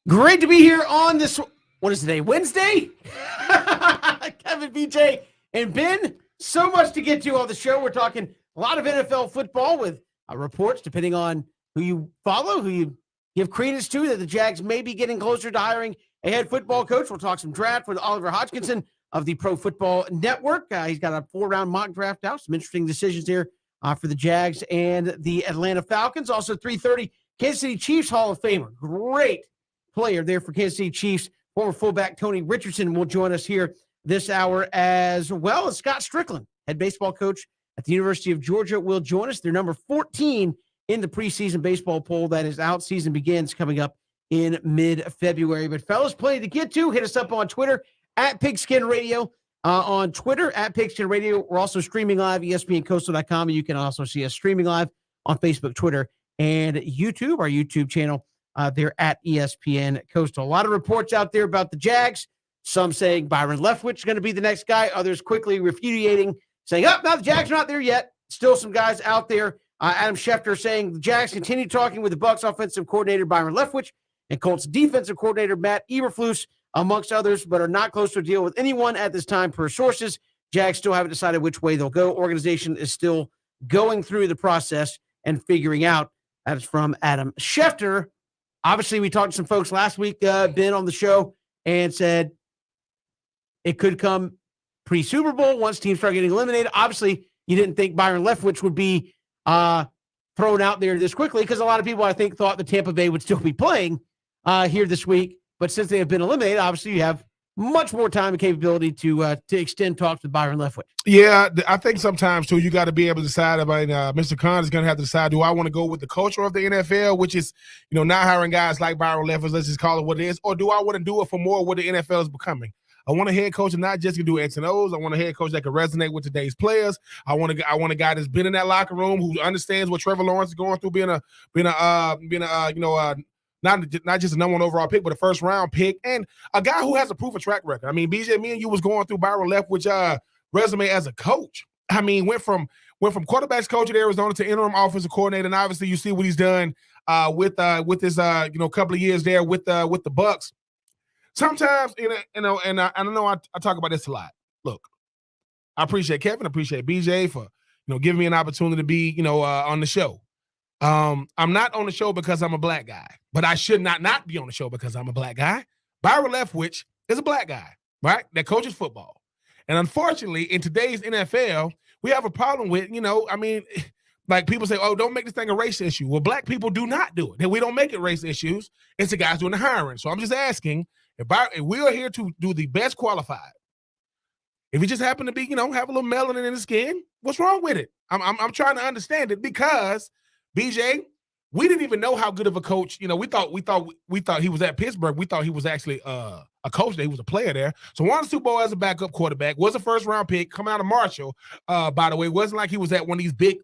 Great to be here on this, what is today, Wednesday? Kevin, BJ, and Ben, so much to get to on the show. We're talking a lot of NFL football with reports, depending on who you follow, who you give credence to, that the Jags may be getting closer to hiring a head football coach. We'll talk some draft with Oliver Hodgkinson of the Pro Football Network. He's got a 4-round mock draft out. Some interesting decisions here for the Jags and the Atlanta Falcons. Also, 3:30, Kansas City Chiefs Hall of Famer. Great player there for Kansas City Chiefs. Former fullback Tony Richardson will join us here this hour, as well as Scott Strickland, head baseball coach at the University of Georgia, will join us. They're number 14 in the preseason baseball poll that is out. Season begins coming up in mid-February. But fellas, plenty to get to. Hit us up on Twitter at Pigskin Radio. On Twitter at Pigskin Radio. We're also streaming live, ESPNCoastal.com. And you can also see us streaming live on Facebook, Twitter, and YouTube, our YouTube channel. They're at ESPN Coastal. A lot of reports out there about the Jags. Some saying Byron Leftwich is going to be the next guy. Others quickly refuting, saying, no, the Jags are not there yet. Still some guys out there. Adam Schefter saying the Jags continue talking with the Bucs offensive coordinator Byron Leftwich and Colts defensive coordinator Matt Eberflus, amongst others, but are not close to a deal with anyone at this time per sources. Jags still haven't decided which way they'll go. Organization is still going through the process and figuring out. That is from Adam Schefter. Obviously, we talked to some folks last week, Ben, on the show, and said it could come pre-Super Bowl once teams start getting eliminated. Obviously, you didn't think Byron Leftwich would be thrown out there this quickly, because a lot of people, I think, thought that Tampa Bay would still be playing here this week. But since they have been eliminated, obviously you have much more time and capability to extend talks with Byron Leftwich. Yeah, I think sometimes, too, you got to be able to decide about Mr. Khan is going to have to decide, do I want to go with the culture of the NFL, which is, not hiring guys like Byron Leftwich, let's just call it what it is, or do I want to do it for more what the NFL is becoming? I want a head coach and not just to do X and O's. I want a head coach that can resonate with today's players. I want a guy that's been in that locker room, who understands what Trevor Lawrence is going through, being not just a number one overall pick, but a first round pick, and a guy who has a proven track record. I mean, BJ, me and you was going through Byron Leftwich resume as a coach. I mean, went from quarterbacks coach at Arizona to interim offensive coordinator, and obviously you see what he's done with his couple of years there with the Bucs. Sometimes, and I know I talk about this a lot. Look, I appreciate Kevin, I appreciate BJ for giving me an opportunity to be on the show. I'm not on the show because I'm a black guy, but I should not be on the show because I'm a black guy. Byron Leftwich is a black guy, right? That coaches football. And unfortunately, in today's NFL, we have a problem with, like people say, oh, don't make this thing a race issue. Well, black people do not do it. And we don't make it race issues. It's the guys doing the hiring. So I'm just asking, if we are here to do the best qualified, if he just happen to be, have a little melanin in his skin, what's wrong with it? I'm trying to understand it, because BJ, we didn't even know how good of a coach. We thought he was at Pittsburgh. We thought he was actually a coach. That he was a player there. So won the Super Bowl as a backup quarterback. Was a first round pick. Come out of Marshall. By the way, it wasn't like he was at one of these big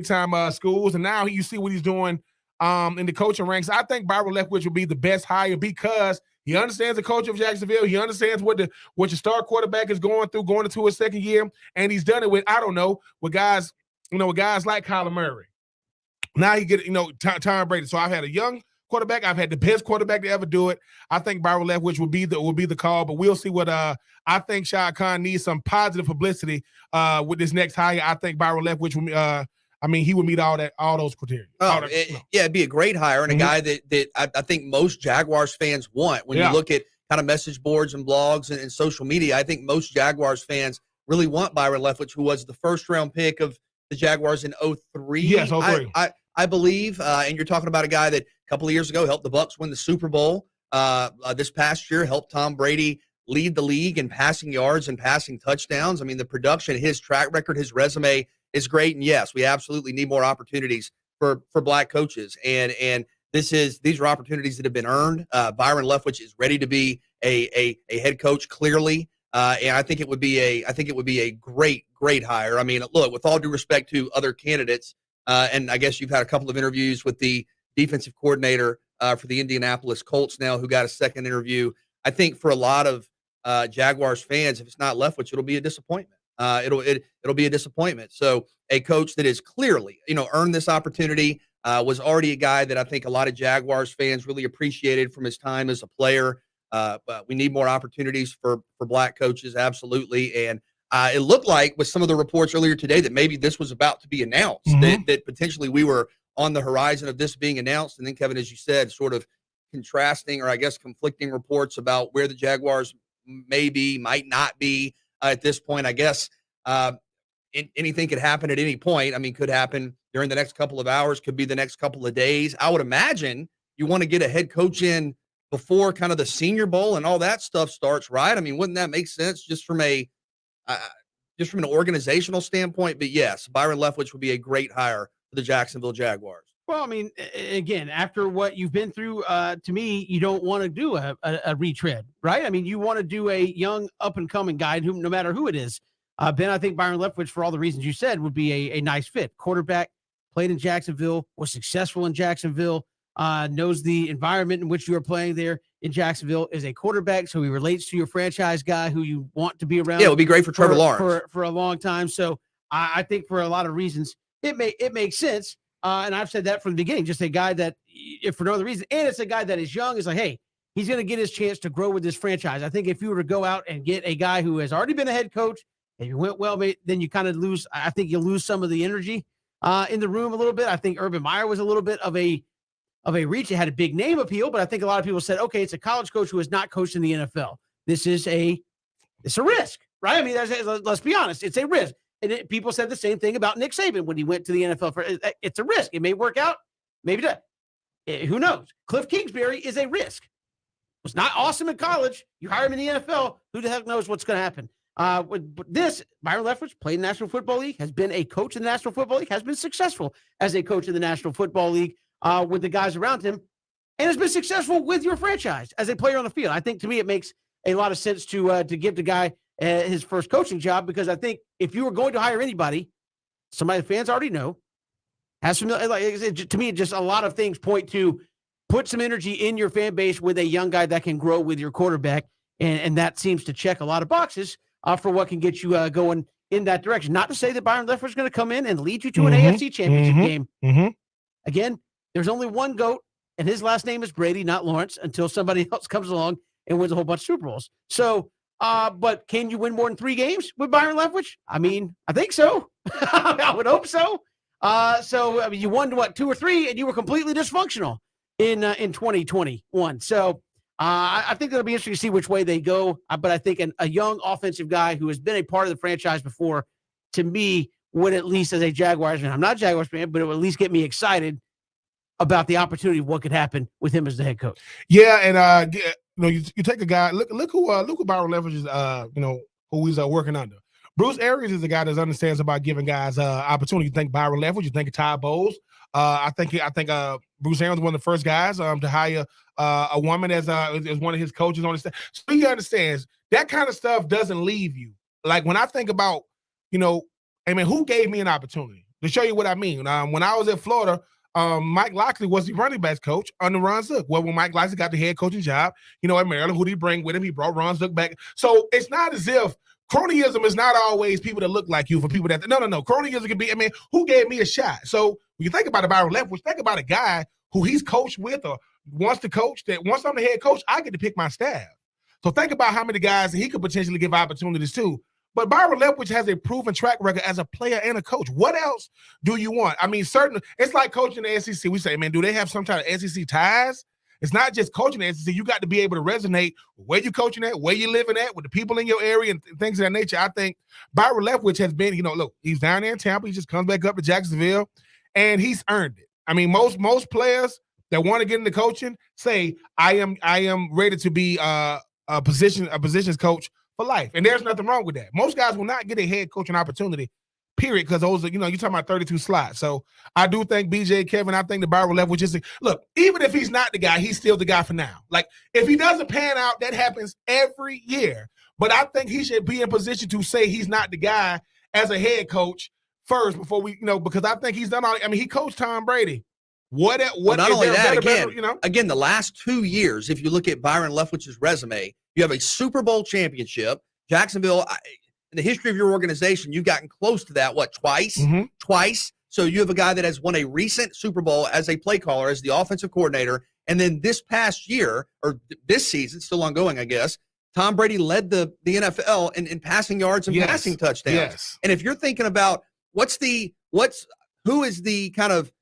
time schools. And now you see what he's doing in the coaching ranks. I think Byron Leftwich will be the best hire, because he understands the culture of Jacksonville. He understands what your star quarterback is going through, going into his second year, and he's done it with with guys like Kyler Murray. Now you get, Tom Brady. So I've had a young quarterback. I've had the best quarterback to ever do it. I think Byron Leftwich will be the call, but we'll see what I think Shad Khan needs some positive publicity with this next hire. I think Byron Leftwich will he would meet all those criteria. It'd be a great hire, and a guy that I think most Jaguars fans want. When you look at kind of message boards and blogs and social media, I think most Jaguars fans really want Byron Leftwich, who was the first round pick of the Jaguars in 2003. Yes, 2003. I believe, and you're talking about a guy that a couple of years ago helped the Bucs win the Super Bowl. This past year helped Tom Brady lead the league in passing yards and passing touchdowns. I mean, the production, his track record, his resume is great. And yes, we absolutely need more opportunities for black coaches. And these are opportunities that have been earned. Byron Leftwich is ready to be a head coach, clearly. And I think it would be a great hire. I mean, look, with all due respect to other candidates, and I guess you've had a couple of interviews with the defensive coordinator for the Indianapolis Colts now, who got a second interview. I think for a lot of Jaguars fans, if it's not Leftwich, it'll be a disappointment. It'll be a disappointment. So a coach that is clearly, earned this opportunity, was already a guy that I think a lot of Jaguars fans really appreciated from his time as a player. But we need more opportunities for black coaches, absolutely. And it looked like with some of the reports earlier today that maybe this was about to be announced, that potentially we were on the horizon of this being announced. And then, Kevin, as you said, sort of contrasting or I guess conflicting reports about where the Jaguars may be, might not be at this point. I guess anything could happen at any point. I mean, could happen during the next couple of hours, could be the next couple of days. I would imagine you want to get a head coach in before kind of the Senior Bowl and all that stuff starts, right? I mean, wouldn't that make sense just from an organizational standpoint? But yes, Byron Leftwich would be a great hire for the Jacksonville Jaguars. Well, I mean, again, after what you've been through, to me, you don't want to do a retread, right? I mean, you want to do a young up-and-coming guy, who, no matter who it is. Ben, I think Byron Leftwich, for all the reasons you said, would be a nice fit. Quarterback, played in Jacksonville, was successful in Jacksonville, knows the environment in which you are playing there in Jacksonville, is a quarterback, so he relates to your franchise guy who you want to be around. Yeah, it would be great for Trevor Lawrence. For a long time. So I think for a lot of reasons, it makes sense. And I've said that from the beginning, just a guy that, if for no other reason, and it's a guy that is young, is like, hey, he's going to get his chance to grow with this franchise. I think if you were to go out and get a guy who has already been a head coach, and you went well, then you kind of lose. I think you lose some of the energy in the room a little bit. I think Urban Meyer was a little bit of a reach. It had a big name appeal, but I think a lot of people said, okay, it's a college coach who has not coached in the NFL. It's a risk, right? I mean, let's be honest, it's a risk. And people said the same thing about Nick Saban when he went to the NFL. It's a risk. It may work out, maybe not. Who knows? Cliff Kingsbury is a risk. Was not awesome in college. You hire him in the NFL. Who the heck knows what's going to happen? With this, Byron Leftwich played in the National Football League, has been a coach in the National Football League, has been successful as a coach in the National Football League with the guys around him, and has been successful with your franchise as a player on the field. I think, to me, it makes a lot of sense to give the guy his first coaching job, because I think if you were going to hire anybody, somebody the fans already know, has some, to me, just a lot of things point to put some energy in your fan base with a young guy that can grow with your quarterback, and that seems to check a lot of boxes for what can get you going in that direction. Not to say that Byron Leftwich is going to come in and lead you to an AFC championship game. Again, there's only one GOAT, and his last name is Brady, not Lawrence, until somebody else comes along and wins a whole bunch of Super Bowls. So, but can you win more than 3 games with Byron Leftwich? I mean, I think so. I would hope so. So, I mean, you won, 2 or 3, and you were completely dysfunctional in 2021. So, I think it'll be interesting to see which way they go. But I think a young offensive guy who has been a part of the franchise before, to me, would, at least as a Jaguars fan, I'm not a Jaguars fan, but it would at least get me excited about the opportunity of what could happen with him as the head coach. Yeah, and you take a guy. Look who Byron Leftwich is. Who he's working under. Bruce Arians is a guy that understands about giving guys opportunity. You think Byron Leftwich, you think Ty Bowles. I think Bruce Arians was one of the first guys to hire a woman as one of his coaches on the staff. So he understands that kind of stuff doesn't leave you. Like when I think about, who gave me an opportunity? To show you what I mean. When I was at Florida, Mike Locksley was the running backs coach under Ron Zook. Well, when Mike Locksley got the head coaching job, at Maryland, who did he bring with him? He brought Ron Zook back. So it's not as if cronyism is not always people that look like you. For people that no. Cronyism can be, who gave me a shot? So when you think about Byron Leftwich, think about a guy who he's coached with or wants to coach, that once I'm the head coach, I get to pick my staff. So think about how many guys he could potentially give opportunities to. But Byron Leftwich has a proven track record as a player and a coach. What else do you want? I mean, certainly, it's like coaching the SEC. We say, man, do they have some kind of SEC ties? It's not just coaching the SEC. You got to be able to resonate with where you're coaching at, where you're living at, with the people in your area and things of that nature. I think Byron Leftwich has been, look, he's down there in Tampa. He just comes back up to Jacksonville, and he's earned it. I mean, most players that want to get into coaching say, I am ready to be a positions coach for life. And there's nothing wrong with that. Most guys will not get a head coaching opportunity, period, because those are, you're talking about 32 slots. So I do think BJ, Kevin, I think the Byron Leftwich is, look, even if he's not the guy, he's still the guy for now. Like, if he doesn't pan out, that happens every year. But I think he should be in position to say he's not the guy as a head coach first before we, because I think he's done all, he coached Tom Brady. What not only that, again, the last 2 years, if you look at Byron Leftwich's resume, you have a Super Bowl championship. Jacksonville, in the history of your organization, you've gotten close to that, twice? Twice. So you have a guy that has won a recent Super Bowl as a play caller, as the offensive coordinator. And then this past year, or this season, still ongoing, I guess, Tom Brady led the NFL in passing yards and passing touchdowns. Yes. And if you're thinking about who is the kind of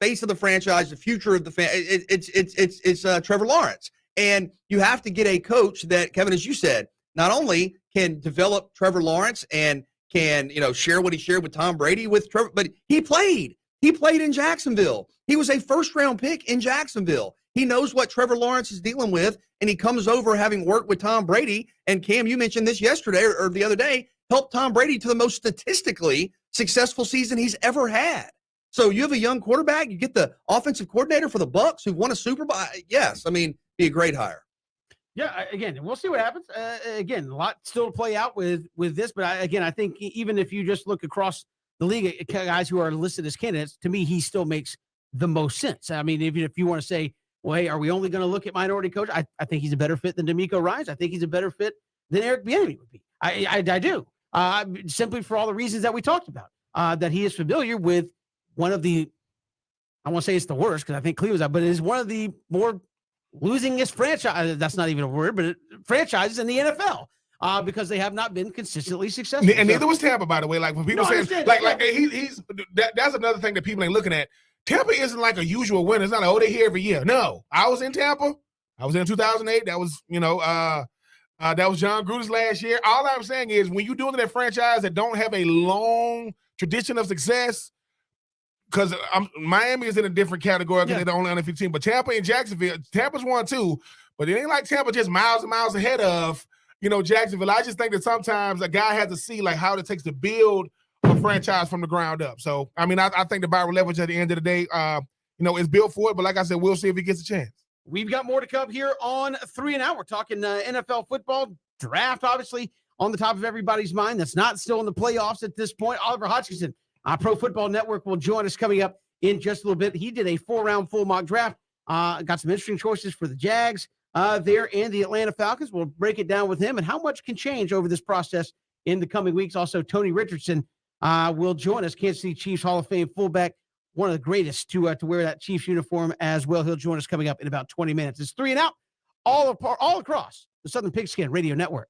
face of the franchise, the future of the fan, it's Trevor Lawrence. And you have to get a coach that, Kevin, as you said, not only can develop Trevor Lawrence and can, share what he shared with Tom Brady with Trevor, but he played in Jacksonville. He was a first-round pick in Jacksonville. He knows what Trevor Lawrence is dealing with, and he comes over having worked with Tom Brady. And Cam, you mentioned this yesterday or the other day, helped Tom Brady to the most statistically successful season he's ever had. So you have a young quarterback, you get the offensive coordinator for the Bucs who won a Super Bowl. Yes, be a great hire. Yeah, again, we'll see what happens. Again, a lot still to play out with this, but I think even if you just look across the league, guys who are listed as candidates, to me, he still makes the most sense. Even if you want to say, well, hey, are we only going to look at minority coach? I think he's a better fit than D'Amico Ryans. I think he's a better fit than Eric Bieniemy would be. I do, simply for all the reasons that we talked about, that he is familiar with one of the, I won't say it's the worst because I think Cleveland's out, but it is one of the more losingest franchise. That's not even a word, but franchises in the NFL. Because they have not been consistently successful. And neither was Tampa, by the way. Like when people say, that's another thing that people ain't looking at. Tampa isn't like a usual winner. It's not like, they're here every year. No, I was in Tampa. I was in 2008. That was, that was John Gruden's last year. All I'm saying is when you're doing that franchise that don't have a long tradition of success, because Miami is in a different category because they're the only undefeated team. But Tampa and Jacksonville, Tampa's 1-2, but it ain't like Tampa just miles and miles ahead of, Jacksonville. I just think that sometimes a guy has to see like how it takes to build a franchise from the ground up. So, I think the Byron Leverage at the end of the day, is built for it. But like I said, we'll see if he gets a chance. We've got more to come here on 3 and Out. We're talking NFL football draft, obviously on the top of everybody's mind. That's not still in the playoffs at this point. Oliver Hodgkinson, Pro Football Network, will join us coming up in just a little bit. He did a 4-round full mock draft. Got some interesting choices for the Jags there and the Atlanta Falcons. We'll break it down with him and how much can change over this process in the coming weeks. Also, Tony Richardson will join us, Kansas City Chiefs Hall of Fame fullback, one of the greatest to wear that Chiefs uniform as well. He'll join us coming up in about 20 minutes. It's 3 and Out all across the Southern Pigskin Radio Network.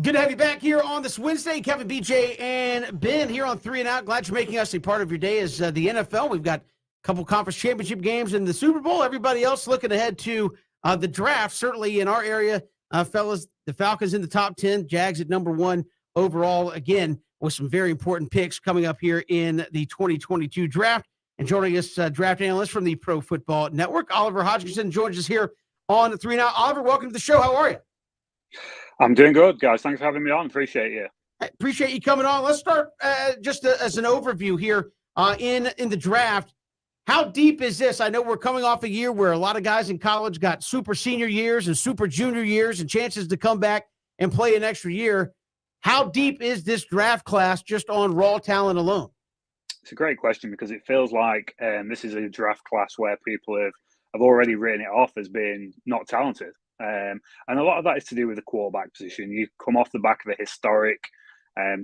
Good to have you back here on this Wednesday. Kevin, BJ, and Ben here on 3 and Out. Glad you're making us a part of your day as the NFL. We've got a couple conference championship games in the Super Bowl. Everybody else looking ahead to the draft. Certainly in our area, fellas, the Falcons in the top 10, Jags at number 1 overall. Again, with some very important picks coming up here in the 2022 draft. And joining us, draft analyst from the Pro Football Network, Oliver Hodgkinson, joins us here on the 3 and Out. Oliver, welcome to the show. How are you? I'm doing good, guys. Thanks for having me on. Appreciate you. I appreciate you coming on. Let's start just as an overview here in the draft. How deep is this? I know we're coming off a year where a lot of guys in college got super senior years and super junior years and chances to come back and play an extra year. How deep is this draft class just on raw talent alone? It's a great question because it feels like this is a draft class where people have already written it off as being not talented. And a lot of that is to do with the quarterback position. You come off the back of a historic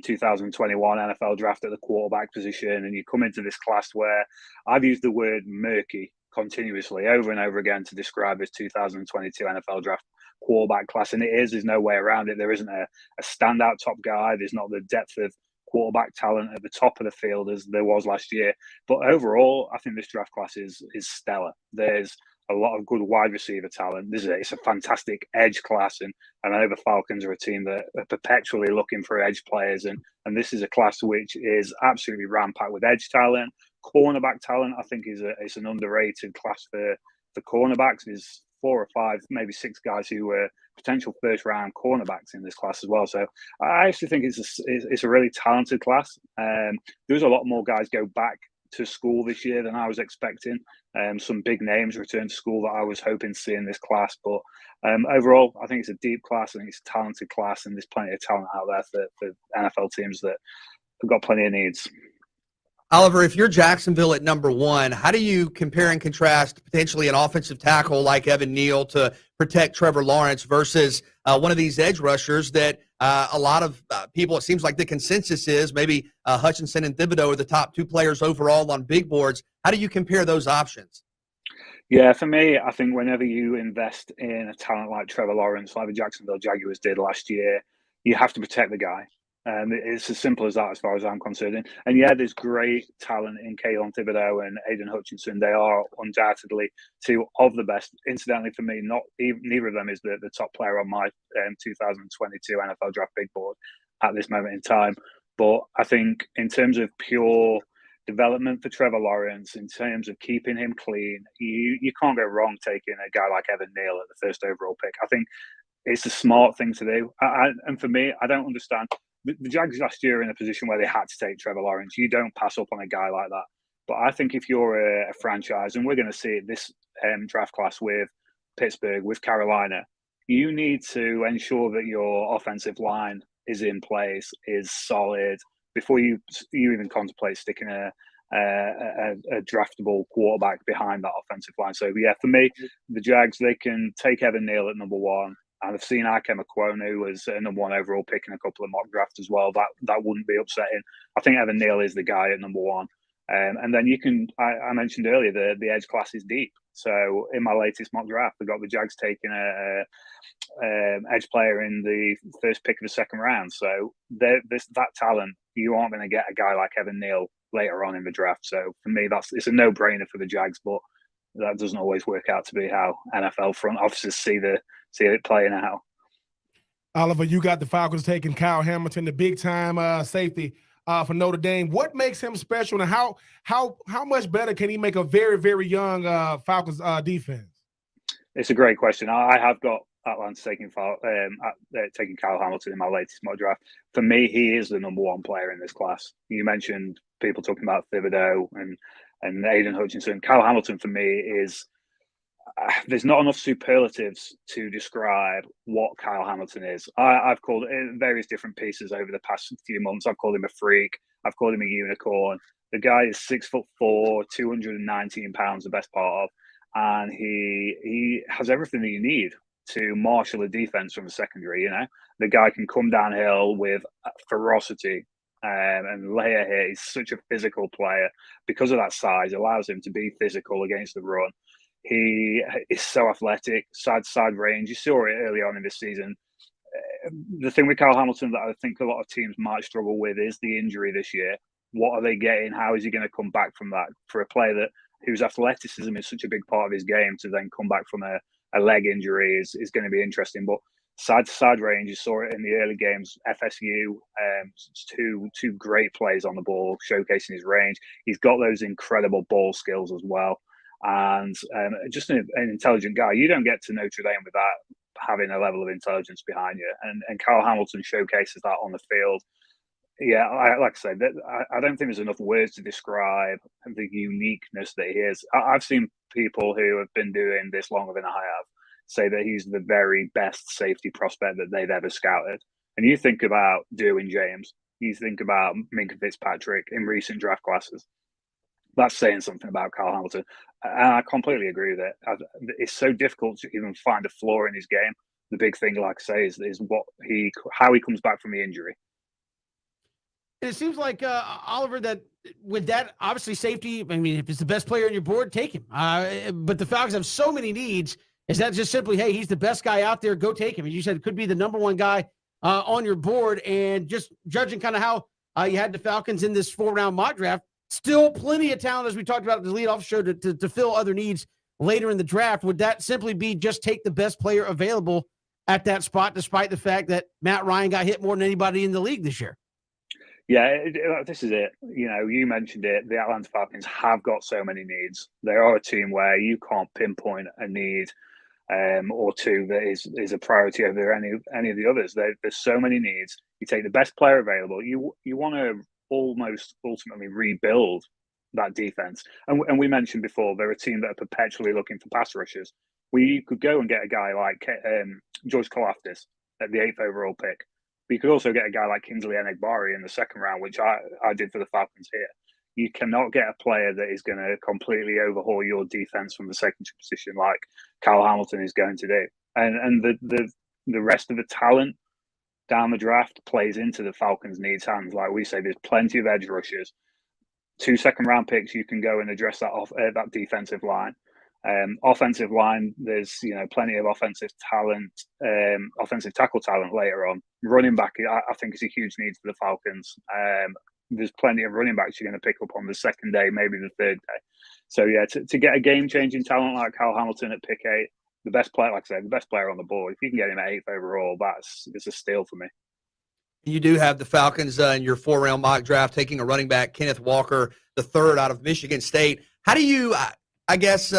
2021 NFL draft at the quarterback position, and you come into this class where I've used the word murky continuously over and over again to describe this 2022 NFL draft quarterback class. And there's no way around it. There isn't a standout top guy. There's not the depth of quarterback talent at the top of the field as there was last year. But overall, I think this draft class is stellar. There's a lot of good wide receiver talent. It's a fantastic edge class, and I know the Falcons are a team that are perpetually looking for edge players, and this is a class which is absolutely rampant with edge talent. Cornerback talent, I think, it's an underrated class for cornerbacks. There's 4 or 5, maybe 6 guys who were potential first-round cornerbacks in this class as well. So I actually think it's a really talented class. There's a lot more guys go back to school this year than I was expecting. Some big names return to school that I was hoping to see in this class. But overall, I think it's a deep class. I think it's a talented class, and there's plenty of talent out there for NFL teams that have got plenty of needs. Oliver, if you're Jacksonville at number 1, how do you compare and contrast potentially an offensive tackle like Evan Neal to protect Trevor Lawrence versus one of these edge rushers that a lot of people, it seems like the consensus is maybe Hutchinson and Thibodeau are the top 2 players overall on big boards. How do you compare those options? Yeah, for me, I think whenever you invest in a talent like Trevor Lawrence, like the Jacksonville Jaguars did last year, you have to protect the guy. It's as simple as that as far as I'm concerned. And yeah, there's great talent in Kayvon Thibodeau and Aiden Hutchinson. They are undoubtedly 2 of the best. Incidentally, for me, neither of them is the top player on my 2022 NFL draft big board at this moment in time. But I think in terms of pure development for Trevor Lawrence, in terms of keeping him clean, you can't go wrong taking a guy like Evan Neal at the first overall pick. I think it's a smart thing to do. And for me, I don't understand. The Jags last year are in a position where they had to take Trevor Lawrence. You don't pass up on a guy like that. But I think if you're a franchise, and we're going to see it this draft class with Pittsburgh, with Carolina, you need to ensure that your offensive line is in place, is solid, before you even contemplate sticking a draftable quarterback behind that offensive line. So, yeah, for me, the Jags, they can take Evan Neal at number 1. And I've seen Ikem Ekwonu as a number 1 overall pick in a couple of mock drafts as well. That wouldn't be upsetting. I think Evan Neal is the guy at number 1. And then you can, I mentioned earlier, the edge class is deep. So in my latest mock draft, I got the Jags taking a edge player in the first pick of the second round. So that talent, you aren't going to get a guy like Evan Neal later on in the draft. So for me, it's a no-brainer for the Jags, but that doesn't always work out to be how NFL front offices see it playing out. Oliver, you got the Falcons taking Kyle Hamilton, the big-time safety for Notre Dame. What makes him special, and how much better can he make a very, very young Falcons defense? It's a great question. I have got Atlanta taking Kyle Hamilton in my latest mock draft. For me, he is the number 1 player in this class. You mentioned people talking about Thibodeau and Aiden Hutchinson. Kyle Hamilton, for me, is there's not enough superlatives to describe what Kyle Hamilton is. I've called it in various different pieces over the past few months. I've called him a freak. I've called him a unicorn. The guy is 6'4", 219 pounds, the best part of, and he has everything that you need to marshal a defense from a secondary. You know, the guy can come downhill with ferocity and lay a hit. He's such a physical player because of that size. Allows him to be physical against the run. He is so athletic, side range. You saw it early on in this season. the thing with Kyle Hamilton that I think a lot of teams might struggle with is the injury this year. What are they getting? How is he going to come back from that? For a player whose athleticism is such a big part of his game, to then come back from a leg injury is going to be interesting. But side-to-side range, you saw it in the early games. FSU, two great plays on the ball, showcasing his range. He's got those incredible ball skills as well. And just an intelligent guy. You don't get to Notre Dame without having a level of intelligence behind you. And Kyle Hamilton showcases that on the field. Yeah, like I said, I don't think there's enough words to describe the uniqueness that he is. I've seen people who have been doing this longer than I have say that he's the very best safety prospect that they've ever scouted. And you think about Derwin James, you think about Minkah Fitzpatrick in recent draft classes. That's saying something about Kyle Hamilton. And I completely agree with it. It's so difficult to even find a flaw in his game. The big thing, like I say, is how he comes back from the injury. And it seems like, Oliver, that with that, obviously safety, I mean, if it's the best player on your board, take him. But the Falcons have so many needs. Is that just simply, hey, he's the best guy out there, go take him? As you said, it could be the number one guy on your board. And just judging kind of how you had the Falcons in this 4-round mock draft, still plenty of talent, as we talked about the leadoff show, to fill other needs later in the draft. Would that simply be just take the best player available at that spot, despite the fact that Matt Ryan got hit more than anybody in the league this year? Yeah, this is it. You mentioned it. The Atlanta Falcons have got so many needs. They are a team where you can't pinpoint a need or two that is a priority over any of the others. There's so many needs. You take the best player available. You want to almost ultimately rebuild that defense. And we mentioned before, they're a team that are perpetually looking for pass rushers. We could go and get a guy like George Karlaftis at the 8th overall pick. But you could also get a guy like Kingsley Enagbari in the 2nd round, which I did for the Falcons here. You cannot get a player that is going to completely overhaul your defense from the secondary position like Kyle Hamilton is going to do. And the rest of the talent down the draft plays into the Falcons' needs hands. Like we say, there's plenty of edge rushers. 2 second-round picks, you can go and address that defensive line. Offensive line, there's plenty of offensive talent, offensive tackle talent later on. Running back, I think, is a huge need for the Falcons. There's plenty of running backs you're going to pick up on the 2nd day, maybe the 3rd day. So yeah, to get a game-changing talent like Kyle Hamilton at pick 8, the best player, like I said, the best player on the board. If you can get him at 8th overall, it's a steal for me. You do have the Falcons in your 4-round mock draft taking a running back, Kenneth Walker, the 3rd out of Michigan State. How do you, I guess,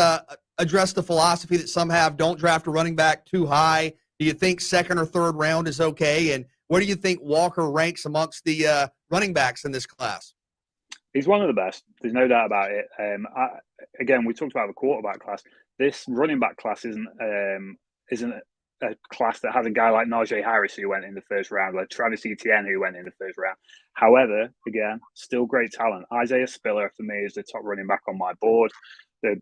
address the philosophy that some have, don't draft a running back too high? Do you think 2nd or 3rd round is okay? And where do you think Walker ranks amongst the running backs in this class? He's one of the best. There's no doubt about it. Again, we talked about the quarterback class. This running back class isn't a class that has a guy like Najee Harris who went in the 1st round, like Travis Etienne who went in the 1st round. However, again, still great talent. Isaiah Spiller for me is the top running back on my board.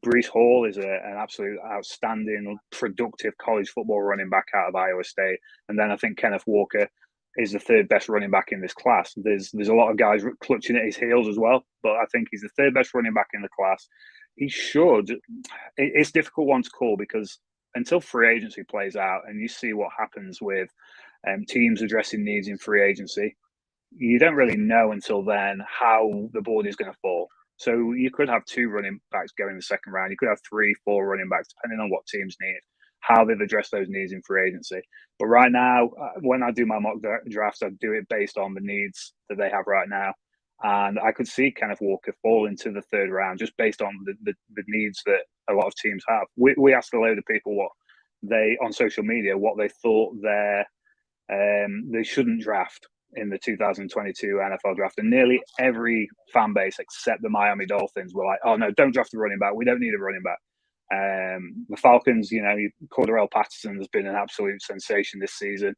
Breece Hall is an absolute outstanding, productive college football running back out of Iowa State. And then I think Kenneth Walker is the 3rd best running back in this class. There's a lot of guys clutching at his heels as well, but I think he's the 3rd best running back in the class. He should. It's a difficult one to call because until free agency plays out and you see what happens with teams addressing needs in free agency, you don't really know until then how the board is going to fall. So you could have 2 running backs go in the 2nd round. You could have 3, 4 running backs, depending on what teams need, how they've addressed those needs in free agency. But right now, when I do my mock drafts, I do it based on the needs that they have right now. And I could see Kenneth Walker fall into the 3rd round just based on the needs that a lot of teams have. We asked a load of people on social media what they thought they shouldn't draft in the 2022 NFL draft, and nearly every fan base except the Miami Dolphins were like, "Oh no, don't draft a running back. We don't need a running back." The Falcons, Cordarrelle Patterson has been an absolute sensation this season.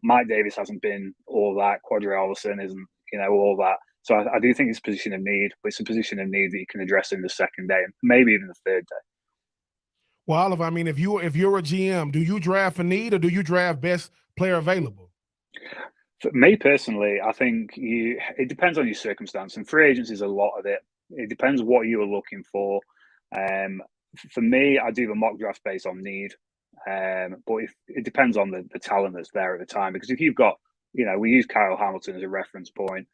Mike Davis hasn't been all that. Quadri Allison isn't, all that. So I do think it's a position of need, but it's a position of need that you can address in the 2nd day, and maybe even the 3rd day. Well, Oliver, I mean, if you're a GM, do you draft for need or do you draft best player available? For me personally, I think it depends on your circumstance, and free agency is a lot of it. It depends what you are looking for. For me, I do the mock draft based on need. But if it depends on the talent that's there at the time, because if you've got, we use Kyle Hamilton as a reference point,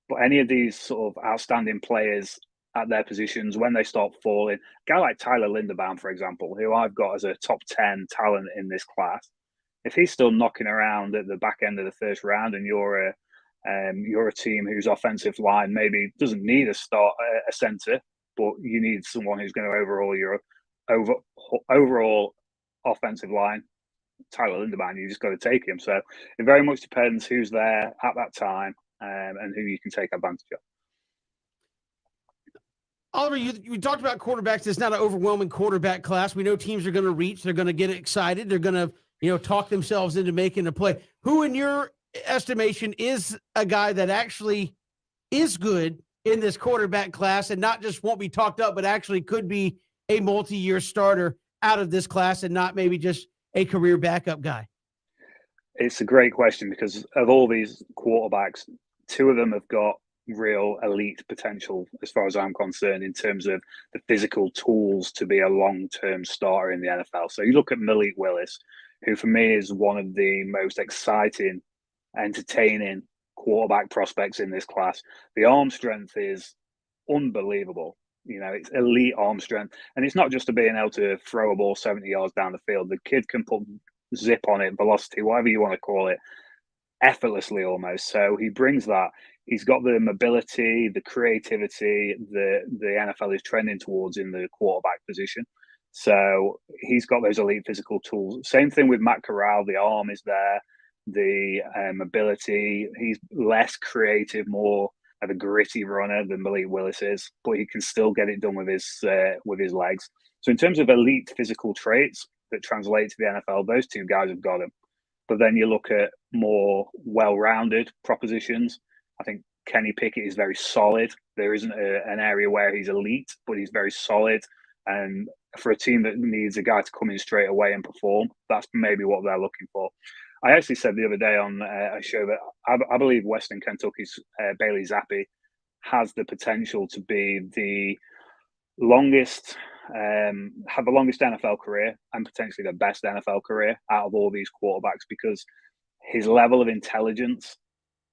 but any of these sort of outstanding players at their positions, when they start falling, a guy like Tyler Linderbaum, for example, who I've got as a top 10 talent in this class, if he's still knocking around at the back end of the first round and you're a team whose offensive line maybe doesn't need a center, but you need someone who's going to overhaul your overall offensive line, Tyler Linderbaum, you just got to take him. So it very much depends who's there at that time and who you can take advantage of. Oliver, you talked about quarterbacks. It's not an overwhelming quarterback class. We know teams are going to reach. They're going to get excited. They're going to, talk themselves into making a play. Who, in your estimation, is a guy that actually is good in this quarterback class and not just won't be talked up, but actually could be a multi-year starter out of this class and not maybe just a career backup guy? It's a great question because of all these quarterbacks, two of them have got real elite potential as far as I'm concerned in terms of the physical tools to be a long-term starter in the NFL. So you look at Malik Willis, who for me is one of the most exciting, entertaining quarterback prospects in this class. The arm strength is unbelievable. It's elite arm strength. And it's not just to being able to throw a ball 70 yards down the field. The kid can put zip on it, velocity, whatever you want to call it, effortlessly almost. So he brings that. He's got the mobility, the creativity the NFL is trending towards in the quarterback position. So he's got those elite physical tools. Same thing with Matt Corral. The arm is there, the mobility. He's less creative, more of a gritty runner than Malik Willis is, but he can still get it done with his legs. So in terms of elite physical traits that translate to the NFL, those two guys have got them. But then you look at more well-rounded propositions. I think Kenny Pickett is very solid. There isn't an area where he's elite, but he's very solid. And for a team that needs a guy to come in straight away and perform, that's maybe what they're looking for. I actually said the other day on a show that I believe Western Kentucky's Bailey Zappi has the potential to be the longest, have the longest NFL career and potentially the best NFL career out of all these quarterbacks because his level of intelligence,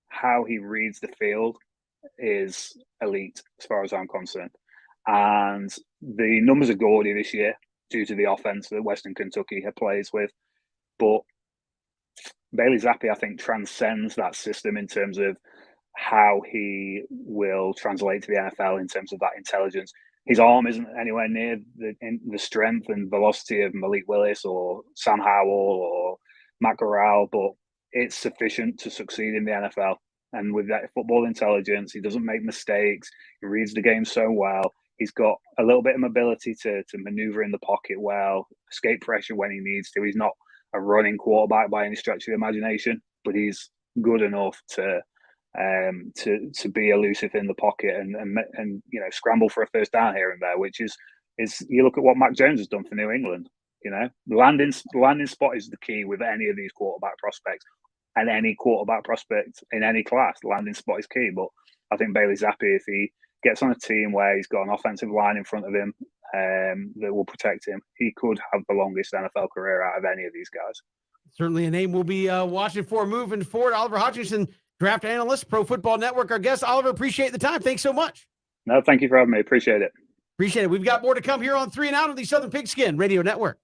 how he reads the field is elite as far as I'm concerned. And the numbers are gaudy this year due to the offense that Western Kentucky plays with. But Bailey Zappi, I think, transcends that system in terms of how he will translate to the NFL in terms of that intelligence. His arm isn't anywhere near the strength and velocity of Malik Willis or Sam Howell or Matt Corral, but it's sufficient to succeed in the NFL. And with that football intelligence, he doesn't make mistakes. He reads the game so well. He's got a little bit of mobility to maneuver in the pocket well, escape pressure when he needs to. He's not a running quarterback by any stretch of the imagination, but he's good enough to be elusive in the pocket and scramble for a first down here and there, which is you look at what Mac Jones has done for New England. The landing spot is the key with any of these quarterback prospects and any quarterback prospect in any class. The landing spot is key, but I think Bailey Zappi, if he gets on a team where he's got an offensive line in front of him that will protect him, he could have the longest NFL career out of any of these guys. Certainly a name we'll be watching for moving forward. Oliver Hutchinson, draft analyst, Pro Football Network, our guest. Oliver, appreciate the time. Thanks so much. No, thank you for having me. Appreciate it. Appreciate it. We've got more to come here on 3 and Out on the Southern Pigskin Radio Network.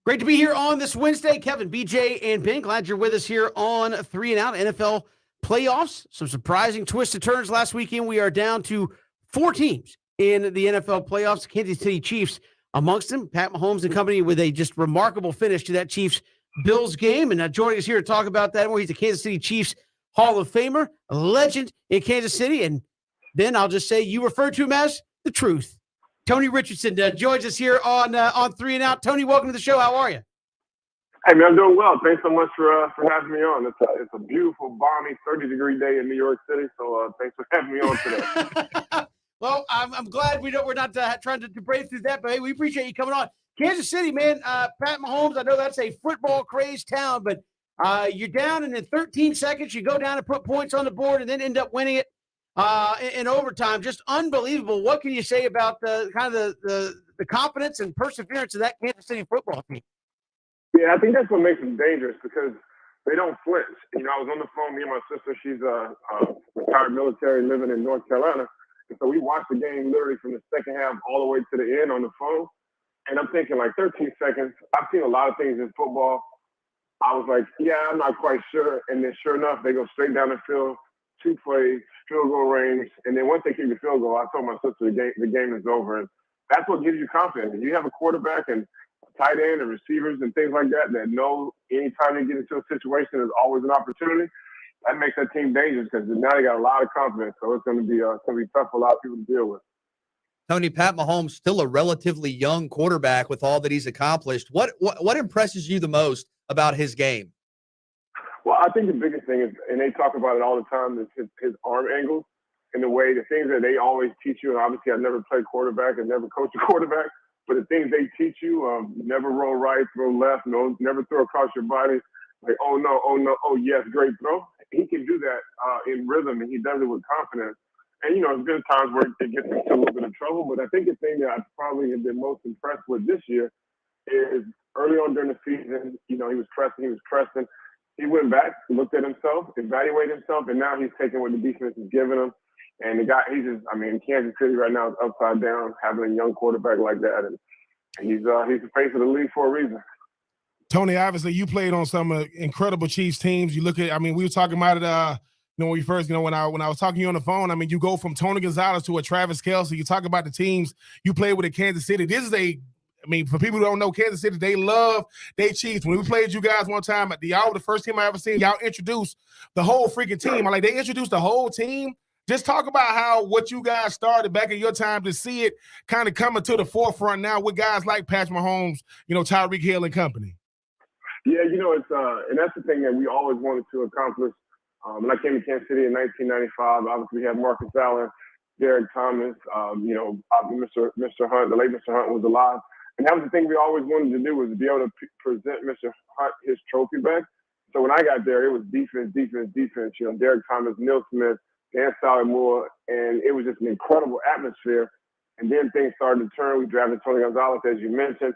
Great to be here on this Wednesday. Kevin, BJ, and Ben, glad you're with us here on 3 and Out NFL playoffs. Some surprising twists and turns last weekend. We are down to 4 teams in the NFL playoffs. Kansas City Chiefs amongst them. Pat Mahomes and company with a just remarkable finish to that Chiefs-Bills game. And joining us here to talk about that more, he's a Kansas City Chiefs Hall of Famer, a legend in Kansas City. And Ben, I'll just say you refer to him as the truth. Tony Richardson joins us here on 3 and Out. Tony, welcome to the show. How are you? Hey, man, I'm doing well. Thanks so much for having me on. It's a beautiful, balmy, 30-degree day in New York City, so thanks for having me on today. Well, I'm glad we're not trying to brave through that, but hey, we appreciate you coming on. Kansas City, man, Pat Mahomes, I know that's a football-crazed town, but you're down, and in 13 seconds, you go down and put points on the board and then end up winning it in overtime. Just unbelievable. What can you say about the confidence and perseverance of that Kansas City football team? Yeah, I think that's what makes them dangerous because they don't flinch. You know, I was on the phone, me and my sister, she's a retired military living in North Carolina. And so we watched the game literally from the second half all the way to the end on the phone. And I'm thinking, like, 13 seconds. I've seen a lot of things in football. I was like, yeah, I'm not quite sure. And then sure enough, they go straight down the field, 2 plays, field goal range. And then once they kick the field goal, I told my sister the game is over. And that's what gives you confidence. You have a quarterback and tight end and receivers and things like that know anytime you get into a situation, there's always an opportunity. That makes that team dangerous because now they got a lot of confidence. So it's going to be tough for a lot of people to deal with. Tony, Pat Mahomes, still a relatively young quarterback with all that he's accomplished. What impresses you the most about his game? Well, I think the biggest thing is, and they talk about it all the time, is his arm angles and the way, the things that they always teach you. And obviously, I never played quarterback and never coached a quarterback, but the things they teach you, never roll right, throw left, never throw across your body. Like, oh, no, oh, yes, great throw. He can do that in rhythm, and he does it with confidence. And, you know, there's been times where it gets into a little bit of trouble, but I think the thing that I probably have been most impressed with this year is early on during the season, you know, he was pressing. He went back, looked at himself, evaluated himself, and now he's taking what the defense is giving him. And the guy, Kansas City right now is upside down, having a young quarterback like that. And he's the face of the league for a reason. Tony, obviously, you played on some incredible Chiefs teams. You look at, we were talking about it, when we first, when I was talking to you on the phone, you go from Tony Gonzalez to a Travis Kelce. You talk about the teams you played with at Kansas City. This is for people who don't know Kansas City, they love their Chiefs. When we played you guys one time, y'all were the first team I ever seen. Y'all introduced the whole freaking team. They introduced the whole team. Just talk about what you guys started back in your time to see it kind of coming to the forefront now with guys like Patrick Mahomes, Tyreek Hill and company. Yeah, it's and that's the thing that we always wanted to accomplish. When I came to Kansas City in 1995, obviously we had Marcus Allen, Derek Thomas, Mr. Hunt, the late Mr. Hunt was alive. And that was the thing we always wanted to do, was to be able to present Mr. Hunt his trophy back. So when I got there, it was defense. Derek Thomas, Neil Smith, Dan Moore, and it was just an incredible atmosphere. And then things started to turn. We drafted Tony Gonzalez, as you mentioned.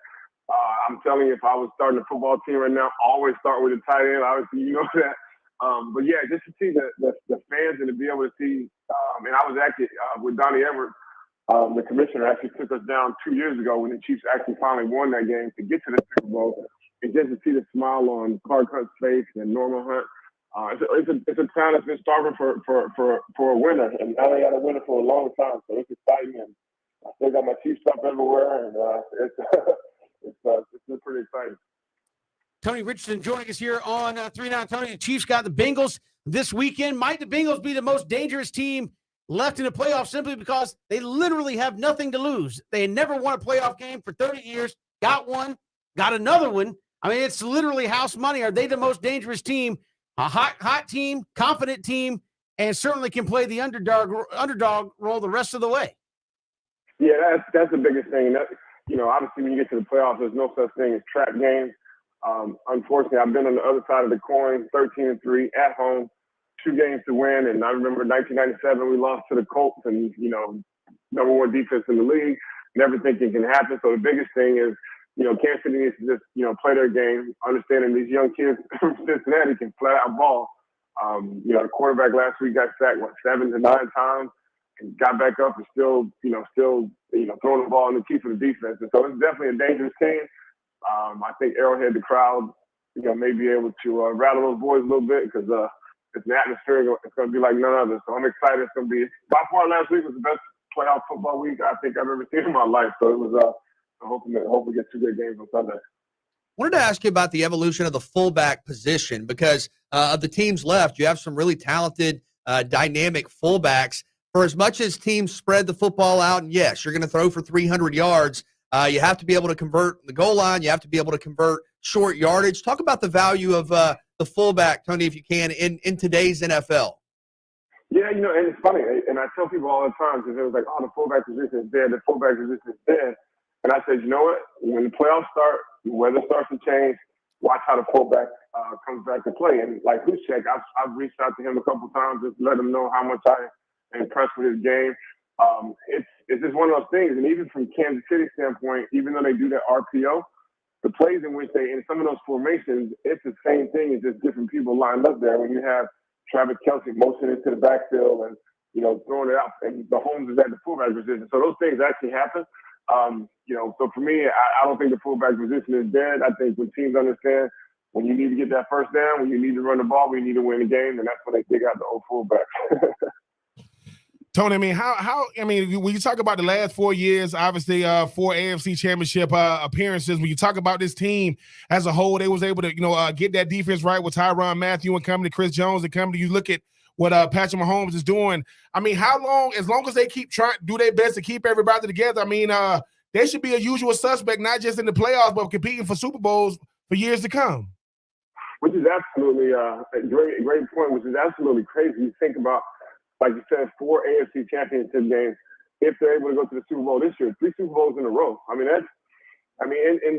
I'm telling you, if I was starting a football team right now, always start with a tight end. Obviously, you know that. But yeah, just to see the fans and to be able to see, and I was actually with Donnie Edwards, the commissioner actually took us down 2 years ago when the Chiefs actually finally won that game to get to the Super Bowl. And just to see the smile on Clark Hunt's face and Norman Hunt, it's a town that's been starving for a winner, and now they got a winner for a long time. So it's exciting, and I still got my Chiefs stuff everywhere, and it's pretty exciting. Tony Richardson joining us here on 3 Now. Tony, the Chiefs got the Bengals this weekend. Might the Bengals be the most dangerous team left in the playoffs simply because they literally have nothing to lose? They never won a playoff game for 30 years, got one, got another one. It's literally house money. Are they the most dangerous team? A hot team, confident team, and certainly can play the underdog role the rest of the way. Yeah, that's the biggest thing. Obviously when you get to the playoffs, there's no such thing as trap games. Unfortunately, I've been on the other side of the coin, 13-3 at home, 2 games to win. And I remember 1997, we lost to the Colts and, number 1 defense in the league. Never thinking it can happen. So the biggest thing is, Kansas City needs to just, play their game, understanding these young kids from Cincinnati can flat out ball. The quarterback last week got sacked, 7 to 9 times and got back up and still throwing the ball in the teeth of the defense. And so it's definitely a dangerous team. I think Arrowhead, the crowd, may be able to rattle those boys a little bit because it's an atmosphere. It's going to be like none other. So I'm excited. It's going to be by far last week was the best playoff football week I think I've ever seen in my life. So it was. I'm hoping we get 2 good games on Sunday. Wanted to ask you about the evolution of the fullback position because of the teams left, you have some really talented, dynamic fullbacks. For as much as teams spread the football out, and yes, you're going to throw for 300 yards, you have to be able to convert the goal line. You have to be able to convert short yardage. Talk about the value of the fullback, Tony, if you can, in today's NFL. Yeah, and it's funny, and I tell people all the time because it was like, oh, the fullback position is dead, the fullback position is dead. And I said, you know what? When the playoffs start, the weather starts to change, watch how the fullback comes back to play. And like Huschek, I've reached out to him a couple times just to let him know how much I am impressed with his game. It's just one of those things. And even from Kansas City standpoint, even though they do that RPO, the plays in which in some of those formations, it's the same thing. It's just different people lined up there. When you have Travis Kelce motioning into the backfield and, throwing it out, and the Holmes is at the fullback position. So those things actually happen. So for me, I don't think the fullback position is dead. I think when teams understand when you need to get that first down, when you need to run the ball, when you need to win the game, then that's when they dig out the old fullback. Tony, when you talk about the last 4 years, obviously 4 AFC Championship appearances, when you talk about this team as a whole, they was able to, get that defense right with Tyrann Mathieu and coming to Chris Jones and coming to you look at what Patrick Mahomes is doing. How long, as long as they keep trying to do their best to keep everybody together, they should be a usual suspect, not just in the playoffs, but competing for Super Bowls for years to come. Which is absolutely a great point, which is absolutely crazy. You think about, like you said, 4 AFC Championship games. If they're able to go to the Super Bowl this year, 3 Super Bowls in a row. And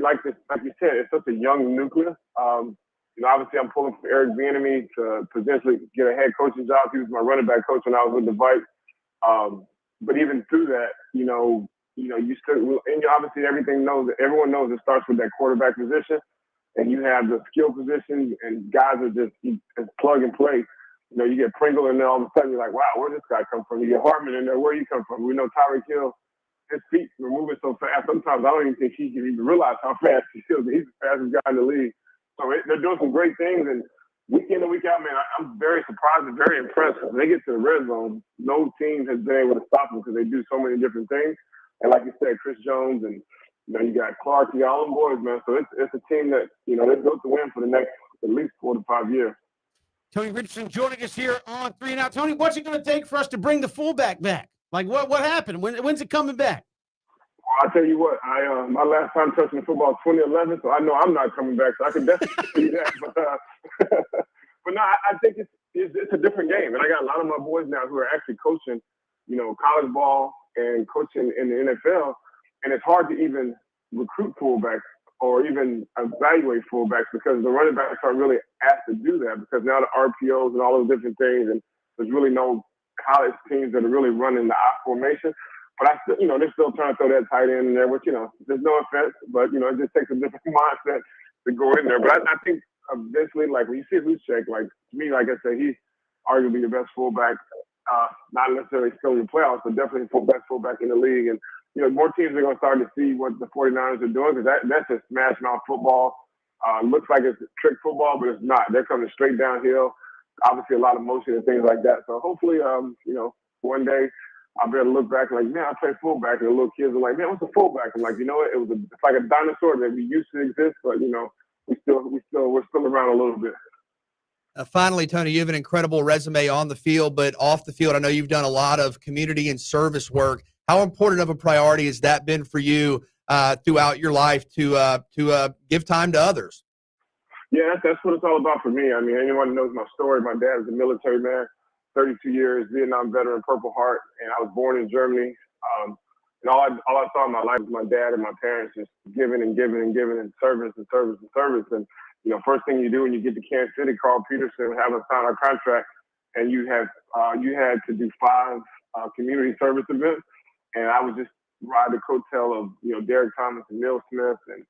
like you said, it's such a young nucleus. Obviously I'm pulling for Eric Bieniemy to potentially get a head coaching job. He was my running back coach when I was with the Vikes. But even through that, you still, and obviously everyone knows it starts with that quarterback position, and you have the skill positions, and guys are just plug and play. You get Pringle in there, all of a sudden you're like, wow, where did this guy come from? You get Hartman in there, where you come from? We know Tyreek Hill, his feet are moving so fast. Sometimes I don't even think he can even realize how fast he is. He's the fastest guy in the league. So they're doing some great things, and week in and week out, man, I'm very surprised and very impressed. When they get to the red zone, no team has been able to stop them because they do so many different things. And like you said, Chris Jones and you got Clark, you got all them boys, man. So it's a team that they're built to win for the next at least 4 to 5 years. Tony Richardson joining us here on 3 and Out. Tony, what's it going to take for us to bring the fullback back? Like what happened? When's it coming back? Well, I'll tell you what. My last time touching the football was 2011, so I know I'm not coming back. So I can definitely see that. But no, I think it's a different game, and I got a lot of my boys now who are actually coaching, college ball and coaching in the NFL, and it's hard to even recruit fullbacks or even evaluate fullbacks because the running backs aren't really asked to do that because now the RPOs and all those different things, and there's really no college teams that are really running the I formation. But they're still trying to throw that tight end in there, which, there's no offense, but, it just takes a different mindset to go in there. But I think eventually, like when you see Huschek, like to me, like I said, he's arguably the best fullback, not necessarily still in the playoffs, but definitely best fullback in the league. And, more teams are going to start to see what the 49ers are doing because that's just smash mouth football. Looks like it's trick football, but it's not. They're coming straight downhill. Obviously, a lot of motion and things like that. So hopefully, one day I'll be able to look back and like, man, I played fullback, and the little kids are like, man, what's a fullback? I'm like, it's like a dinosaur that we used to exist, but we're still around a little bit. Finally, Tony, you have an incredible resume on the field, but off the field, I know you've done a lot of community and service work. How important of a priority has that been for you throughout your life to give time to others? Yeah, that's what it's all about for me. Anyone who knows my story, my dad was a military man, 32 years, Vietnam veteran, Purple Heart, and I was born in Germany. And all I saw in my life was my dad and my parents just giving and giving and giving and service and service and service. And, first thing you do when you get to Kansas City, Carl Peterson having signed our contract, and you had to do 5 community service events. And I would just ride the coattail of, Derek Thomas and Neil Smith and,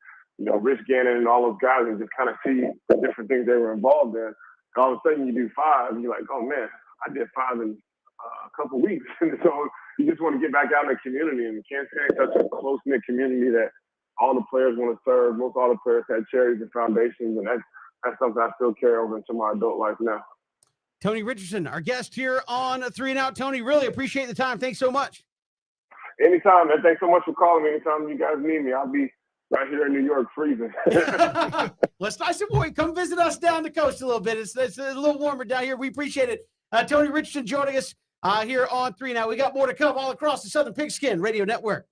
Rich Gannon and all those guys and just kind of see the different things they were involved in. And all of a sudden you do 5 and you're like, oh man, I did 5 in a couple of weeks. And so you just want to get back out in the community. And Kansas City is such a close-knit community that all the players want to serve. Most all the players had charities and foundations, and that's something I still carry over into my adult life now. Tony Richardson, our guest here on 3 and Out. Tony, really appreciate the time. Thanks so much. Anytime, man. Thanks so much for calling me. Anytime you guys need me, I'll be right here in New York freezing. Well, it's nice and boy. Come visit us down the coast a little bit. It's a little warmer down here. We appreciate it. Tony Richardson joining us here on 3 Now. We got more to come all across the Southern Pigskin Radio Network.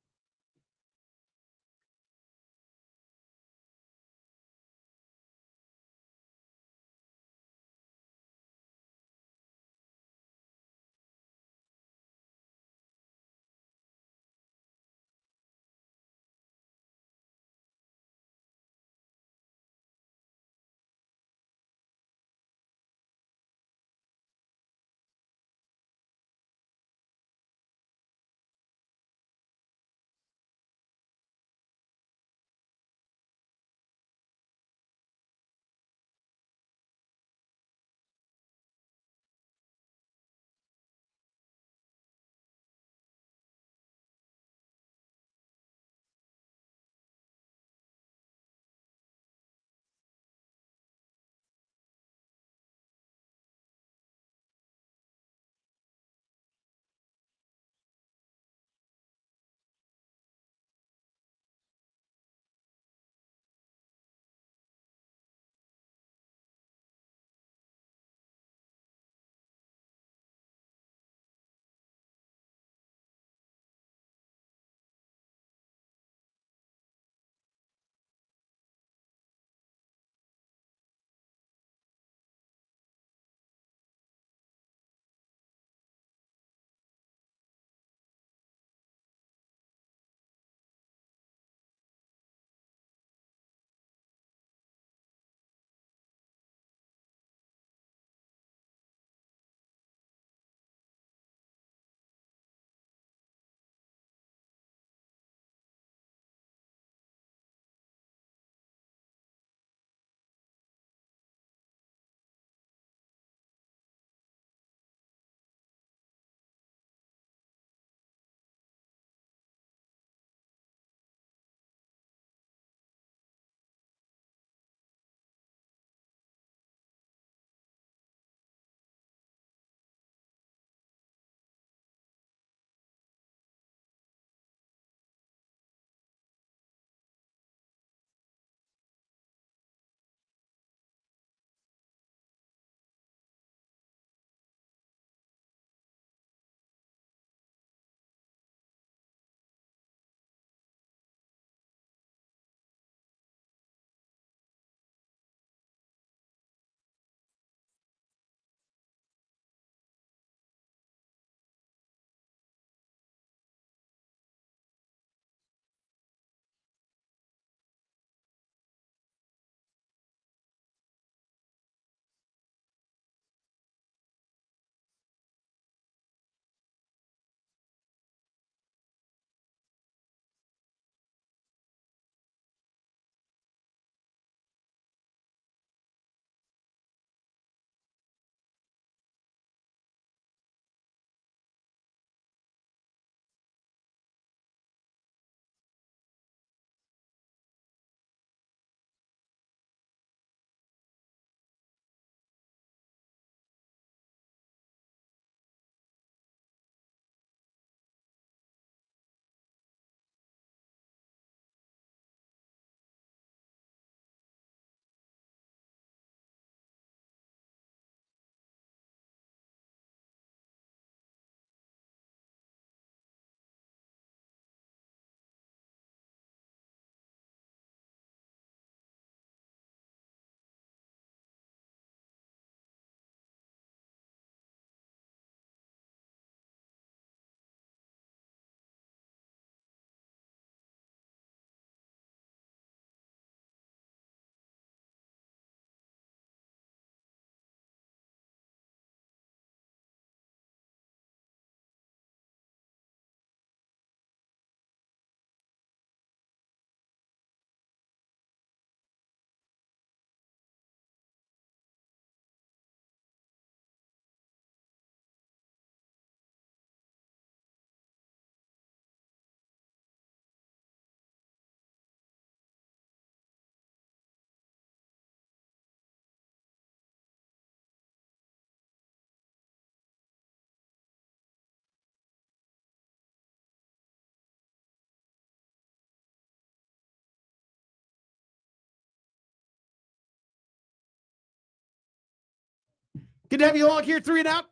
Good to have you along here, 3 and Out.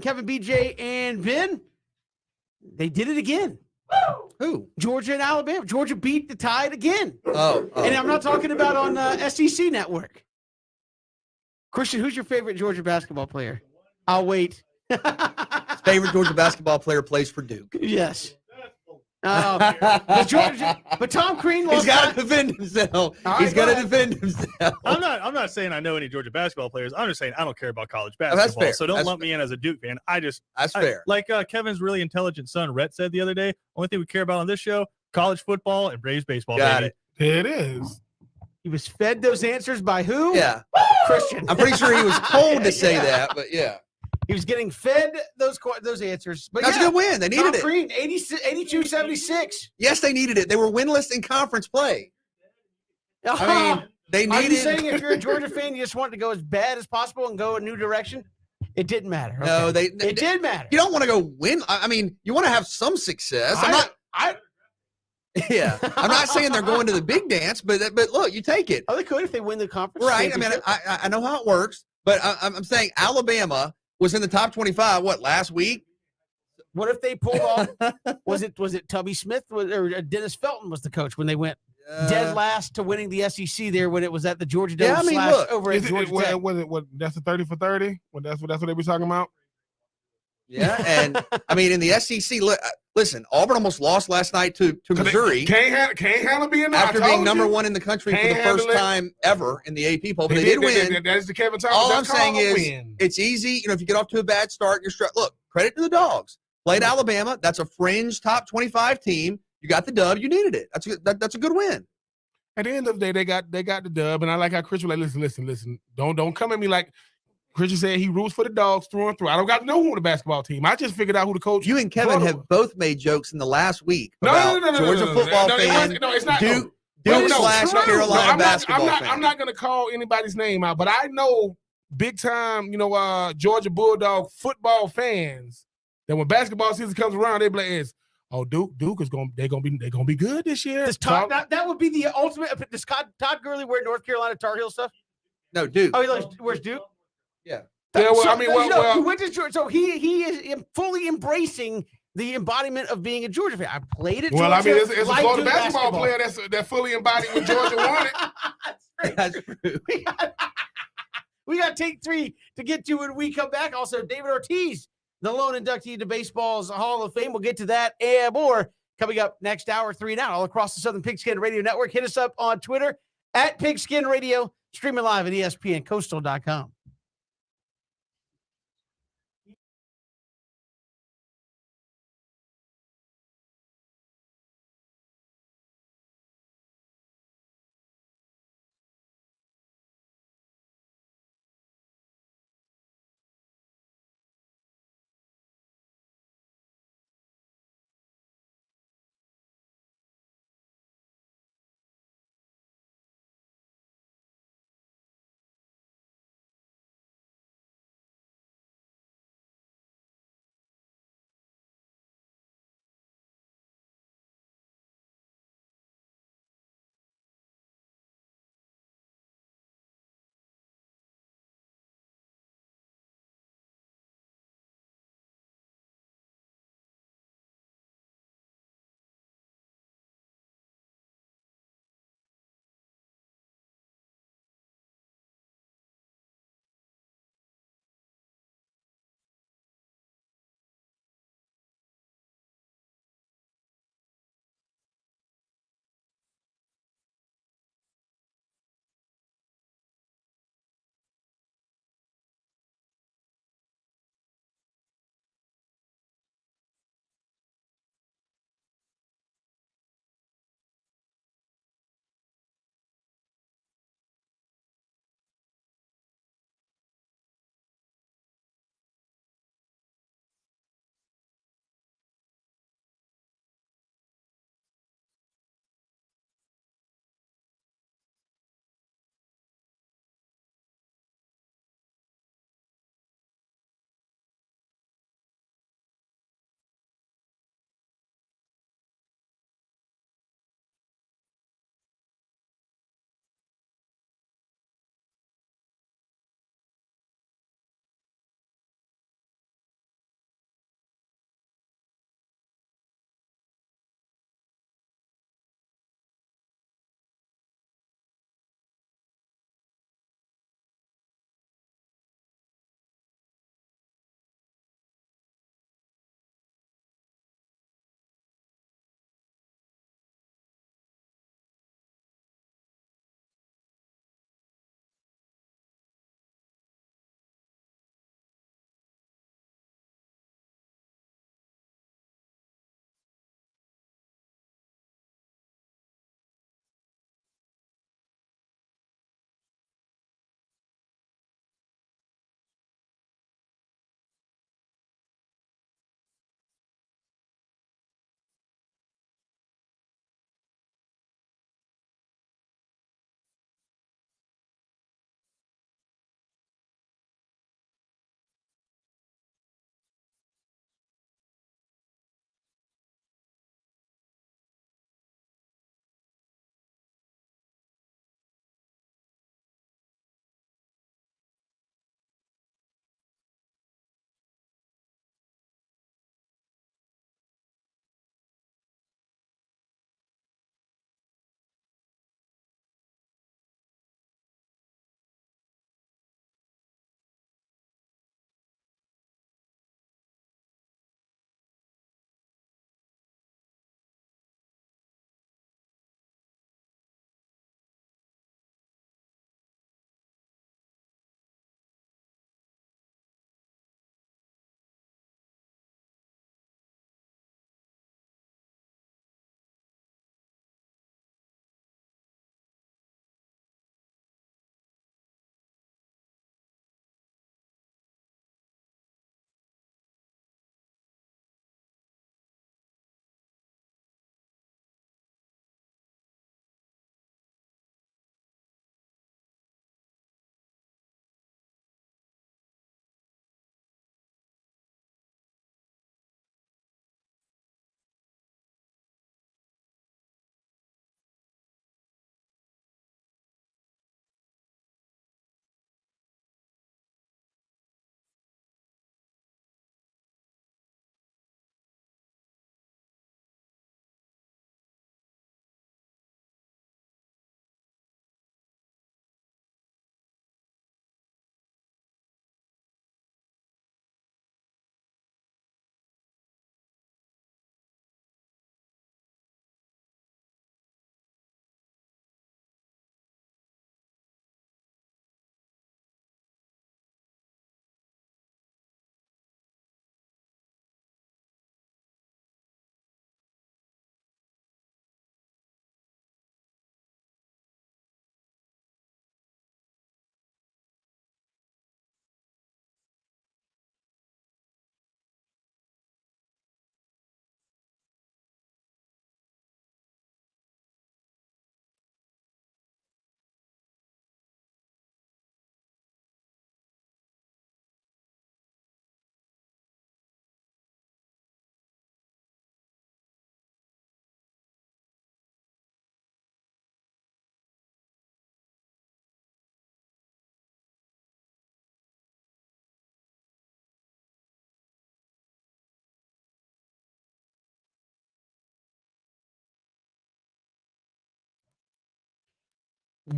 Kevin, BJ, and Ben. They did it again. Who? Georgia and Alabama. Georgia beat the Tide again. Oh. And I'm not talking about on SEC Network. Christian, who's your favorite Georgia basketball player? I'll wait. Favorite Georgia basketball player plays for Duke. Yes. But Tom Crean lost. He's got to defend himself. He's got to defend himself. I'm not saying I know any Georgia basketball players. I'm just saying I don't care about college that's basketball. fair. So don't That's lump me in as a Duke fan. That's fair. Like Kevin's really intelligent son, Rhett, said the other day, only thing we care about on this show, college football and Braves baseball. Got baby. It is. He was fed those answers by who? Yeah. Christian. I'm pretty sure he was told to say that, but yeah. He was getting fed those answers. But That's a good win. They needed Tom it. Crean, 82-76. Yes, they needed it. They were winless in conference play. I mean, they Are you needed. saying if you're a Georgia fan, you just want to go as bad as possible and go a new direction? It didn't matter. No, Okay. it did matter. You don't want to go win. I mean, you want to have some success. I'm not saying they're going to the big dance, but look, you take it. Oh, they could if they win the conference. Right. I mean, I know how it works, but I'm saying Alabama was in the top 25. What, last week? What if they pulled off? Was it Tubby Smith or Dennis Felton was the coach when they went dead last to winning the SEC there when it was at the Georgia Dome look, over at Georgia Tech? What that's a 30 for 30? That's what they be talking about? Yeah, and I mean in the SEC, listen, Auburn almost lost last night to Missouri. Can't handle being after being number one in the country for the first time ever in the AP poll. But they did win. That's the Kevin Thomas. All I'm saying is it's easy. If you get off to a bad start, look, credit to the Dogs. Played Alabama. That's a fringe top 25 team. You got the dub. You needed it. That's a good win. At the end of the day, they got the dub, and I like how Chris was like, listen. Don't come at me like Christian said he roots for the Dogs through and through. I don't got to know who on the basketball team. I just figured out who the coach. You and Kevin have both made jokes in the last week about Georgia football fans. No, it's not. Duke / Carolina basketball fans. I'm not going to call anybody's name out, but I know big time, Georgia Bulldog football fans that when basketball season comes around, they be like, Duke is going. They're going to be good this year. That would be the ultimate. Does Todd Gurley wear North Carolina Tar Heel stuff? No, Duke. Oh, where's Duke? Yeah. He went to Georgia, so he is fully embracing the embodiment of being a Georgia fan. I played at Georgia. Well, I mean, it's a Florida basketball player that's fully embodied what Georgia wanted. That's true. We got take 3 to get to when we come back. Also, David Ortiz, the lone inductee to baseball's Hall of Fame. We'll get to that and more coming up next hour, 3 and Out, all across the Southern Pigskin Radio Network. Hit us up on Twitter at Pigskin Radio, streaming live at ESPNCoastal.com.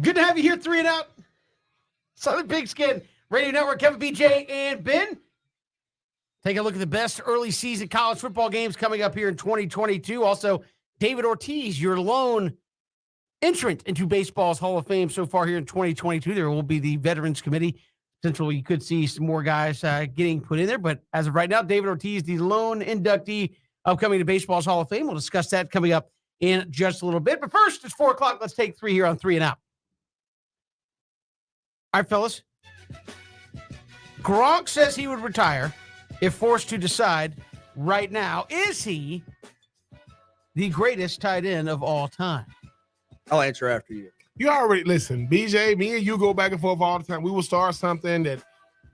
Good to have you here, 3 and Out. Southern Pigskin Radio Network, Kevin, BJ, and Ben. Take a look at the best early season college football games coming up here in 2022. Also, David Ortiz, your lone entrant into baseball's Hall of Fame so far here in 2022. There will be the Veterans Committee. Potentially, you could see some more guys getting put in there. But as of right now, David Ortiz, the lone inductee upcoming to baseball's Hall of Fame. We'll discuss that coming up in just a little bit. But first, it's 4 o'clock. Let's take 3 here on 3 and Out. All right, fellas. Gronk says he would retire if forced to decide right now. Is he the greatest tight end of all time? I'll answer after you. You already listen, BJ. Me and you go back and forth all the time. We will start something that,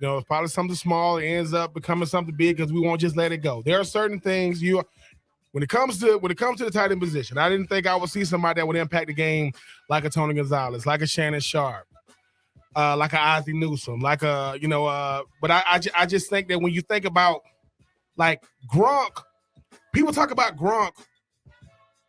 it's probably something small. It ends up becoming something big because we won't just let it go. There are certain things when it comes to the tight end position. I didn't think I would see somebody that would impact the game like a Tony Gonzalez, like a Shannon Sharp, like a Ozzie Newsome, like a But I just think that when you think about like Gronk, people talk about Gronk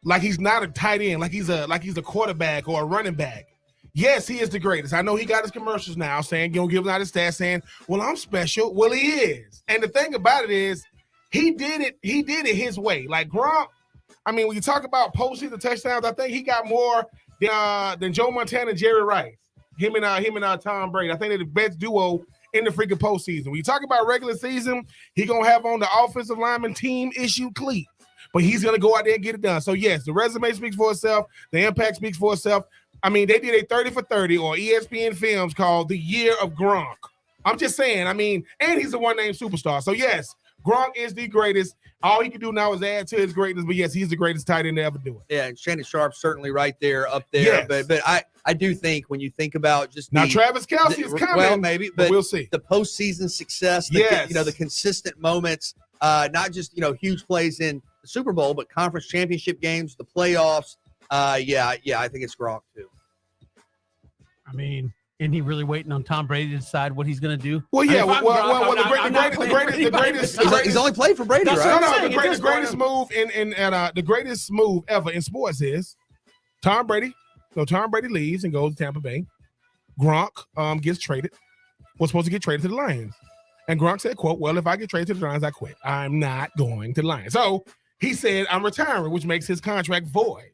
like he's not a tight end, like he's a quarterback or a running back. Yes, he is the greatest. I know he got his commercials now saying, giving out his stats saying, well, I'm special. Well, he is. And the thing about it is, he did it his way. Like Gronk, I mean, when you talk about postseason touchdowns, I think he got more than Joe Montana and Jerry Rice. Him and Tom Brady. I think they're the best duo in the freaking postseason. When you talk about regular season, he gonna have on the offensive lineman team issue cleats. But he's going to go out there and get it done. So, yes, the resume speaks for itself. The impact speaks for itself. I mean, they did a 30 for 30 or ESPN Films called The Year of Gronk. I'm just saying, and he's a one-name superstar. So, yes, Gronk is the greatest. All he can do now is add to his greatness. But, yes, he's the greatest tight end to ever do it. Yeah, and Shannon Sharp's certainly right there, up there. Yes. But I do think when you think about just now, Travis Kelce is coming. Well, maybe, but we'll see. The postseason success, the consistent moments, not just, huge plays in the Super Bowl, but conference championship games, the playoffs. I think it's Gronk too. I mean, isn't he really waiting on Tom Brady to decide what he's going to do? Well, yeah. The greatest. He's only played for Brady, right? The greatest move ever in sports is Tom Brady. So Tom Brady leaves and goes to Tampa Bay. Gronk gets traded. Was supposed to get traded to the Lions. And Gronk said, quote, well, if I get traded to the Lions, I quit. I'm not going to the Lions. So he said, I'm retiring, which makes his contract void.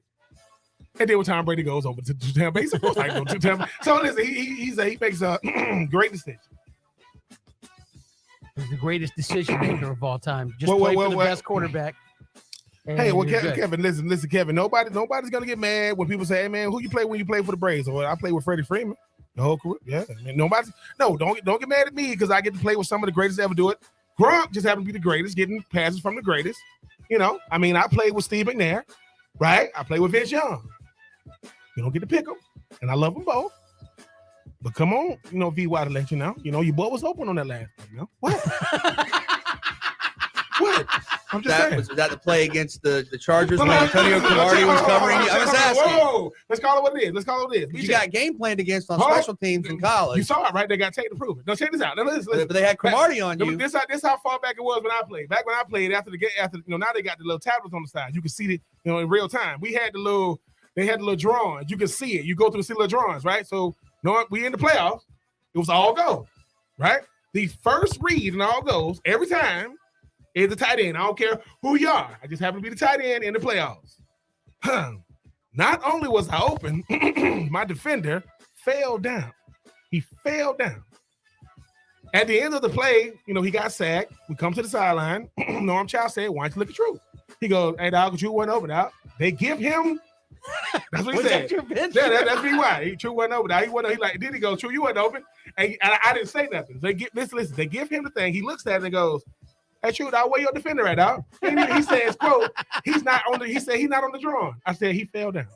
And then when Tom Brady goes over to Tampa Bay, he's supposed to go to Tampa. So listen, he makes a great decision. He's the greatest decision maker of all time. Just play for the best quarterback. Hey, Kevin, listen, Kevin. Nobody's gonna get mad when people say, "Hey, man, who you play when you play for the Braves?" Or I play with Freddie Freeman the whole career. Yeah, I mean, don't get mad at me because I get to play with some of the greatest to ever do it. Gronk just happened to be the greatest, getting passes from the greatest. I played with Steve McNair, right? I played with Vince Young. You don't get to pick them, and I love them both. But come on, VY to let you know. Your boy was open on that last one. What? What? I'm just saying. Was that the play against the Chargers when Antonio Cromartie was covering you? I was asking. Whoa, let's call it what it is. You got game planned against on special teams in college. You saw it, right? They got tape to prove it. No, check this out. Now, listen. But they had Cromartie on you. This how far back it was when I played. Back when I played, after now they got the little tablets on the side. You can see it, in real time. They had the little drawings. You can see it. You go through the little drawings, right? So, we in the playoffs. It was all go, right? The first read and all goes every time is the tight end. I don't care who you are. I just happen to be the tight end in the playoffs. Not only was I open, my defender fell down. He fell down. At the end of the play, he got sacked. We come to the sideline. Norm Chow said, why don't you look at True? He goes, hey, dog, True went over now. They give him. That's what he said. That's me why. True went over now. Then he goes, True, you went open. And I didn't say nothing. They give him the thing. He looks at it and goes, hey, True, dog, where your defender at, dog? He says, quote, he's not on the drawing. I said, he fell down.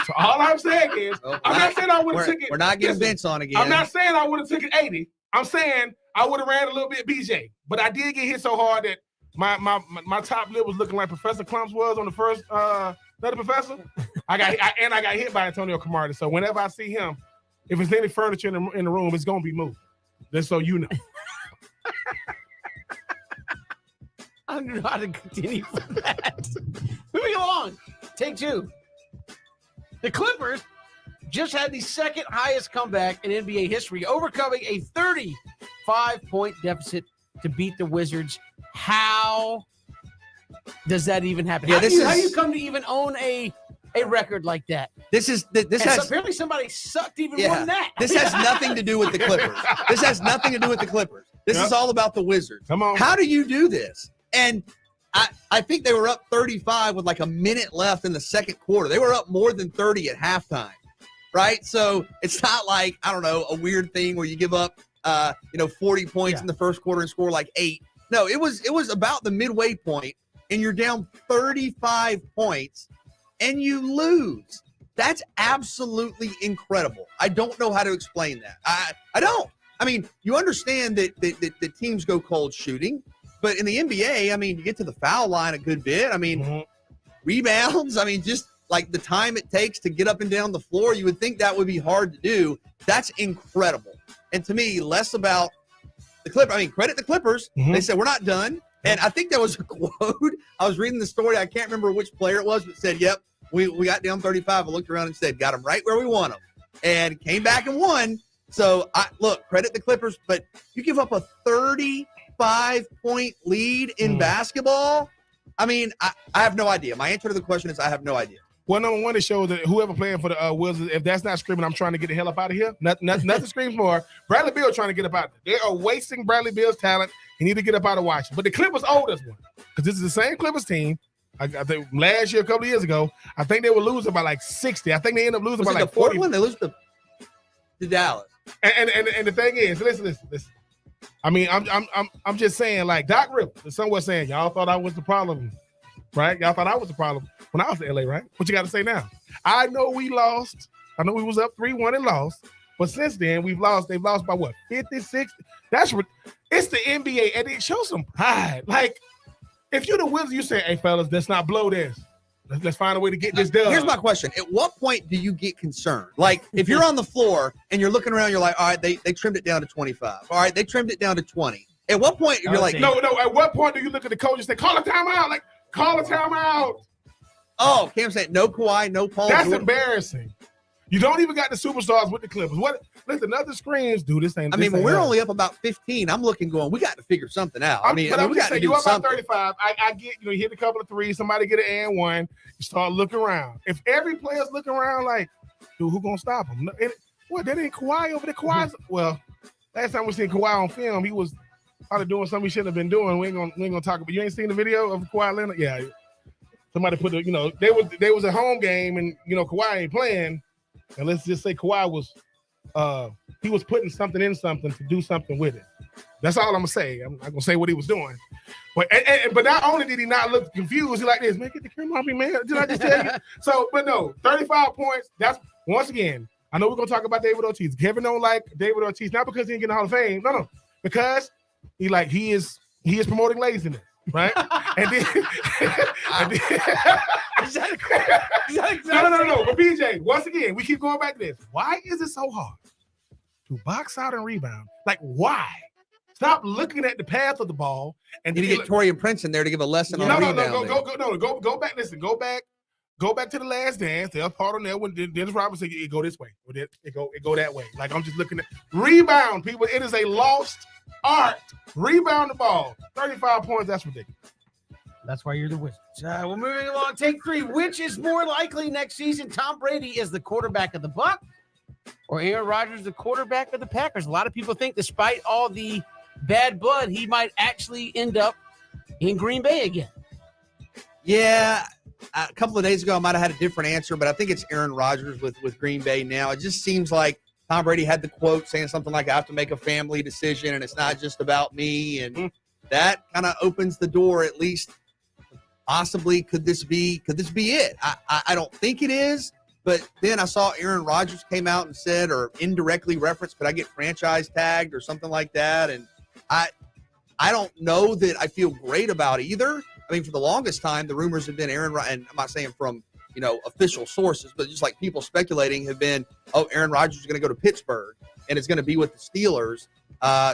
So all I'm saying is, I'm not saying I would have took it. We're not getting Vince on again. I'm not saying I would have took it 80. I'm saying I would have ran a little bit BJ. But I did get hit so hard that my top lip was looking like Professor Clements was on the first Nutty Professor. I got hit by Antonio Cromartie. So whenever I see him, if there's any furniture in the room, it's gonna be moved. Just so you know. I don't know how to continue from that. Moving along. Take 2. The Clippers just had the second highest comeback in NBA history, overcoming a 35-point deficit to beat the Wizards. How does that even happen? Yeah, how this do you is- come to even own a record like that? This has Apparently somebody sucked even Yeah. more than that. This has nothing to do with the Clippers. This has nothing to do with the Clippers. This Yep. is all about the Wizards. Come on. How do you do this? And I think they were up 35 with like a minute left in the second quarter. They were up more than 30 at halftime, right? So it's not like, I don't know, a weird thing where you give up 40 points in the first quarter and score like 8. No, it was about the midway point, and you're down 35 points and you lose. That's absolutely incredible. I don't know how to explain that. I don't. I mean, you understand that teams go cold shooting, but in the NBA, I mean, you get to the foul line a good bit. I mean, rebounds, I mean, just like the time it takes to get up and down the floor, you would think that would be hard to do. That's incredible. And to me, less about the Clippers. I mean, credit the Clippers. They said, we're not done. And I think there was a quote. I was reading the story. I can't remember which player it was, but said, yep, we got down 35. I looked around and said, got them right where we want them. And came back and won. So, look, credit the Clippers, but you give up a 35-point lead in basketball? I mean, I have no idea. My answer to the question is I have no idea. Well, number one, it shows that whoever playing for the Wizards, if that's not screaming, I'm trying to get the hell up out of here. Nothing screams more. Bradley Beal trying to get up out. They are wasting Bradley Beal's talent. He need to get up out of Washington. But the Clippers owe this one because this is the same Clippers team. I think last year, a couple of years ago, I think they were losing by like 60. I think they ended up losing Was by it like the 40. Portland? They lose to Dallas. And the thing is, listen. I mean, I'm just saying, like Doc Rivers is somewhere saying, y'all thought I was the problem, right? Y'all thought I was the problem when I was in LA, right? What you got to say now? I know we lost. I know we was up 3-1 and lost, but since then we've lost. They've lost by what, 56? It's the NBA, and it shows some pride. Like if you're the Wizards, you say, "Hey fellas, let's not blow this. Let's find a way to get this done." Here's my question. At what point do you get concerned? Like, if you're on the floor and you're looking around, you're like, all right, they trimmed it down to 25. All right, they trimmed it down to 20. At what point you're like, no. At what point do you look at the coach and say, call a timeout? Like, call a timeout. oh, Cam saying no Kawhi, no Paul That's George. Embarrassing. You don't even got the superstars with the Clippers. What? Listen, nothing screams, dude. This ain't. I mean, this when we're ain't only up about 15, I'm looking going, we got to figure something out. I'm we just got to saying, do you up by something. 35. I get, you hit a couple of threes, somebody get an and one, you start looking around. If every player's looking around like, dude, who gonna stop him? What, that ain't Kawhi over there? Kawhi's, well, last time we seen Kawhi on film, he was probably doing something he shouldn't have been doing. We ain't gonna talk about. You ain't seen the video of Kawhi Leonard? Yeah. Somebody put the, they was a home game and Kawhi ain't playing. And let's just say Kawhi was he was putting something in something to do something with it. That's all I'm gonna say. I'm not gonna say what he was doing. But but not only did he not look confused, he like this, man, get the camera off me, man. Did I just tell you? So, but no, 35 points. That's once again, I know we're gonna talk about David Ortiz. Kevin don't like David Ortiz, not because he didn't get in the Hall of Fame. No, because he is promoting laziness. Right? and then No. But BJ, once again, we keep going back to this. Why is it so hard to box out and rebound? Like, why? Stop looking at the path of the ball and You need to get Torian Prince in there to give a lesson on rebounding. Go back. Listen, go back to the Last Dance. There's part on there when Dennis Robinson said, it go this way. Or it go that way. Like, I'm just looking at rebound, people. It is a lost art. Rebound the ball. 35 points, that's ridiculous. That's why you're the Wizards. We're moving along. Take 3. Which is more likely next season? Tom Brady is the quarterback of the Bucs, or Aaron Rodgers the quarterback of the Packers? A lot of people think, despite all the bad blood, he might actually end up in Green Bay again. Yeah, a couple of days ago, I might have had a different answer, but I think it's Aaron Rodgers with Green Bay now. It just seems like Tom Brady had the quote saying something like, I have to make a family decision, and it's not just about me. And that kind of opens the door, at least possibly. Could this be it? I don't think it is. But then I saw Aaron Rodgers came out and said, or indirectly referenced, could I get franchise tagged or something like that? And I don't know that I feel great about either. I mean, for the longest time, the rumors have been Aaron Rodgers, and I'm not saying from official sources, but just like people speculating have been, Aaron Rodgers is going to go to Pittsburgh and it's going to be with the Steelers.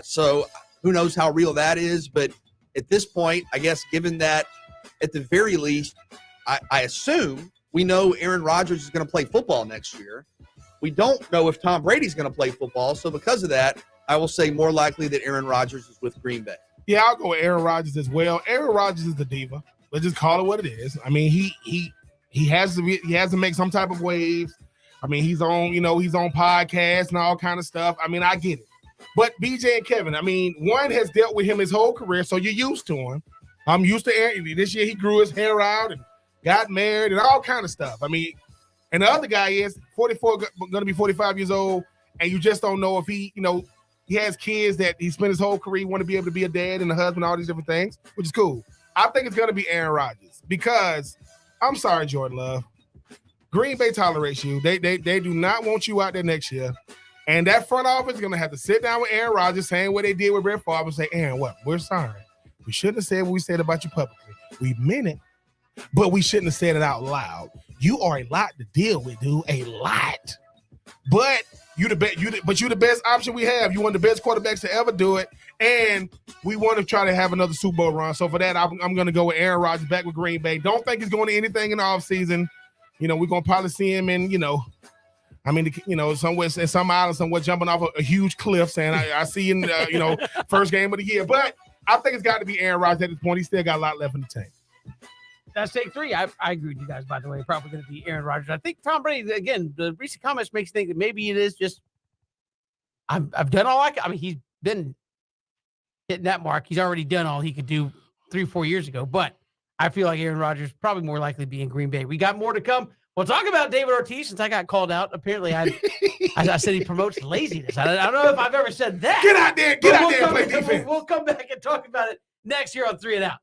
So who knows how real that is? But at this point, I guess, given that at the very least, I assume we know Aaron Rodgers is going to play football next year, We don't know if Tom Brady's going to play football. So because of that, I will say more likely that Aaron Rodgers is with Green Bay. Yeah, I'll go with Aaron Rodgers as well. Aaron Rodgers is the diva. Let's just call it what it is. I mean, he has to make some type of waves. I mean, he's on podcasts and all kind of stuff. I mean, I get it. But BJ and Kevin, I mean, one has dealt with him his whole career, so you're used to him. I'm used to Aaron. This year he grew his hair out and got married and all kind of stuff. I mean, and the other guy is 44, going to be 45 years old, and you just don't know if he has kids that he spent his whole career want to be able to be a dad and a husband, all these different things, which is cool. I think it's going to be Aaron Rodgers because I'm sorry, Jordan Love. Green Bay tolerates you. They do not want you out there next year. And that front office is going to have to sit down with Aaron Rodgers, saying what they did with Brett Favre, and say, Aaron, what? We're sorry. We shouldn't have said what we said about you publicly. We meant it, but we shouldn't have said it out loud. You are a lot to deal with, dude. A lot. But you're the best option we have. You're one of the best quarterbacks to ever do it. And we want to try to have another Super Bowl run. So for that, I'm going to go with Aaron Rodgers back with Green Bay. Don't think he's going to anything in the offseason. We're going to probably see him in, somewhere in some island, somewhere jumping off a huge cliff saying, I see you in, first game of the year. But I think it's got to be Aaron Rodgers at this point. He's still got a lot left in the tank. That's take three. I agree with you guys, by the way. Probably going to be Aaron Rodgers. I think Tom Brady, again, the recent comments makes me think that maybe it is just, I've done all I can. I mean, he's been hitting that mark. He's already done all he could do 3-4 years ago. But I feel like Aaron Rodgers probably more likely to be in Green Bay. We got more to come. We'll talk about David Ortiz since I got called out. Apparently, I said he promotes laziness. I don't know if I've ever said that. Get out there and play defense. We'll come back and talk about it next year on 3 and Out.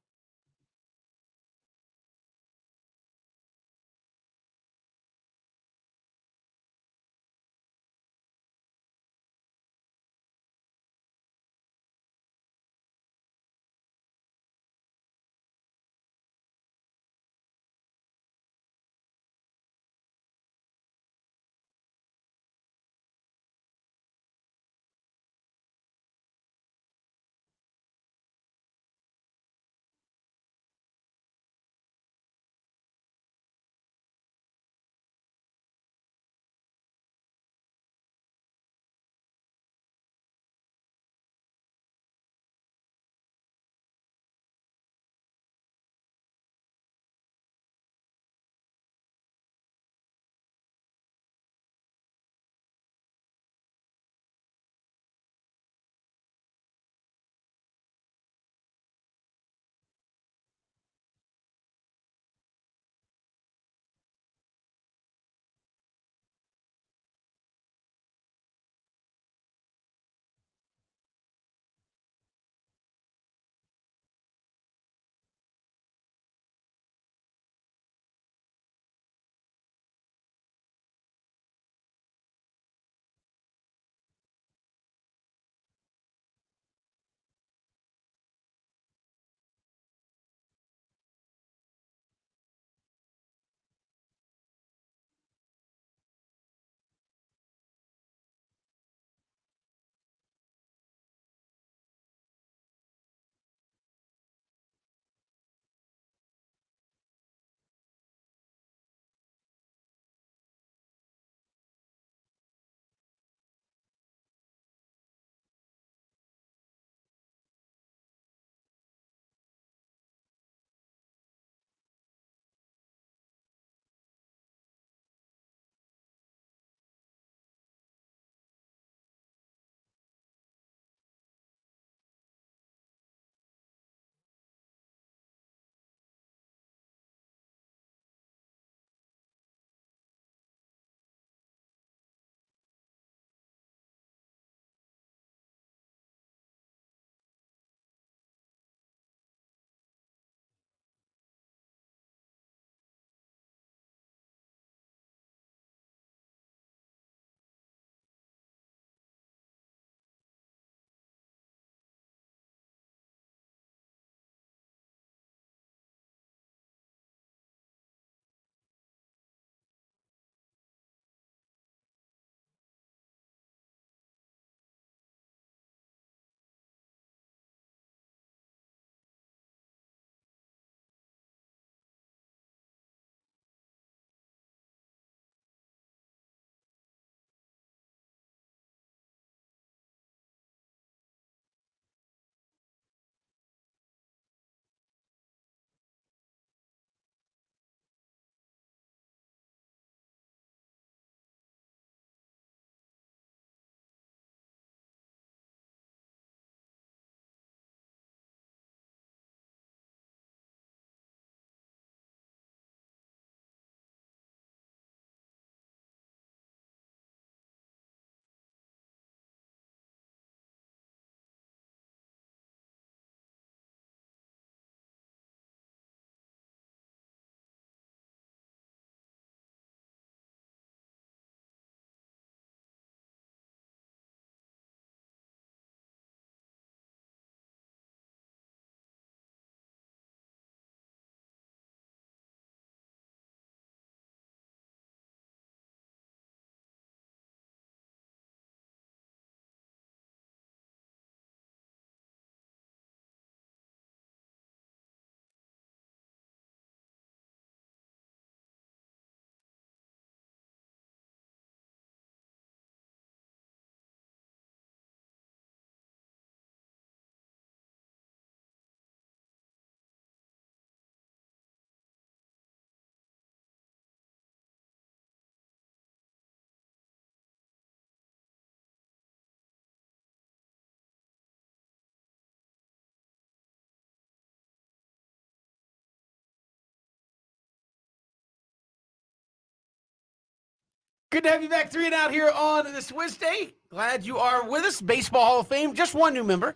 Good to have you back 3 and Out here on this Wednesday. Glad you are with us. Baseball Hall of Fame, just one new member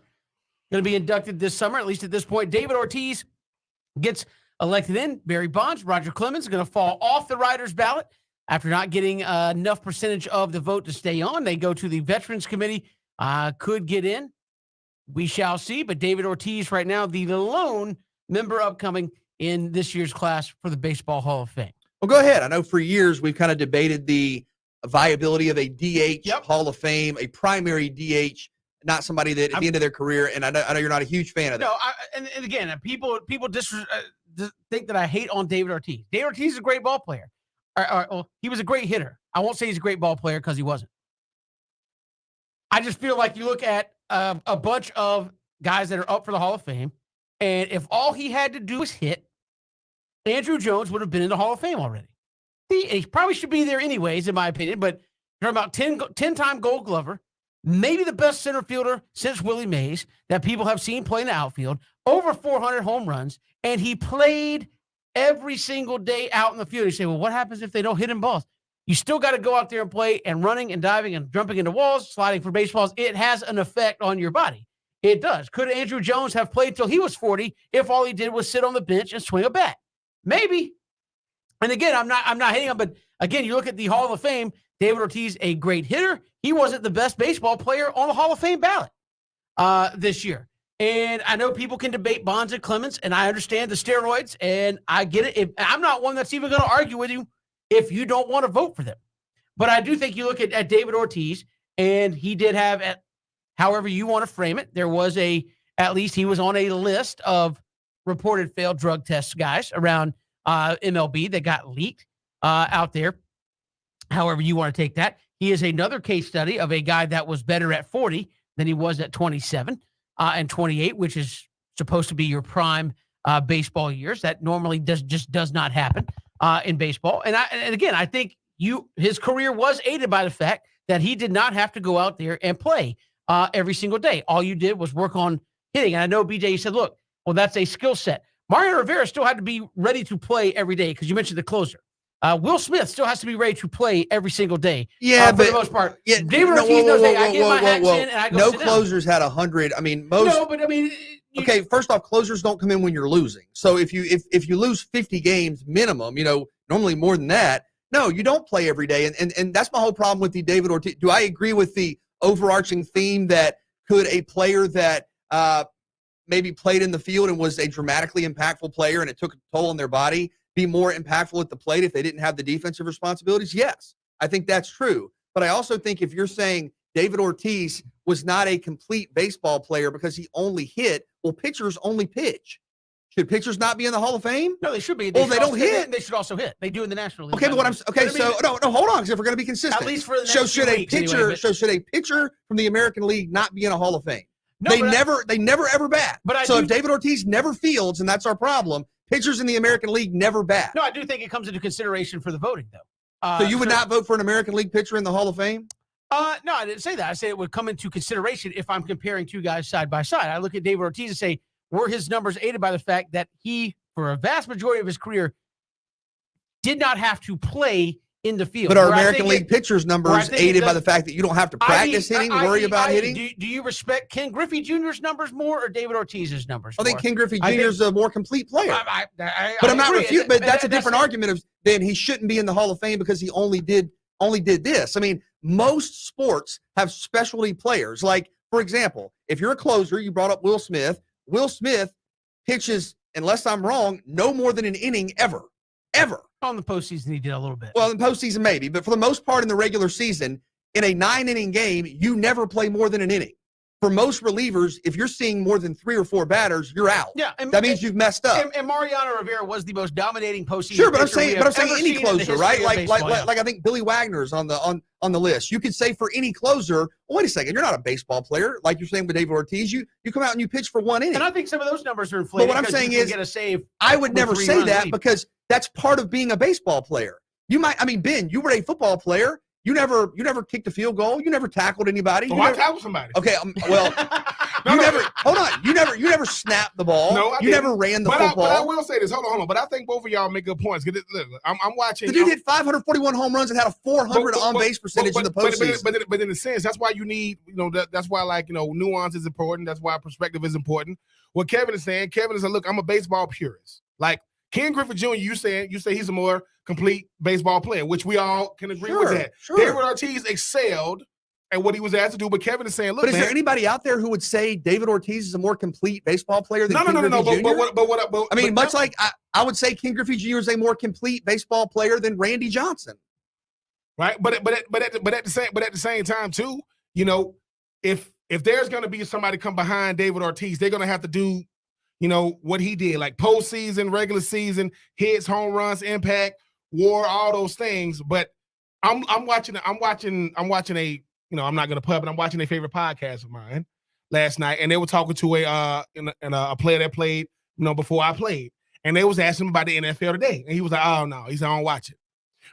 going to be inducted this summer, at least at this point. David Ortiz gets elected in. Barry Bonds, Roger Clements going to fall off the writers' ballot after not getting enough percentage of the vote to stay on. They go to the Veterans Committee, could get in. We shall see. But David Ortiz right now, the lone member upcoming in this year's class for the Baseball Hall of Fame. Well, go ahead. I know for years we've kind of debated the viability of a DH Hall of Fame, a primary DH, not somebody that at the end of their career, and I know you're not a huge fan of that. No, and again, people think that I hate on David Ortiz. David Ortiz is a great ball player. Well, he was a great hitter. I won't say he's a great ball player because he wasn't. I just feel like you look at a bunch of guys that are up for the Hall of Fame, and if all he had to do was hit, Andrew Jones would have been in the Hall of Fame already. He probably should be there anyways, in my opinion, but you're about 10-time Gold Glover, maybe the best center fielder since Willie Mays that people have seen play in the outfield, over 400 home runs, and he played every single day out in the field. You say, well, what happens if they don't hit him balls? You still got to go out there and play, and running and diving and jumping into walls, sliding for baseballs. It has an effect on your body. It does. Could Andrew Jones have played till he was 40 if all he did was sit on the bench and swing a bat? Maybe. And again, I'm not hating him, but again, you look at the Hall of Fame, David Ortiz, a great hitter. He wasn't the best baseball player on the Hall of Fame ballot this year. And I know people can debate Bonds and Clements, and I understand the steroids, and I get it. I'm not one that's even going to argue with you if you don't want to vote for them. But I do think you look at David Ortiz, and he did have, however you want to frame it, there was at least he was on a list of reported failed drug test guys around MLB that got leaked out there. However you want to take that. He is another case study of a guy that was better at 40 than he was at 27 and 28, which is supposed to be your prime baseball years. That normally does not happen in baseball. And again, I think his career was aided by the fact that he did not have to go out there and play every single day. All you did was work on hitting. And I know, BJ, you said, look, well, that's a skill set. Mariano Rivera still had to be ready to play every day because you mentioned the closer. Will Smith still has to be ready to play every single day. Yeah, for the most part. Yeah, David Ortiz knows, hey, I get my hacks in and I go sit down. Closers had 100. I mean, most. No, but I mean. Okay, first off, closers don't come in when you're losing. So if you lose 50 games minimum, normally more than that. No, you don't play every day, and that's my whole problem with the David Ortiz. Do I agree with the overarching theme that could a player that maybe played in the field and was a dramatically impactful player and it took a toll on their body be more impactful at the plate if they didn't have the defensive responsibilities? Yes, I think that's true. But I also think if you're saying David Ortiz was not a complete baseball player because he only hit, well, pitchers only pitch. Should pitchers not be in the Hall of Fame? No, they should be. They don't hit. They should also hit. They do in the National League. Okay, but no, hold on, because if we're going to be consistent, at least for the next should a pitcher from the American League not be in a Hall of Fame? No, they never ever bat. But if David Ortiz never fields, and that's our problem, pitchers in the American League never bat. No, I do think it comes into consideration for the voting, though. So you would not vote for an American League pitcher in the Hall of Fame? No, I didn't say that. I said it would come into consideration if I'm comparing two guys side by side. I look at David Ortiz and say, were his numbers aided by the fact that he, for a vast majority of his career, did not have to play in the field? But are American League pitchers' numbers aided by the fact that you don't have to practice hitting, worry about hitting? Do you respect Ken Griffey Jr.'s numbers more or David Ortiz's numbers more? I think Ken Griffey Jr. is a more complete player. I'm not refuting. But that's a different argument. Then he shouldn't be in the Hall of Fame because he only did this. I mean, most sports have specialty players. Like, for example, if you're a closer, you brought up Will Smith. Will Smith pitches, unless I'm wrong, no more than an inning ever. On the postseason, he did a little bit. Well, in the postseason, maybe. But for the most part in the regular season, in a 9-inning game, you never play more than an inning. For most relievers, if you're seeing more than 3 or 4 batters, you're out. Yeah, that means you've messed up. And Mariano Rivera was the most dominating postseason. Sure, but I'm saying any closer, right? Like I think Billy Wagner's on the list. You could say for any closer, well, wait a second, you're not a baseball player, like you're saying with David Ortiz. You come out and you pitch for 1 inning. And I think some of those numbers are inflated. But what I'm saying is, get a save. I would never say that because that's part of being a baseball player. Ben, you were a football player. You never kicked a field goal. You never tackled anybody. I tackled somebody. Okay, well, Hold on. You never snapped the ball. No, I you didn't. never ran the But football. I will say this. Hold on. But I think both of y'all make good points. Look, I'm watching. The dude hit 541 home runs and had a 400 on-base percentage in the postseason. But in a sense, that's why you need, that's why, like, nuance is important. That's why perspective is important. What Kevin is saying, look, I'm a baseball purist. Like Ken Griffey Jr., you say he's a more complete baseball player, which we all can agree with that. Sure. David Ortiz excelled at what he was asked to do, but Kevin is saying, look, but is there anybody out there who would say David Ortiz is a more complete baseball player than Ken Griffey Jr.? I mean, much like I would say Ken Griffey Jr. is a more complete baseball player than Randy Johnson. Right, but at the same time too, if there's going to be somebody come behind David Ortiz, they're going to have to do, what he did, like postseason, regular season, hits, home runs, impact, WAR, all those things. But I'm watching a, I'm not going to pub, but I'm watching a favorite podcast of mine last night, and they were talking to a player that played, before I played, and they was asking him about the NFL today, and he was like, "Oh no," he said, "I don't watch it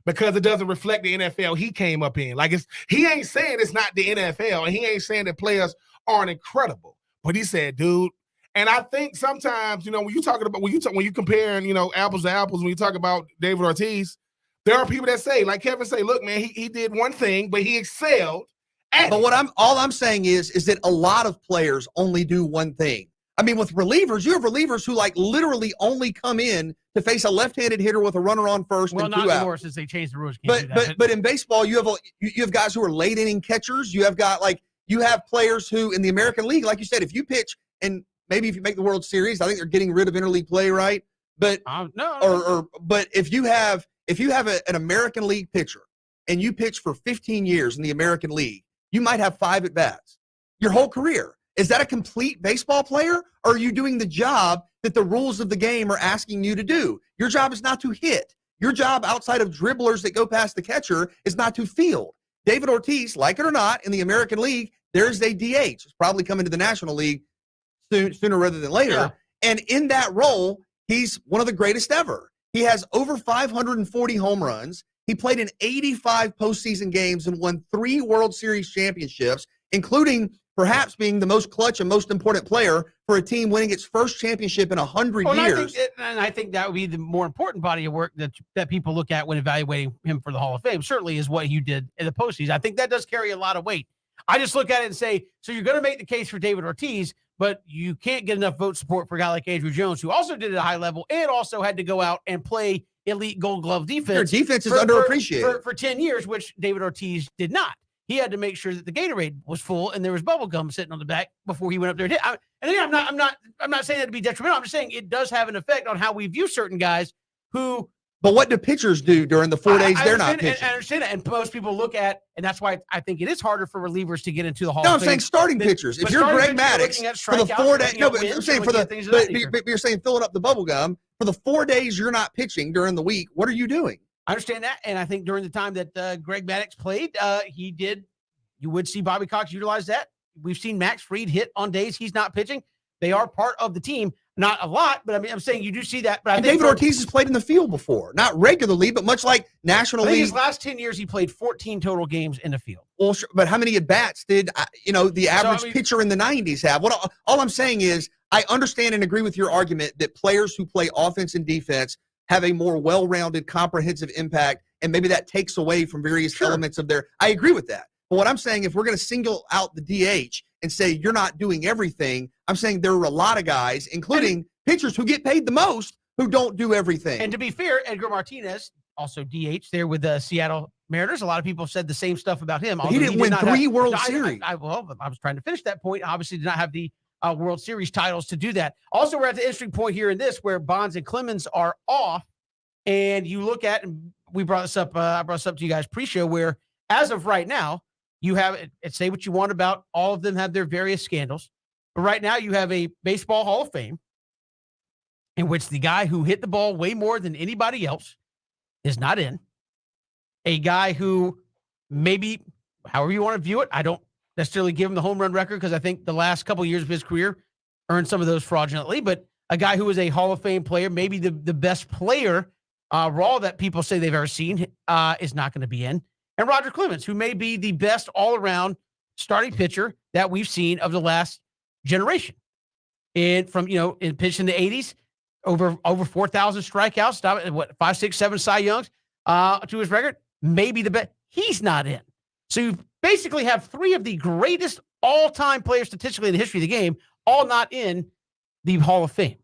because it doesn't reflect the NFL he came up in." Like he ain't saying it's not the NFL, and he ain't saying that players aren't incredible, but he said, "Dude." And I think sometimes, when you're talking about when you comparing, apples to apples, when you talk about David Ortiz, there are people that say, like Kevin say, "Look, man, he did one thing, but he excelled." But all I'm saying is that a lot of players only do one thing. I mean, with relievers, you have relievers who like literally only come in to face a left-handed hitter with a runner on first and 2 out. Well, not anymore since they changed the rules. But in baseball, you have guys who are late inning catchers. You have players who in the American League, like you said, if you pitch and maybe if you make the World Series, I think they're getting rid of interleague play, right? But but if you have an American League pitcher and you pitch for 15 years in the American League, you might have 5 at-bats your whole career. Is that a complete baseball player, or are you doing the job that the rules of the game are asking you to do? Your job is not to hit. Your job outside of dribblers that go past the catcher is not to field. David Ortiz, like it or not, in the American League, there's a DH. It's probably coming to the National League sooner rather than later. Yeah. And in that role, he's one of the greatest ever. He has over 540 home runs. He played in 85 postseason games and won 3 World Series championships, including perhaps being the most clutch and most important player for a team winning its first championship in 100 years. And I think that would be the more important body of work that people look at when evaluating him for the Hall of Fame, certainly is what you did in the postseason. I think that does carry a lot of weight. I just look at it and say, so you're going to make the case for David Ortiz, but you can't get enough vote support for a guy like Andrew Jones, who also did it at a high level and also had to go out and play elite Gold Glove defense. Their defense is underappreciated. For 10 years, which David Ortiz did not. He had to make sure that the Gatorade was full and there was bubble gum sitting on the back before he went up there and hit. And again, I'm not saying that to be detrimental. I'm just saying it does have an effect on how we view certain guys who. But what do pitchers do during the 4 days they're not pitching? I understand that, and most people look at, and that's why I think it is harder for relievers to get into the Hall. No, I'm saying starting pitchers. If you're Greg Maddux for the 4 days, no, but I'm saying but you're saying filling up the bubble gum for the 4 days you're not pitching during the week. What are you doing? I understand that, and I think during the time that Greg Maddux played, he did. You would see Bobby Cox utilize that. We've seen Max Fried hit on days he's not pitching. They are part of the team. Not a lot, but I mean, I'm saying you do see that. But I think David Ortiz has played in the field before, not regularly, but much like National League. His last 10 years, he played 14 total games in the field. Well, sure, but how many at bats did the average pitcher in the 90s have? All I'm saying is, I understand and agree with your argument that players who play offense and defense have a more well-rounded, comprehensive impact, and maybe that takes away from various elements of their. I agree with that. But what I'm saying, if we're going to single out the DH and say you're not doing everything, I'm saying there are a lot of guys, including pitchers who get paid the most, who don't do everything. And to be fair, Edgar Martinez, also DH there with the Seattle Mariners. A lot of people said the same stuff about him. He didn't win 3 World Series. I was trying to finish that point. Obviously did not have the World Series titles to do that. Also, we're at the interesting point here in this where Bonds and Clemens are off. And you look at, and we brought this up, I brought this up to you guys pre-show, where as of right now, you have, and say what you want about all of them have their various scandals. But right now you have a baseball Hall of Fame in which the guy who hit the ball way more than anybody else is not in. A guy who maybe, however you want to view it, I don't necessarily give him the home run record because I think the last couple of years of his career earned some of those fraudulently, but a guy who is a Hall of Fame player, maybe the best player raw that people say they've ever seen is not going to be in. And Roger Clemens, who may be the best all-around starting pitcher that we've seen of the last generation. And from, in pitch in the 80s, over 4,000 strikeouts, stop at 5, 6, 7 Cy Youngs to his record, maybe the best. He's not in. So you basically have 3 of the greatest all-time players statistically in the history of the game, all not in the Hall of Fame.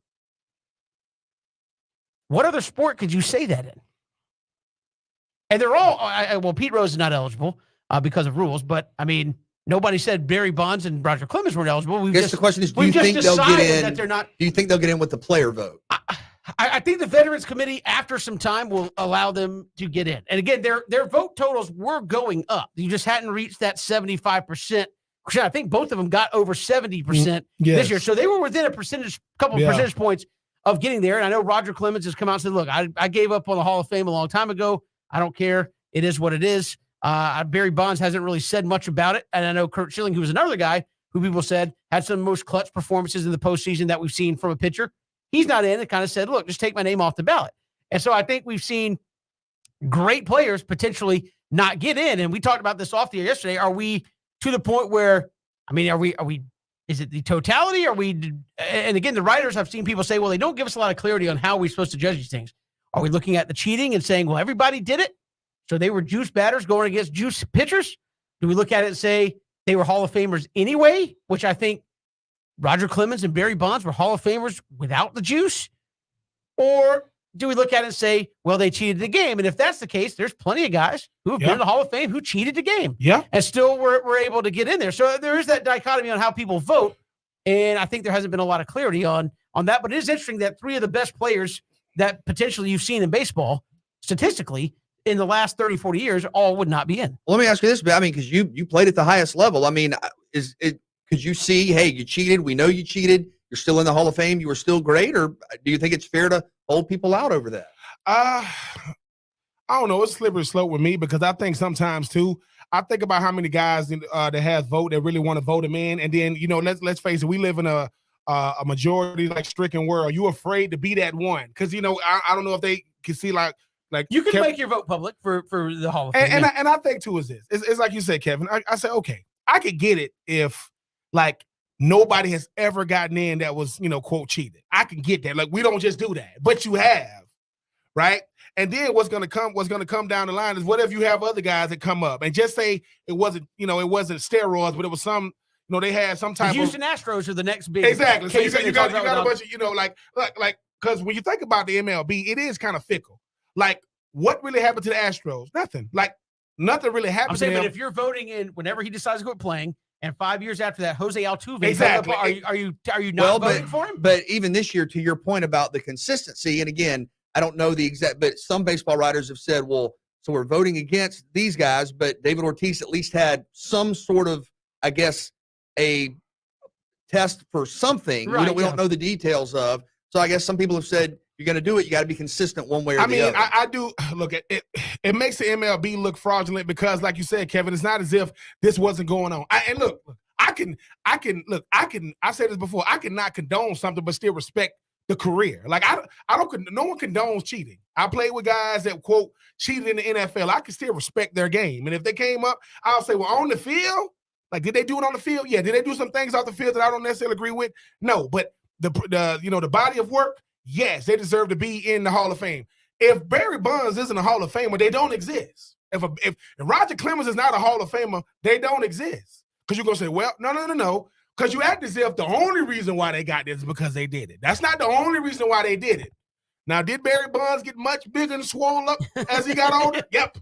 What other sport could you say that in? And they're all, well, Pete Rose is not eligible because of rules, but I mean, nobody said Barry Bonds and Roger Clemens weren't eligible. I guess the question is, do you think they'll get in? That they're not, do you think they'll get in with the player vote? I think the Veterans Committee, after some time, will allow them to get in. And again, their vote totals were going up. You just hadn't reached that 75%. I think both of them got over 70% this year. So they were within a couple of percentage points of getting there. And I know Roger Clemens has come out and said, look, I gave up on the Hall of Fame a long time ago. I don't care. It is what it is. Barry Bonds hasn't really said much about it. And I know Curt Schilling, who was another guy who people said had some of the most clutch performances in the postseason that we've seen from a pitcher. He's not in. It kind of said, look, just take my name off the ballot. And so I think we've seen great players potentially not get in. And we talked about this off the air yesterday. Are we to the point where, I mean, are we, is it the totality? And again, the writers, I've seen people say, well, they don't give us a lot of clarity on how we're supposed to judge these things. Are we looking at the cheating and saying, well, everybody did it, so they were juice batters going against juice pitchers? Do we look at it and say they were Hall of Famers anyway, which I think Roger Clemens and Barry Bonds were Hall of Famers without the juice? Or do we look at it and say, well, they cheated the game? And if that's the case, there's plenty of guys who have been in the Hall of Fame who cheated the game and still were able to get in there. So there is that dichotomy on how people vote. And I think there hasn't been a lot of clarity on that. But it is interesting that 3 of the best players that potentially you've seen in baseball statistically in the last 30, 40 years all would not be in. Well, let me ask you this, I mean, because you played at the highest level. I mean, could you see, hey, you cheated, we know you cheated, you're still in the Hall of Fame, you were still great, or do you think it's fair to hold people out over that? I don't know. It's a slippery slope with me because I think sometimes too, I think about how many guys that have vote that really want to vote them in. And then, let's face it, we live in a majority like Strickland world. You afraid to be that one because I don't know if they can see like you can make your vote public for the Hall of Fame. And I think too is this. It's like you said, Kevin. I said, okay, I could get it if like nobody has ever gotten in that was quote cheated. I can get that. Like we don't just do that, but you have, right? And then what's gonna come down the line is what if you have other guys that come up and just say it wasn't steroids, but it was some. They had some type of Houston Astros are the next big exactly. So you got a bunch of like because when you think about the MLB, it is kind of fickle. Like what really happened to the Astros? Nothing. Like nothing really happened. I'm saying, to them. But if you're voting in whenever he decides to quit playing, and 5 years after that, Jose Altuve, exactly. Are you not voting for him? But even this year, to your point about the consistency, and again, I don't know the exact, but some baseball writers have said, well, so we're voting against these guys, but David Ortiz at least had some sort of, I guess, a test for something. Right, we don't know the details of. So I guess some people have said, you're going to do it, you got to be consistent one way or the other. I do look at it. It makes the MLB look fraudulent because, like you said, Kevin, it's not as if this wasn't going on. I said this before. I cannot condone something, but still respect the career. Like no one condones cheating. I played with guys that quote cheated in the NFL. I can still respect their game, and if they came up, I'll say, well, on the field, like did they do it on the field? Yeah. Did they do some things off the field that I don't necessarily agree with? No. But the body of work. Yes, they deserve to be in the Hall of Fame. If Barry Bonds isn't a Hall of Famer, they don't exist. If Roger Clemens is not a Hall of Famer, they don't exist. Because you're going to say, well, no. Because you act as if the only reason why they got this is because they did it. That's not the only reason why they did it. Now, did Barry Bonds get much bigger and swole up as he got older? Yep.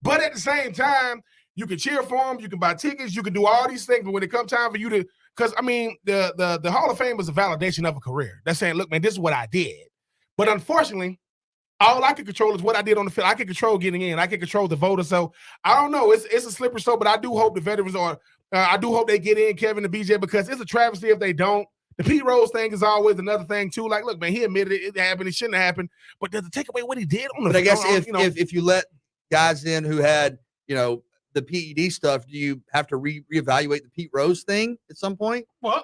But at the same time, you can cheer for him, you can buy tickets, you can do all these things, but when it comes time for you to because I mean, the Hall of Fame is a validation of a career. That's saying, look, man, this is what I did. But unfortunately, all I can control is what I did on the field. I can control getting in. I can control the voter. So I don't know. It's a slippery slope, but I do hope the veterans are. I do hope they get in, Kevin and BJ, because it's a travesty if they don't. The Pete Rose thing is always another thing too. Like, look, man, he admitted it happened. It shouldn't have happened. But does it take away what he did on the field? But I guess if you let guys in who had the PED stuff, do you have to reevaluate the Pete Rose thing at some point? Well,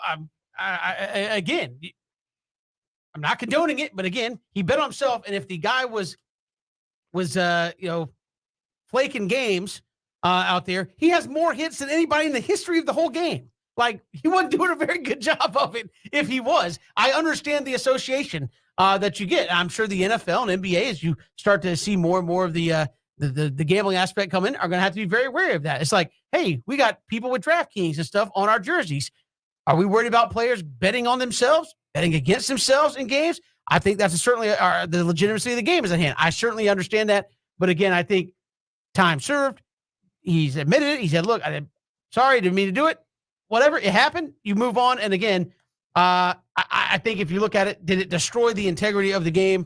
again, I'm not condoning it, but again, he bet on himself. And if the guy was flaking games out there, he has more hits than anybody in the history of the whole game. Like, he wasn't doing a very good job of it if he was. I understand the association that you get. I'm sure the NFL and NBA, as you start to see more and more of the gambling aspect come in, are going to have to be very wary of that. It's like, hey, we got people with DraftKings and stuff on our jerseys. Are we worried about players betting on themselves, betting against themselves in games? I think that's certainly the legitimacy of the game is at hand. I certainly understand that. But again, I think time served. He's admitted it. He said, look, sorry, didn't mean to do it. Whatever, it happened. You move on. And again, I think if you look at it, did it destroy the integrity of the game?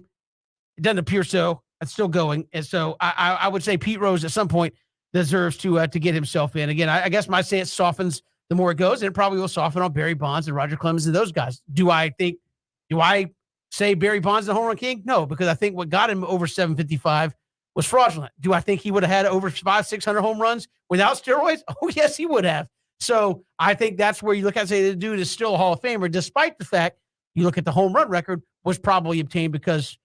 It doesn't appear so. It's still going. And so I would say Pete Rose at some point deserves to get himself in. Again, I guess my stance softens the more it goes, and it probably will soften on Barry Bonds and Roger Clemens and those guys. Do I say Barry Bonds the home run king? No, because I think what got him over 755 was fraudulent. Do I think he would have had over 500-600 home runs without steroids? Oh, yes, he would have. So I think that's where you look at and say the dude is still a Hall of Famer, despite the fact you look at the home run record was probably obtained because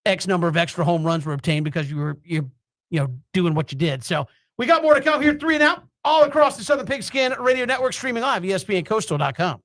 X number of extra home runs were obtained because you're doing what you did. So we got more to come here, 3 and Out, all across the Southern Pigskin Radio Network, streaming live, ESPNCoastal.com.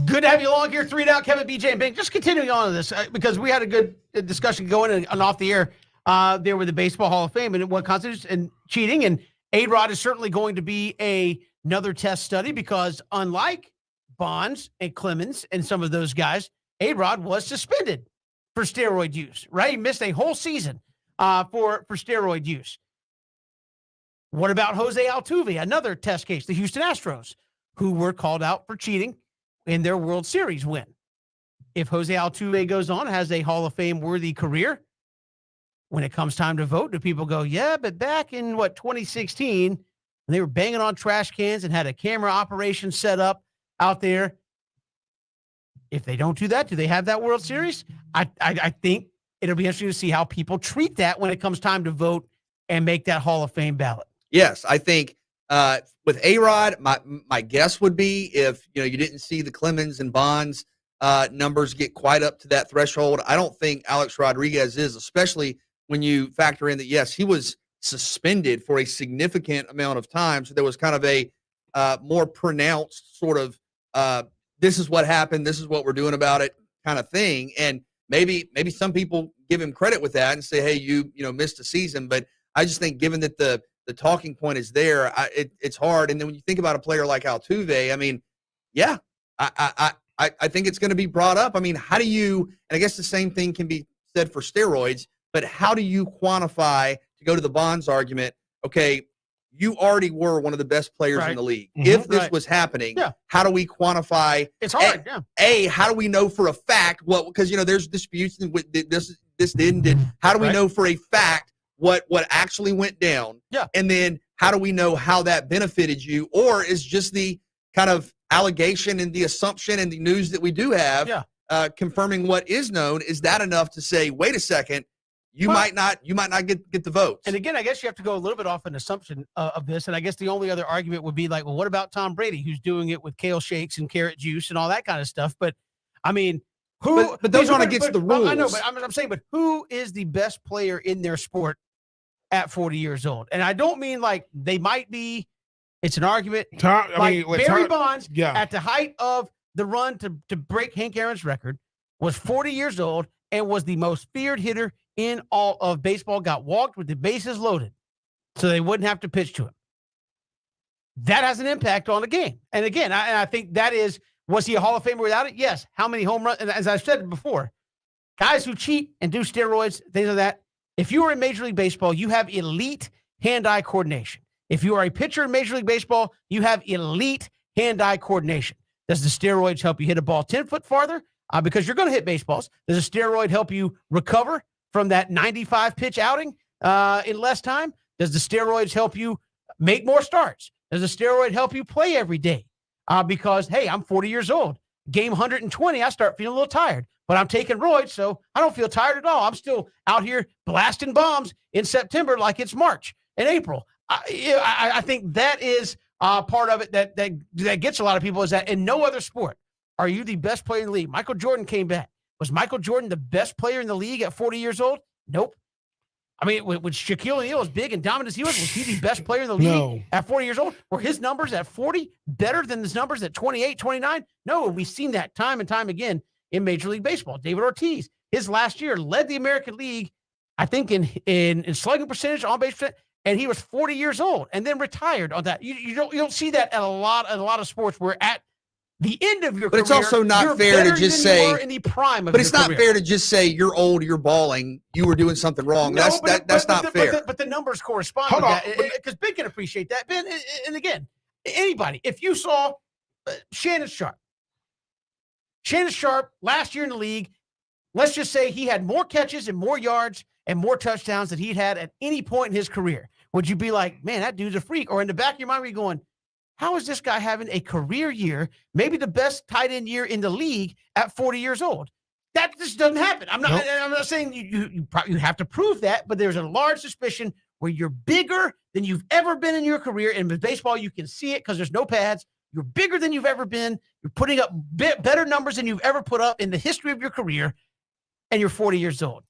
Good to have you along here. 3 Down, Kevin, BJ, and Bing. Just continuing on to this because we had a good discussion going and off the air there with the Baseball Hall of Fame and what constitutes and cheating. And A-Rod is certainly going to be another test study because unlike Bonds and Clements and some of those guys, A-Rod was suspended for steroid use, right? He missed a whole season for steroid use. What about Jose Altuve, another test case, the Houston Astros, who were called out for cheating in their World Series win? If Jose Altuve goes on, has a Hall of Fame worthy career, when it comes time to vote, do people go, yeah, but back in 2016, when they were banging on trash cans and had a camera operation set up out there, if they don't do that, do they have that World Series? I think it'll be interesting to see how people treat that when it comes time to vote and make that Hall of Fame ballot. Yes, I think with A-Rod, my guess would be if you didn't see the Clemens and Bonds numbers get quite up to that threshold, I don't think Alex Rodriguez is, especially when you factor in that, yes, he was suspended for a significant amount of time. So there was kind of a more pronounced sort of this is what happened, this is what we're doing about it kind of thing. And maybe some people give him credit with that and say, hey, you missed a season. But I just think given that the talking point is there, it's hard. And then when you think about a player like Altuve, I mean, yeah, I think it's going to be brought up. I mean, how do you, and I guess the same thing can be said for steroids, but how do you quantify, to go to the Bonds argument, okay, you already were one of the best players in the league. Mm-hmm. If this was happening, how do we quantify? It's hard, how do we know for a fact what, because, there's disputes with this did. How do we know for a fact what actually went down? Yeah. And then how do we know how that benefited you? Or is just the kind of allegation and the assumption and the news that we do have confirming what is known, is that enough to say, wait a second, you might not get the votes? And again, I guess you have to go a little bit off an assumption of this. And I guess the only other argument would be like, well, what about Tom Brady, who's doing it with kale shakes and carrot juice and all that kind of stuff? But I mean, who? But those aren't against the rules. I know, but I'm saying, but who is the best player in their sport at 40 years old? And I don't mean like they might be. It's an argument. Barry Bonds, at the height of the run to break Hank Aaron's record, was 40 years old and was the most feared hitter in all of baseball, got walked with the bases loaded so they wouldn't have to pitch to him. That has an impact on the game. And again, I think that is, was he a Hall of Famer without it? Yes. How many home runs? And as I've said before, guys who cheat and do steroids, things like that, if you are in Major League Baseball, you have elite hand-eye coordination. If you are a pitcher in Major League Baseball, you have elite hand-eye coordination. Does the steroids help you hit a ball 10 foot farther? Because you're going to hit baseballs. Does a steroid help you recover from that 95 pitch outing in less time? Does the steroids help you make more starts? Does the steroid help you play every day? Because, hey, I'm 40 years old. Game 120, I start feeling a little tired. But I'm taking roids, so I don't feel tired at all. I'm still out here blasting bombs in September like it's March and April. I think that is part of it that gets a lot of people, is that in no other sport are you the best player in the league. Michael Jordan came back. Was Michael Jordan the best player in the league at 40 years old? Nope. I mean, when Shaquille O'Neal, as big and dominant as he was he the best player in the league at 40 years old? Were his numbers at 40 better than his numbers at 28, 29? No, we've seen that time and time again in Major League Baseball. David Ortiz, his last year, led the American League, I think, in slugging percentage, on-base percentage, and he was 40 years old and then retired on that. You don't see that at a lot of sports where at the end of your career. But it's also not fair to just say in the prime of but it's your not career. fair to just say you're old, you're balling, you were doing something wrong. No, That's not fair. But the numbers correspond to that, because Ben can appreciate that. Ben, and again, anybody, if you saw Shannon Sharp last year in the league, let's just say he had more catches and more yards and more touchdowns than he'd had at any point in his career, would you be like, man, that dude's a freak? Or in the back of your mind, were you going, how is this guy having a career year, maybe the best tight end year in the league at 40 years old? That just doesn't happen. I'm not saying you have to prove that, but there's a large suspicion where you're bigger than you've ever been in your career. And with baseball, you can see it because there's no pads. You're bigger than you've ever been. You're putting up better numbers than you've ever put up in the history of your career, and you're 40 years old.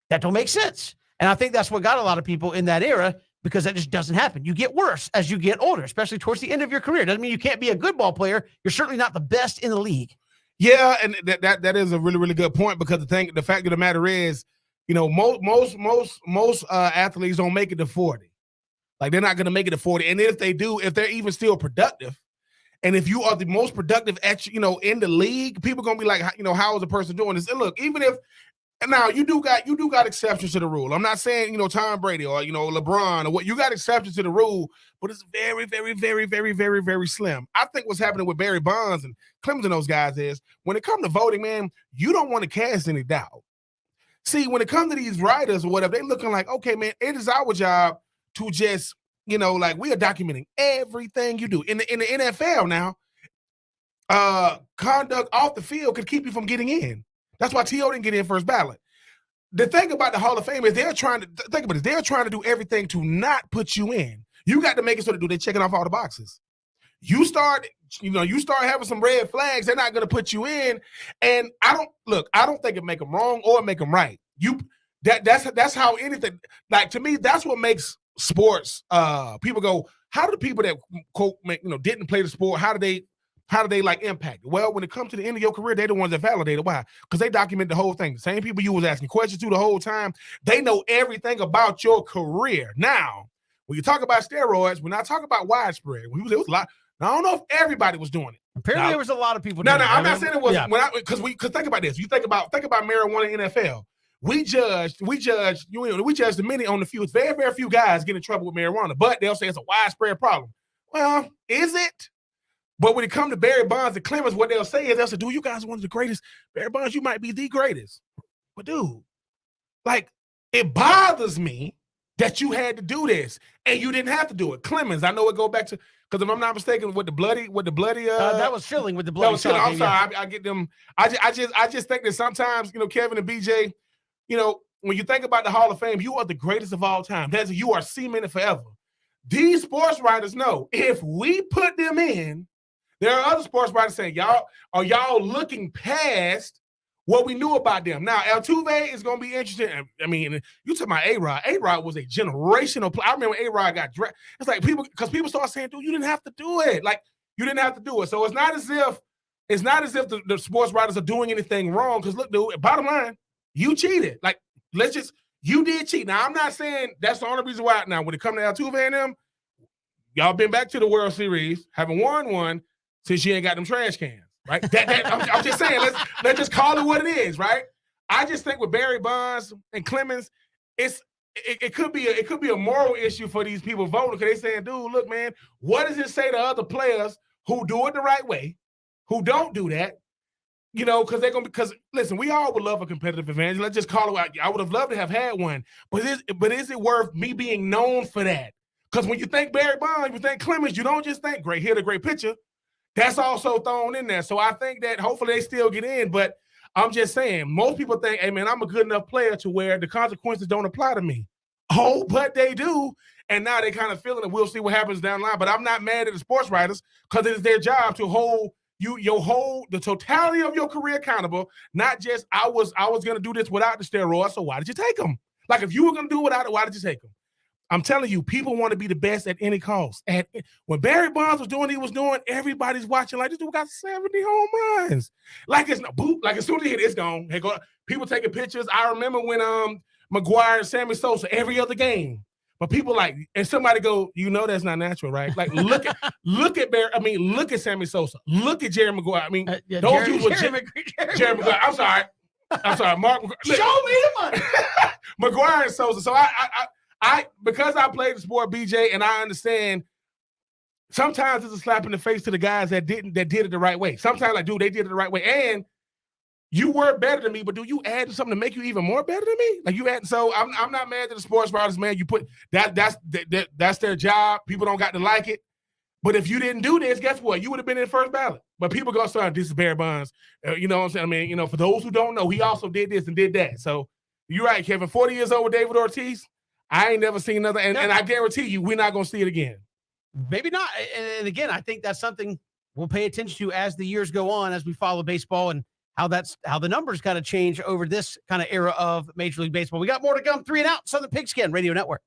That don't make sense. And I think that's what got a lot of people in that era because that just doesn't happen. You get worse as you get older, especially towards the end of your career. Doesn't mean you can't be a good ball player. You're certainly not the best in the league. Yeah, and that is a really, really good point, because the fact of the matter is, most athletes don't make it to 40. Like, they're not going to make it to 40. And if they do, if they're even still productive, and if you are the most productive in the league, people are going to be like, how is a person doing this? And look, even if, now you do got exceptions to the rule. I'm not saying, Tom Brady or, LeBron or what, you got exceptions to the rule, but it's very, very, very, very, very, very slim. I think what's happening with Barry Bonds and Clements and those guys is, when it comes to voting, man, you don't want to cast any doubt. See, when it comes to these writers or whatever, they looking like, okay, man, it is our job to just, like, we are documenting everything you do. In the NFL now, conduct off the field could keep you from getting in. That's why T.O. didn't get in first ballot. The thing about the Hall of Fame is they're trying to do everything to not put you in. You got to make it so they're checking off all the boxes. You start having some red flags, they're not going to put you in. And I don't think it make them wrong or make them right. That's how anything, like, to me, that's what makes sports. People go, how do the people that quote didn't play the sport, how do they like impact it? Well, when it comes to the end of your career, they're the ones that validate it. Why? Because they document the whole thing. The same people you was asking questions to the whole time, they know everything about your career. Now, when you talk about steroids, we're not talking about widespread. It was a lot. Now, I don't know if everybody was doing it. Apparently, there was a lot of people doing it. I'm not saying it was. Yeah. Because think about this. You think about marijuana in the NFL. We judged the many on the few. It's very, very few guys get in trouble with marijuana, but they'll say it's a widespread problem. Well, is it? But when it comes to Barry Bonds and Clements, what they'll say is, dude, you guys are one of the greatest. Barry Bonds, you might be the greatest. But dude, like, it bothers me that you had to do this and you didn't have to do it. Clements, I know it go back to, because if I'm not mistaken, with the bloody that was Schilling with the bloody. I'm sorry, I get them. I just think that sometimes, Kevin and BJ, when you think about the Hall of Fame, you are the greatest of all time. You are cemented forever. These sports writers know if we put them in, there are other sports writers saying, y'all looking past what we knew about them. Now, Altuve is going to be interesting. I mean, you talking about A-Rod. A-Rod was a generational player. I remember A-Rod got drafted. It's like people start saying, dude, you didn't have to do it. Like, you didn't have to do it. So it's not as if the sports writers are doing anything wrong. Because look, dude, bottom line, you cheated. Like, you did cheat. Now, I'm not saying that's the only reason why. Now, when it comes to Altuve and them, y'all been back to the World Series, haven't won one since you ain't got them trash cans, right? I'm just saying, let's just call it what it is, right? I just think with Barry Bonds and Clements, it could be a moral issue for these people voting, because they saying, dude, look, man, what does it say to other players who do it the right way, who don't do that? Because listen, we all would love a competitive advantage. Let's just call it out. I would have loved to have had one, but is it worth me being known for that? Because when you think Barry Bonds, you think Clements, you don't just think great hit, a great pitcher. That's also thrown in there. So I think that hopefully they still get in, but I'm just saying, most people think, hey, man, I'm a good enough player to where the consequences don't apply to me. Oh, but they do. And now they kind of feeling it. We'll see what happens down the line. But I'm not mad at the sports writers, because it is their job to hold the totality of your career accountable, not just I was going to do this without the steroids, so why did you take them? Like, if you were going to do it without it, why did you take them? I'm telling you, people want to be the best at any cost. When Barry Bonds was doing what he was doing, everybody's watching like, this dude got 70 home runs. Like, it's no boot. Like, as soon as he hit, it's gone. Hey, go. People taking pictures. I remember when McGuire and Sammy Sosa every other game. But people like, and somebody go, that's not natural, right? Like, look at Barry. I mean, look at Sammy Sosa. Look at Jerry Maguire. I mean, those dudes were Jerry Maguire. I'm sorry, Mark. Show me the money. McGuire and Sosa. So because I played the sport, BJ, and I understand sometimes it's a slap in the face to the guys that did it the right way. Sometimes, like, dude, they did it the right way. And you were better than me, but do you add something to make you even more better than me? Like, you add, so I'm not mad at the sports writers, man. You put that's their job. People don't got to like it. But if you didn't do this, guess what? You would have been in the first ballot. But people go, sorry, this is Barry Bonds. You know what I'm saying? I mean, for those who don't know, he also did this and did that. So you're right, Kevin. 40 years old with David Ortiz. I ain't never seen another, and I guarantee you, we're not going to see it again. Maybe not. And again, I think that's something we'll pay attention to as the years go on, as we follow baseball, and how the numbers kind of change over this kind of era of Major League Baseball. We got more to come. 3 and Out, Southern Pigskin Radio Network.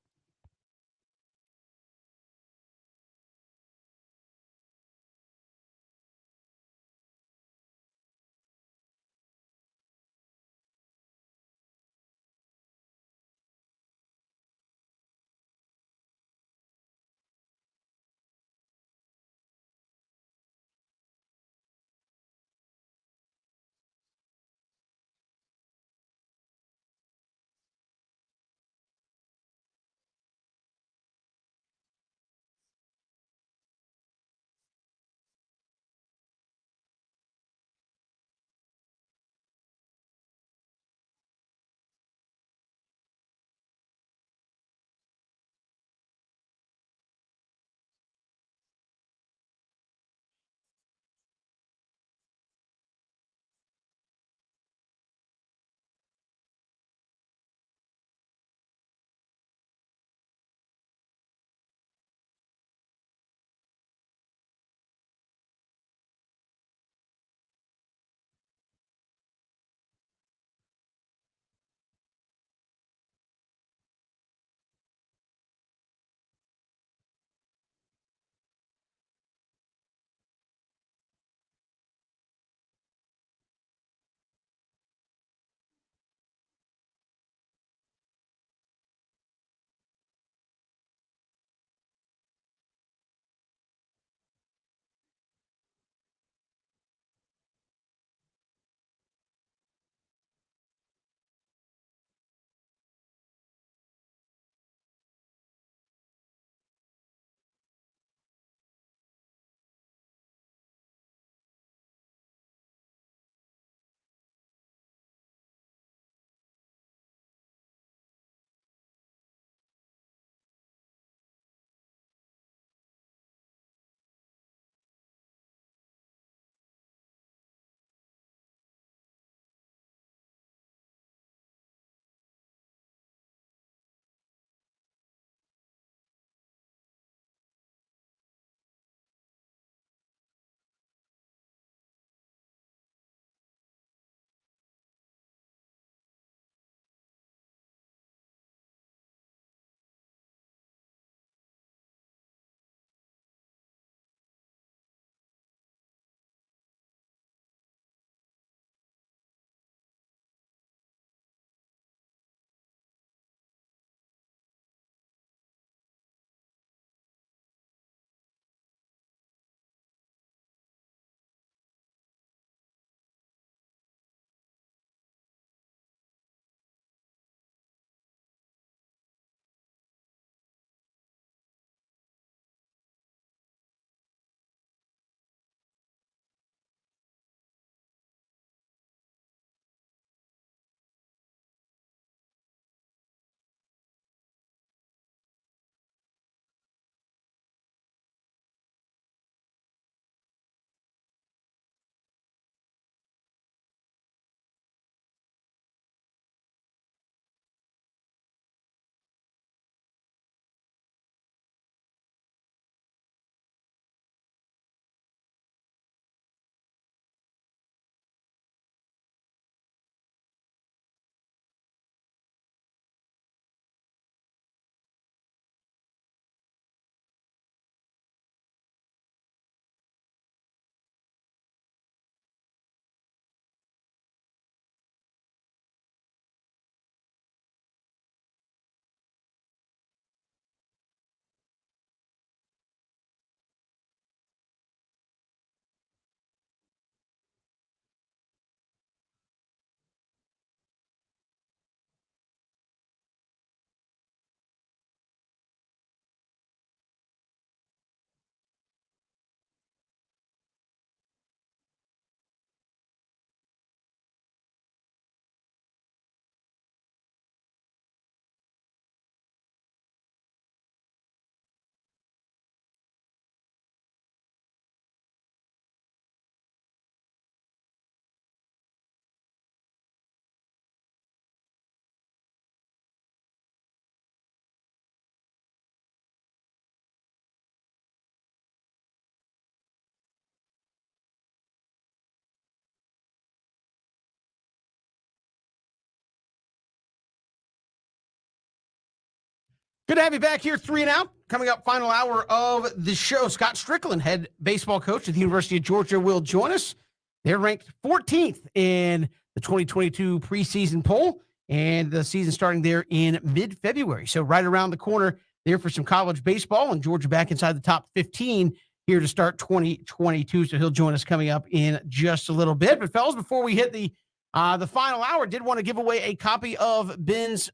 Good to have you back here, 3 and Out. Coming up, final hour of the show. Scott Strickland, head baseball coach at the University of Georgia, will join us. They're ranked 14th in the 2022 preseason poll, and the season starting there in mid-February. So right around the corner there for some college baseball, and Georgia back inside the top 15 here to start 2022. So he'll join us coming up in just a little bit. But fellas, before we hit the final hour, did want to give away a copy of Ben's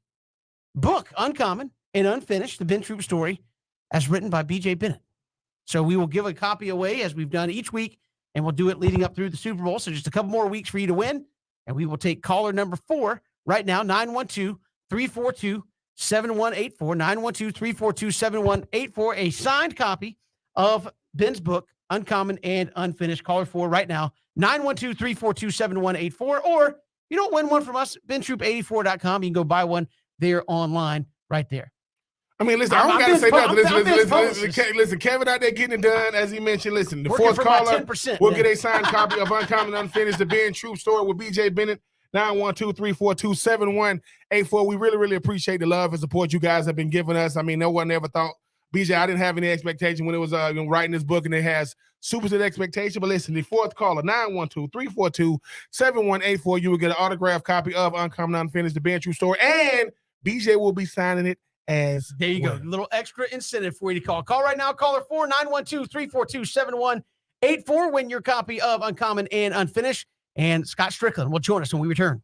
book, Uncommon and Unfinished, the Ben Troop story, as written by B.J. Bennett. So we will give a copy away as we've done each week, and we'll do it leading up through the Super Bowl. So just a couple more weeks for you to win, and we will take caller number 4 right now, 912-342-7184, 912-342-7184, a signed copy of Ben's book, Uncommon and Unfinished. Caller 4 right now, 912-342-7184, or if you don't win one from us, bentroop84.com. You can go buy one there online right there. I mean, listen, I don't got to say nothing. Listen, Kevin out there getting it done. As he mentioned, listen, the fourth caller will get a signed copy of Uncommon and Unfinished, the Ben Troop story with B.J. Bennett, 912-342-7184. We really, really appreciate the love and support you guys have been giving us. I mean, no one ever thought, BJ, I didn't have any expectation when it was writing this book, and it has super set expectation. But listen, the fourth caller, 912-342-7184, you will get an autographed copy of Uncommon and Unfinished, the Ben Troop story, and BJ will be signing it as there you go. A little extra incentive for you to call. Call right now. Caller 4, 912-342-7184. Win your copy of Uncommon and Unfinished. And Scott Strickland will join us when we return.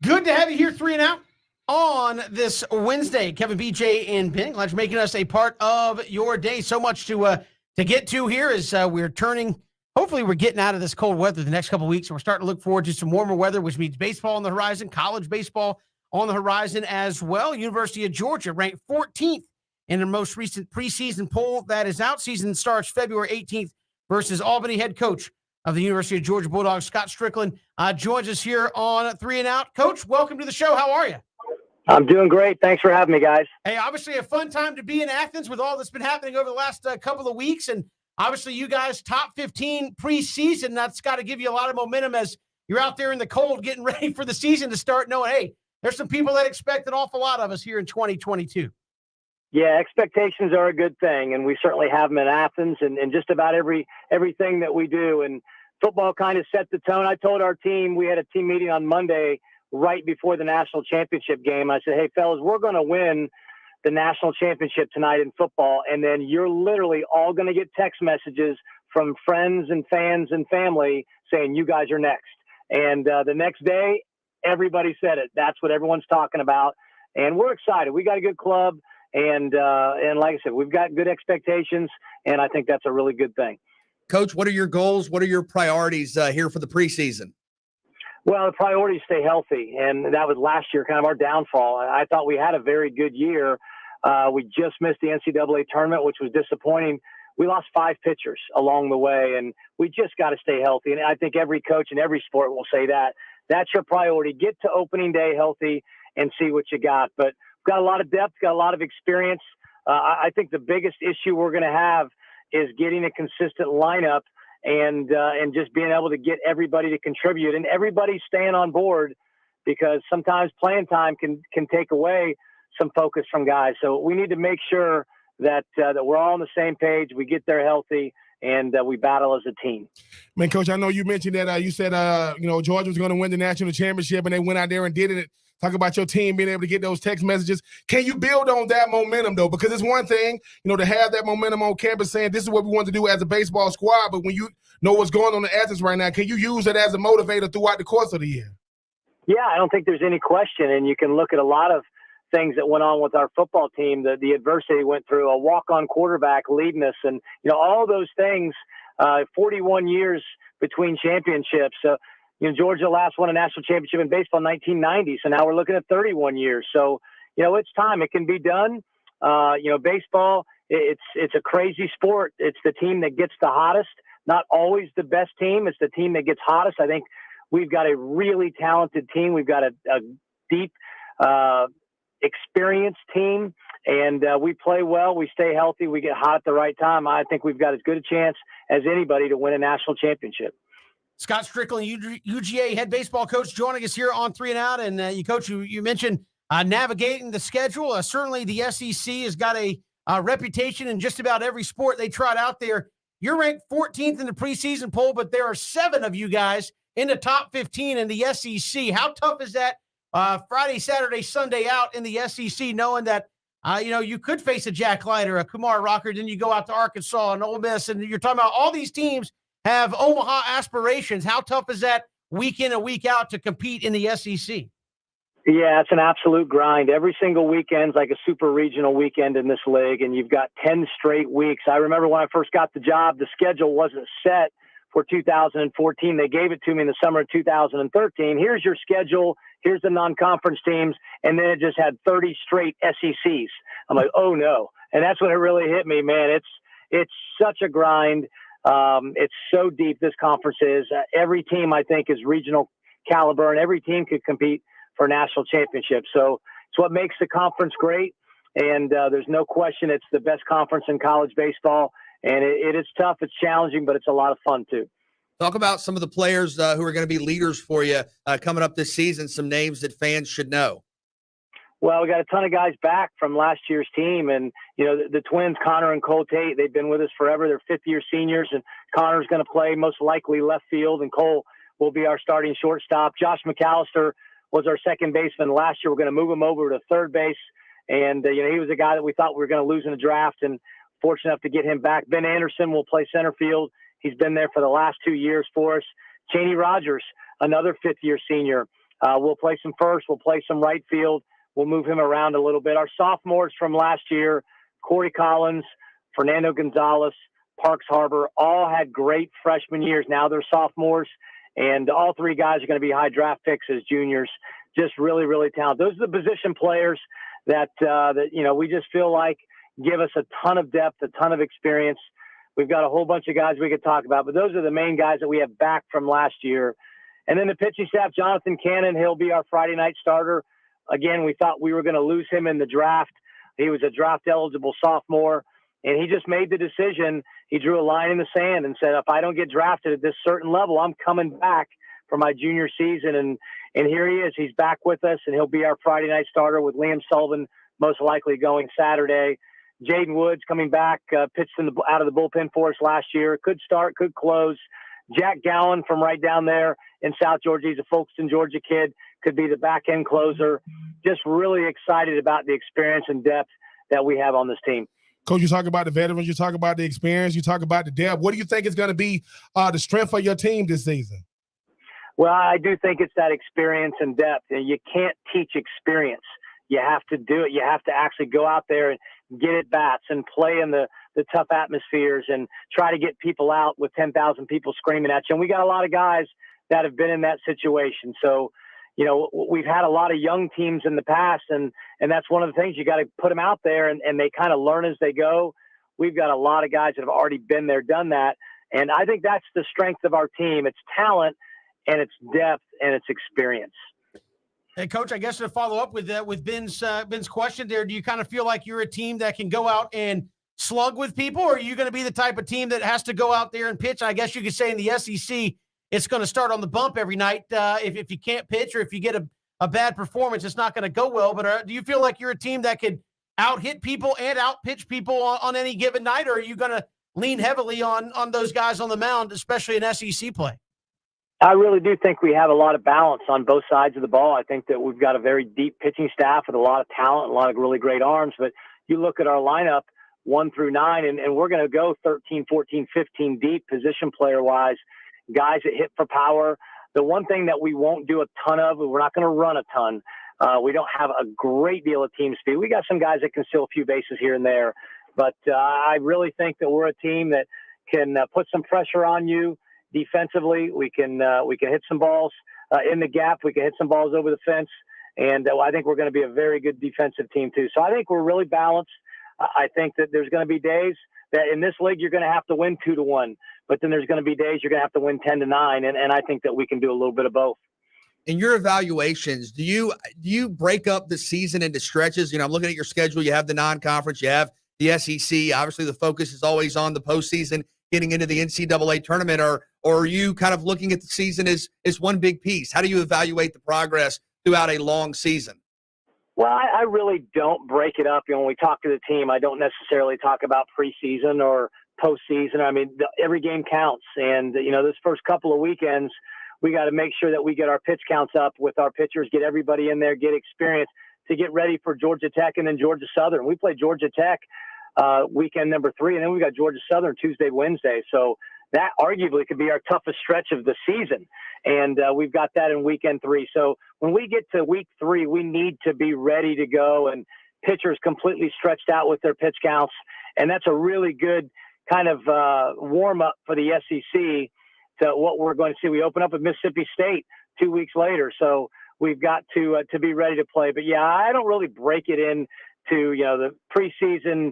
Good to have you here, 3 and Out, on this Wednesday. Kevin, BJ, and Ben, glad you're making us a part of your day. So much to get to here as we're turning. Hopefully, we're getting out of this cold weather the next couple of weeks, and we're starting to look forward to some warmer weather, which means baseball on the horizon, college baseball on the horizon as well. University of Georgia ranked 14th in the most recent preseason poll that is out. Season starts February 18th versus Albany. Head coach of the University of Georgia Bulldogs, Scott Strickland, joins us here on 3 and Out. Coach, welcome to the show. How are you? I'm doing great. Thanks for having me, guys. Hey, obviously a fun time to be in Athens with all that's been happening over the last couple of weeks. And obviously you guys top 15 preseason. That's got to give you a lot of momentum as you're out there in the cold getting ready for the season to start knowing, hey, there's some people that expect an awful lot of us here in 2022. Yeah, expectations are a good thing, and we certainly have them in Athens and just about everything that we do. And football kind of set the tone. I told our team, we had a team meeting on Monday right before the national championship game. I said, hey, fellas, we're going to win the national championship tonight in football, and then you're literally all going to get text messages from friends and fans and family saying you guys are next. And the next day, everybody said it. That's what everyone's talking about, and we're excited. We got a good club, and like I said, we've got good expectations, and I think that's a really good thing. Coach, what are your goals? What are your priorities here for the preseason? Well, the priorities stay healthy, and that was last year kind of our downfall. I thought we had a very good year. We just missed the NCAA tournament, which was disappointing. We lost 5 pitchers along the way, and we just got to stay healthy. And I think every coach in every sport will say that. That's your priority. Get to opening day healthy and see what you got. But we've got a lot of depth, got a lot of experience. I think the biggest issue we're going to have is getting a consistent lineup and just being able to get everybody to contribute and everybody staying on board, because sometimes playing time can take away some focus from guys. So we need to make sure that we're all on the same page. We get there healthy and we battle as a team. Man, Coach, I know you mentioned that you said, Georgia was going to win the national championship, and they went out there and did it. Talk about your team being able to get those text messages. Can you build on that momentum, though? Because it's one thing, to have that momentum on campus saying this is what we want to do as a baseball squad, but when you know what's going on in Athens right now, can you use it as a motivator throughout the course of the year? Yeah, I don't think there's any question, and you can look at a lot of things that went on with our football team, the adversity went through, a walk-on quarterback leading us, and all those things. 41 years between championships. Georgia last won a national championship in baseball in 1990, so now we're looking at 31 years. So it's time. It can be done. Baseball, it's a crazy sport. It's the team that gets the hottest. Not always the best team. It's the team that gets hottest. I think we've got a really talented team. We've got a deep, experienced team, and we play well. We stay healthy. We get hot at the right time. I think we've got as good a chance as anybody to win a national championship. Scott Strickland, UGA head baseball coach, joining us here on 3 and Out. And you mentioned navigating the schedule. Certainly the SEC has got a reputation in just about every sport they trot out there. You're ranked 14th in the preseason poll, but there are 7 of you guys in the top 15 in the SEC. How tough is that Friday, Saturday, Sunday out in the SEC, knowing that, you could face a Jack Leiter, a Kumar Rocker, then you go out to Arkansas and Ole Miss, and you're talking about all these teams have Omaha aspirations. How tough is that week in and week out to compete in the SEC? Yeah, it's an absolute grind. Every single weekend's like a super regional weekend in this league, and you've got 10 straight weeks. I remember when I first got the job, the schedule wasn't set for 2014. They gave it to me in the summer of 2013. Here's your schedule. Here's the non-conference teams. And then it just had 30 straight SECs. I'm like, oh no. And that's when it really hit me, man. It's such a grind. It's so deep, this conference is. Every team, I think, is regional caliber, and every team could compete for national championships. So it's what makes the conference great. And there's no question it's the best conference in college baseball. And it is tough. It's challenging, but it's a lot of fun, too. Talk about some of the players who are going to be leaders for you coming up this season, some names that fans should know. Well, we got a ton of guys back from last year's team. And, the twins, Connor and Cole Tate, they've been with us forever. They're fifth-year seniors, and Connor's going to play most likely left field, and Cole will be our starting shortstop. Josh McAllister was our second baseman last year. We're going to move him over to third base. And, he was a guy that we thought we were going to lose in the draft, and fortunate enough to get him back. Ben Anderson will play center field. He's been there for the last 2 years for us. Cheney Rogers, another fifth-year senior, We'll play some first. We'll play some right field. We'll move him around a little bit. Our sophomores from last year, Corey Collins, Fernando Gonzalez, Parks Harbor, all had great freshman years. Now they're sophomores, and all three guys are going to be high draft picks as juniors. Just really, really talented. Those are the position players that we just feel like give us a ton of depth, a ton of experience. We've got a whole bunch of guys we could talk about, but those are the main guys that we have back from last year. And then the pitching staff, Jonathan Cannon, he'll be our Friday night starter. Again, we thought we were going to lose him in the draft. He was a draft-eligible sophomore, and he just made the decision. He drew a line in the sand and said, if I don't get drafted at this certain level, I'm coming back for my junior season. And here he is. He's back with us, and he'll be our Friday night starter with Liam Sullivan most likely going Saturday. Jaden Woods coming back, pitched out of the bullpen for us last year. Could start, could close. Jack Gowan from right down there in South Georgia. He's a Folkestone, Georgia kid. Could be the back-end closer. Just really excited about the experience and depth that we have on this team. Coach, you talk about the veterans, you talk about the experience, you talk about the depth. What do you think is going to be the strength of your team this season? Well, I do think it's that experience and depth. And you can't teach experience. You have to do it. You have to actually go out there and get at bats and play in the tough atmospheres and try to get people out with 10,000 people screaming at you. And we got a lot of guys that have been in that situation. So, we've had a lot of young teams in the past, and that's one of the things. You got to put them out there, and they kind of learn as they go. We've got a lot of guys that have already been there, done that. And I think that's the strength of our team. It's talent, and it's depth, and it's experience. Hey, Coach, I guess to follow up with that, with Ben's question there, do you kind of feel like you're a team that can go out and slug with people, or are you going to be the type of team that has to go out there and pitch? I guess you could say in the SEC, it's going to start on the bump every night. If you can't pitch or if you get a bad performance, it's not going to go well. But do you feel like you're a team that could out-hit people and out-pitch people on any given night, or are you going to lean heavily on those guys on the mound, especially in SEC play? I really do think we have a lot of balance on both sides of the ball. I think that we've got a very deep pitching staff with a lot of talent, a lot of really great arms. But you look at our lineup 1 through 9, and we're going to go 13, 14, 15 deep position player-wise, guys that hit for power. The one thing that we won't do a ton of, we're not going to run a ton. We don't have a great deal of team speed. We got some guys that can steal a few bases here and there. But I really think that we're a team that can put some pressure on you. Defensively, we can hit some balls in the gap. We can hit some balls over the fence, and I think we're going to be a very good defensive team too. So I think we're really balanced. I think that there's going to be days that in this league you're going to have to win 2-1, but then there's going to be days you're going to have to win 10-9, and I think that we can do a little bit of both. In your evaluations, do you break up the season into stretches? I'm looking at your schedule. You have the non-conference, you have the SEC. Obviously, the focus is always on the postseason, getting into the NCAA tournament, or are you kind of looking at the season as one big piece? How do you evaluate the progress throughout a long season? Well, I really don't break it up. When we talk to the team, I don't necessarily talk about preseason or postseason. I mean, every game counts. And, this first couple of weekends, we got to make sure that we get our pitch counts up with our pitchers, get everybody in there, get experience to get ready for Georgia Tech and then Georgia Southern. We play Georgia Tech weekend number 3, and then we got Georgia Southern Tuesday, Wednesday. So that arguably could be our toughest stretch of the season. And we've got that in weekend 3. So when we get to week 3, we need to be ready to go, and pitchers completely stretched out with their pitch counts. And that's a really good kind of warm up for the SEC to what we're going to see. We open up with Mississippi State 2 weeks later. So we've got to be ready to play. But yeah, I don't really break it into, the preseason,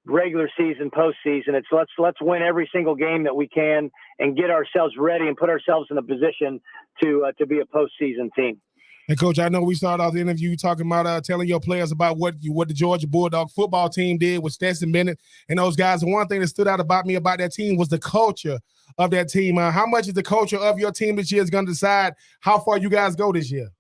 regular season, postseason. It's let's win every single game that we can and get ourselves ready and put ourselves in a position to be a postseason team. And Coach, I know we started off the interview talking about telling your players about what the Georgia Bulldog football team did with Stetson Bennett and those guys. And one thing that stood out about me about that team was the culture of that team. How much is the culture of your team this year is going to decide how far you guys go this year?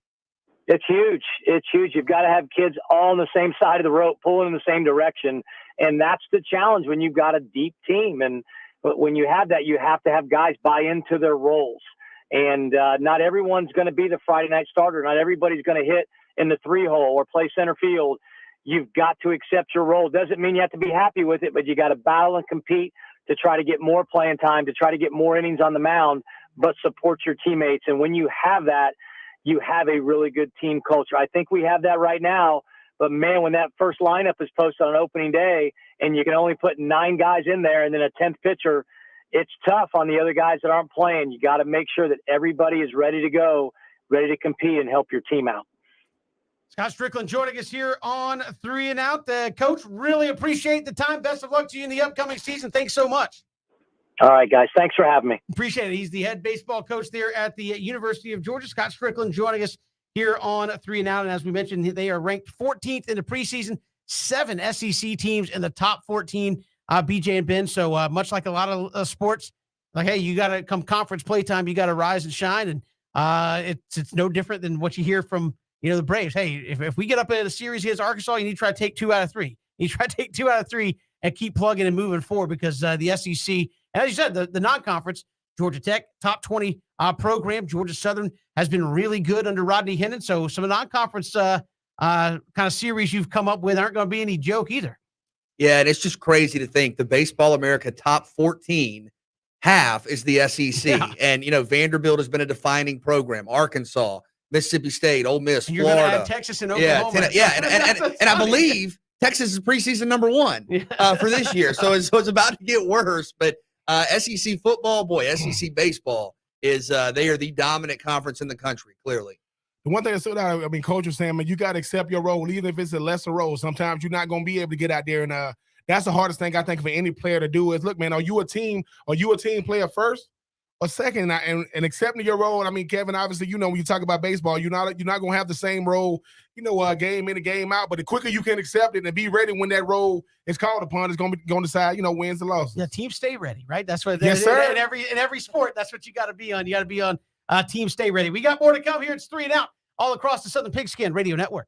It's huge. It's huge. You've got to have kids all on the same side of the rope, pulling in the same direction. And that's the challenge when you've got a deep team. And when you have that, you have to have guys buy into their roles. And not everyone's going to be the Friday night starter. Not everybody's going to hit in the 3-hole or play center field. You've got to accept your role. Doesn't mean you have to be happy with it, but you got to battle and compete to try to get more playing time, to try to get more innings on the mound, but support your teammates. And when you have that, you have a really good team culture. I think we have that right now. But, man, when that first lineup is posted on opening day and you can only put 9 guys in there and then a 10th pitcher, it's tough on the other guys that aren't playing. You got to make sure that everybody is ready to go, ready to compete and help your team out. Scott Strickland joining us here on 3 and Out. Coach, really appreciate the time. Best of luck to you in the upcoming season. Thanks so much. All right, guys. Thanks for having me. Appreciate it. He's the head baseball coach there at the University of Georgia. Scott Strickland joining us here on 3 and Out. And as we mentioned, they are ranked 14th in the preseason, 7 SEC teams in the top 14, BJ and Ben. So much like a lot of sports, like, hey, you got to come conference play time. You got to rise and shine. And it's no different than what you hear from, the Braves. Hey, if we get up in a series against Arkansas, you need to try to take 2 out of 3. You try to take 2 out of 3 and keep plugging and moving forward because the SEC, and as you said, the non-conference, Georgia Tech, top 20 program. Georgia Southern has been really good under Rodney Hennon. So some of the non-conference kind of series you've come up with aren't going to be any joke either. Yeah, and it's just crazy to think the Baseball America top 14, half is the SEC. Yeah. And, Vanderbilt has been a defining program. Arkansas, Mississippi State, Ole Miss, and you're Florida. Going to add Texas and Oklahoma. And I believe Texas is preseason number 1 for this year. So it's about to get worse. But SEC football, boy, SEC baseball is they are the dominant conference in the country, clearly. The one thing that stood out, Coach was saying, man, you got to accept your role, even if it's a lesser role. Sometimes you're not going to be able to get out there. And that's the hardest thing I think for any player to do is, look, man, are you a team player first or second? And accepting your role. Kevin, obviously, when you talk about baseball, you're not going to have the same role, game in and game out. But the quicker you can accept it and be ready when that role is called upon, it's going to decide, wins and losses. Yeah, team stay ready, right? That's what. Yes, sir. In every sport, that's what you got to be on. You got to be on team stay ready. We got more to come here. It's 3 and Out all across the Southern Pigskin Radio Network.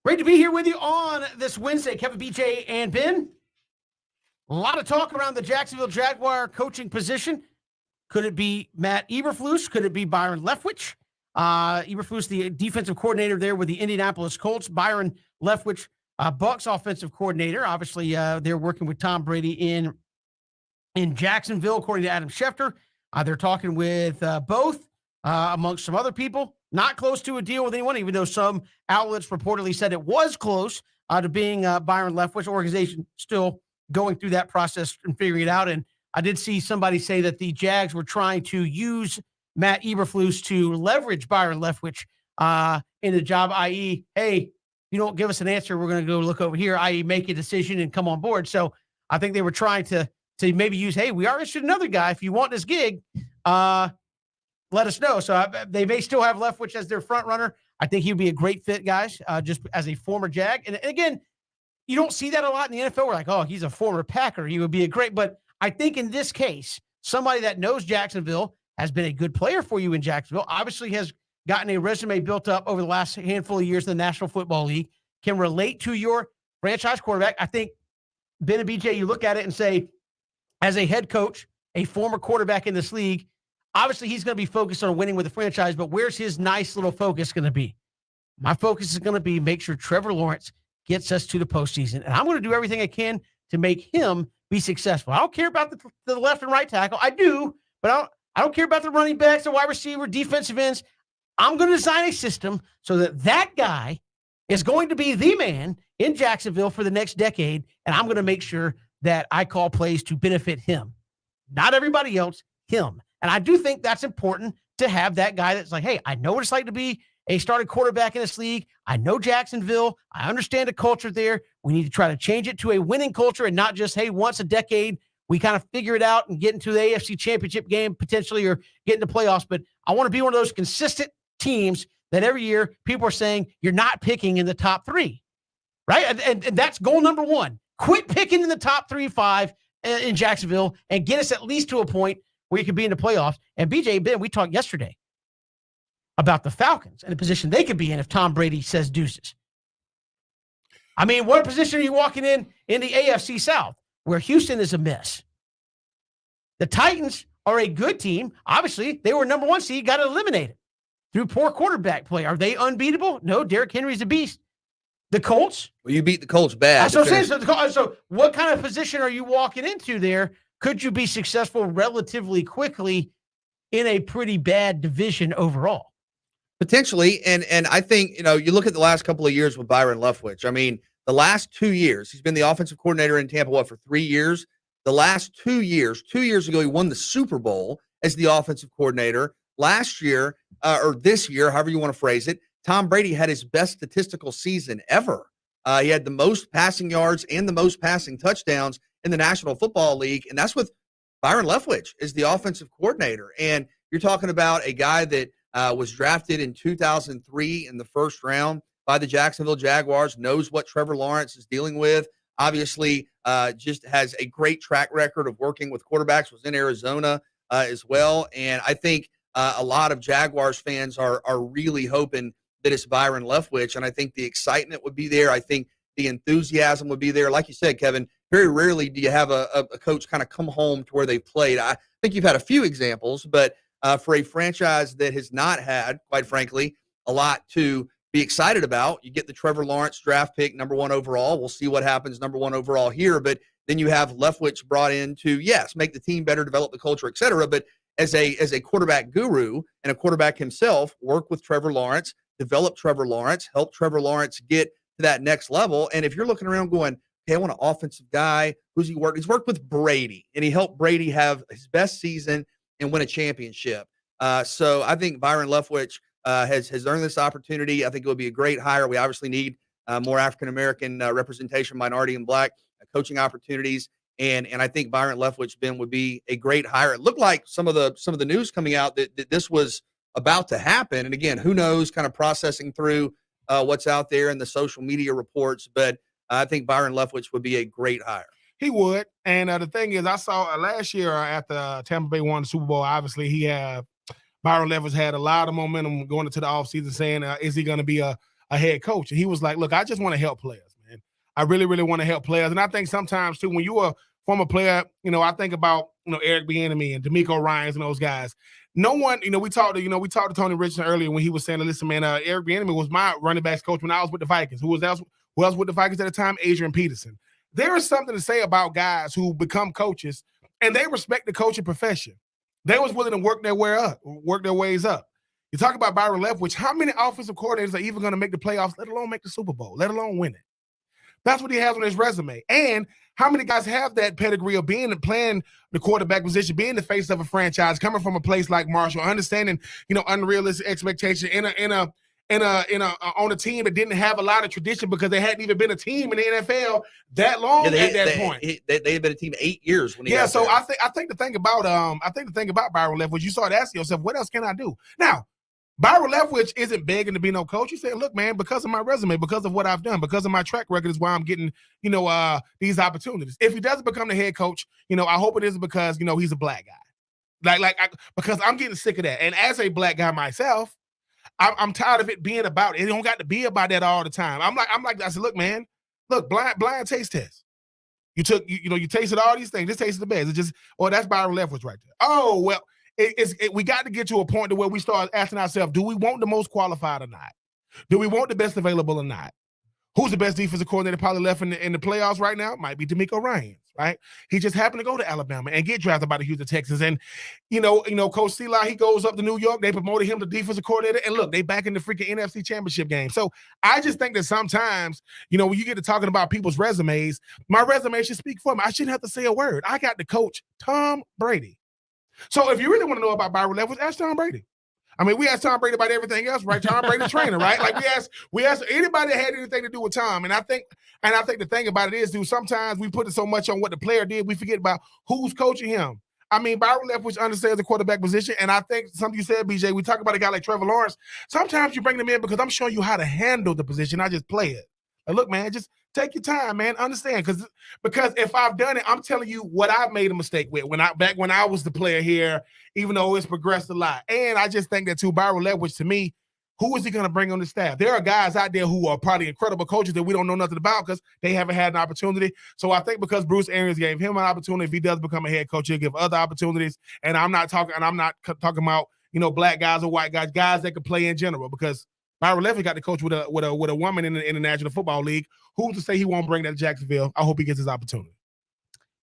Great to be here with you on this Wednesday. Kevin, BJ, and Ben. A lot of talk around the Jacksonville Jaguar coaching position. Could it be Matt Eberflus? Could it be Byron Leftwich? Eberflus, the defensive coordinator there with the Indianapolis Colts. Byron Leftwich, Bucs offensive coordinator. Obviously, they're working with Tom Brady in Jacksonville, according to Adam Schefter. They're talking with both, amongst some other people. Not close to a deal with anyone, even though some outlets reportedly said it was close to being Byron Leftwich. Organization still going through that process and figuring it out. And I did see somebody say that the Jags were trying to use Matt Eberflus to leverage Byron Leftwich in the job, i.e., hey, you don't give us an answer, we're going to go look over here, i.e., make a decision and come on board. So I think they were trying to maybe use, hey, we are interested in another guy. If you want this gig, let us know. So they may still have Leftwich as their front runner. I think he'd be a great fit, guys, just as a former Jag. And again, you don't see that a lot in the NFL. We're like, oh, he's a former Packer. He would be a great. But I think in this case, somebody that knows Jacksonville, has been a good player for you in Jacksonville, obviously has gotten a resume built up over the last handful of years in the National Football League, can relate to your franchise quarterback. I think, Ben and BJ, you look at it and say, as a head coach, a former quarterback in this league, obviously he's going to be focused on winning with the franchise, but where's his nice little focus going to be? My focus is going to be make sure Trevor Lawrence gets us to the postseason, and I'm going to do everything I can to make him be successful. I don't care about the left and right tackle. I do, but I don't care about the running backs, the wide receiver, defensive ends. I'm going to design a system so that guy is going to be the man in Jacksonville for the next decade, and I'm going to make sure that I call plays to benefit him. Not everybody else, him. And I do think that's important to have that guy that's like, hey, I know what it's like to be a starting quarterback in this league. I know Jacksonville. I understand the culture there. We need to try to change it to a winning culture and not just, hey, once a decade, we kind of figure it out and get into the AFC Championship game potentially or get into playoffs. But I want to be one of those consistent teams that every year people are saying you're not picking in the top three, right? And that's goal number one. Quit picking in the top 3-5 in Jacksonville and get us at least to a point where you can be in the playoffs. And BJ, Ben, we talked yesterday about the Falcons and the position they could be in if Tom Brady says deuces. I mean, what position are you walking in the AFC South where Houston is a mess? The Titans are a good team. Obviously, they were number one seed, got eliminated through poor quarterback play. Are they unbeatable? No, Derrick Henry's a beast. The Colts? Well, you beat the Colts bad. That's what I'm saying. So what kind of position are you walking into there? Could you be successful relatively quickly in a pretty bad division overall? Potentially. And I think, you look at the last couple of years with Byron Leftwich. I mean, the last 2 years, he's been the offensive coordinator in Tampa, for 3 years? The last 2 years ago, he won the Super Bowl as the offensive coordinator. Last year, or this year, however you want to phrase it, Tom Brady had his best statistical season ever. He had the most passing yards and the most passing touchdowns in the National Football League, and that's with Byron Leftwich as the offensive coordinator. And you're talking about a guy that was drafted in 2003 in the first round by the Jacksonville Jaguars, knows what Trevor Lawrence is dealing with, obviously just has a great track record of working with quarterbacks, was in Arizona as well. And I think a lot of Jaguars fans are really hoping that it's Byron Leftwich, and I think the excitement would be there. I think the enthusiasm would be there. Like you said, Kevin, very rarely do you have a coach kind of come home to where they've played. I think you've had a few examples, but for a franchise that has not had, quite frankly, a lot to be excited about, you get the Trevor Lawrence draft pick, number 1 overall. We'll see what happens number 1 overall here, but then you have Leftwich brought in to, yes, make the team better, develop the culture, et cetera, but as a quarterback guru and a quarterback himself, work with Trevor Lawrence, develop Trevor Lawrence, help Trevor Lawrence get to that next level. And if you're looking around going, hey, I want an offensive guy, who's he worked? He's worked with Brady, and he helped Brady have his best season and win a championship. So I think Byron Leftwich has earned this opportunity. I think it would be a great hire. We obviously need more African-American representation, minority and black coaching opportunities. And I think Byron Leftwich, Ben, would be a great hire. It looked like some of the news coming out that this was about to happen. And again, who knows, kind of processing through what's out there in the social media reports. But I think Byron Leftwich would be a great hire. He would. And the thing is, I saw last year after Tampa Bay won the Super Bowl, obviously Byron Leftwich had a lot of momentum going into the offseason saying, is he going to be a a head coach. And he was like, look, I just want to help players, man. I really, really want to help players. And I think sometimes, too, when you are a former player, I think about, Eric Bieniemy and D'Amico Ryans and those guys. No one, we talked to Tony Richardson earlier when he was saying, listen, man, Eric Bieniemy was my running backs coach when I was with the Vikings. Who else with the Vikings at the time? Adrian Peterson. There is something to say about guys who become coaches and they respect the coaching profession. They was willing to work their ways up. You talk about Byron Leftwich. How many offensive coordinators are even going to make the playoffs, let alone make the Super Bowl, let alone win it? That's what he has on his resume. And how many guys have that pedigree of playing the quarterback position, being the face of a franchise, coming from a place like Marshall, understanding, unrealistic expectation on a team that didn't have a lot of tradition because they hadn't even been a team in the NFL that long at that point. They had been a team 8 years when he got so there. I think the thing about Byron Leftwich, you started asking yourself, what else can I do? Now, Byron Leftwich isn't begging to be no coach. He's saying, look, man, because of my resume, because of what I've done, because of my track record is why I'm getting, these opportunities. If he doesn't become the head coach, I hope it isn't because, he's a black guy. Because I'm getting sick of that. And as a black guy myself, I'm tired of it being about it. It don't got to be about that all the time. I said, look, man, blind taste test. You tasted all these things. This tasted the best. It's just, that's Byron Leftwich right there. Oh, well, we got to get to a point to where we start asking ourselves, do we want the most qualified or not? Do we want the best available or not? Who's the best defensive coordinator probably left in the playoffs right now? Might be D'Amico Ryans, right? He just happened to go to Alabama and get drafted by the Houston Texans. And, Coach Selah, he goes up to New York. They promoted him to defensive coordinator. And look, they back in the freaking NFC Championship game. So I just think that sometimes, when you get to talking about people's resumes, my resume should speak for me. I shouldn't have to say a word. I got to coach Tom Brady. So if you really want to know about Byron Leftwich, ask Tom Brady. I mean, we asked Tom Brady about everything else, right? Tom Brady trainer, right? Like we asked anybody that had anything to do with Tom. And I think the thing about it is, dude, sometimes we put it so much on what the player did, we forget about who's coaching him. I mean, Byron Leftwich understands the quarterback position, and I think something you said, BJ, we talk about a guy like Trevor Lawrence. Sometimes you bring them in because I'm showing you how to handle the position. I just play it. Like, look, man, just take your time, man. Understand, because if I've done it, I'm telling you what I've made a mistake with back when I was the player here, even though it's progressed a lot. And I just think that too, Byron Leftwich, to me, who is he going to bring on the staff? There are guys out there who are probably incredible coaches that we don't know nothing about because they haven't had an opportunity. So I think because Bruce Arians gave him an opportunity, if he does become a head coach, he'll give other opportunities. And I'm not talking about black guys or white guys that could play in general, because Byron Leftwich got to coach with a woman in the National Football League. Who's to say he won't bring that to Jacksonville? I hope he gets his opportunity.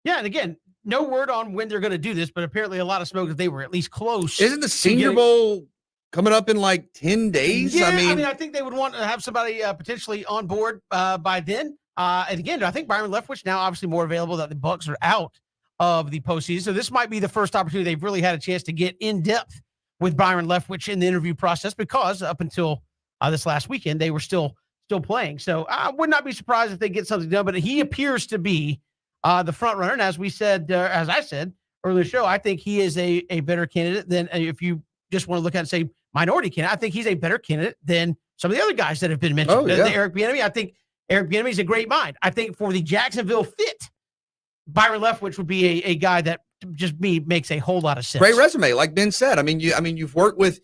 Yeah, and again, no word on when they're going to do this, but apparently a lot of smoke that they were at least close. Isn't the Senior Bowl coming up in like 10 days? Yeah, I think they would want to have somebody potentially on board by then. And again, I think Byron Leftwich now obviously more available that the Bucs are out of the postseason. So this might be the first opportunity they've really had a chance to get in depth with Byron Leftwich in the interview process, because up until this last weekend, they were still playing. So I would not be surprised if they get something done, but he appears to be the front runner. And as we said, as I said earlier in the show, I think he is a better candidate than, if you just want to look at it and say minority candidate, I think he's a better candidate than some of the other guys that have been mentioned. The Eric Bieniemy, I think Eric Bieniemy is a great mind. I think for the Jacksonville fit, Byron Leftwich would be a guy that just makes a whole lot of sense. Great resume, like Ben said. I mean, you've worked with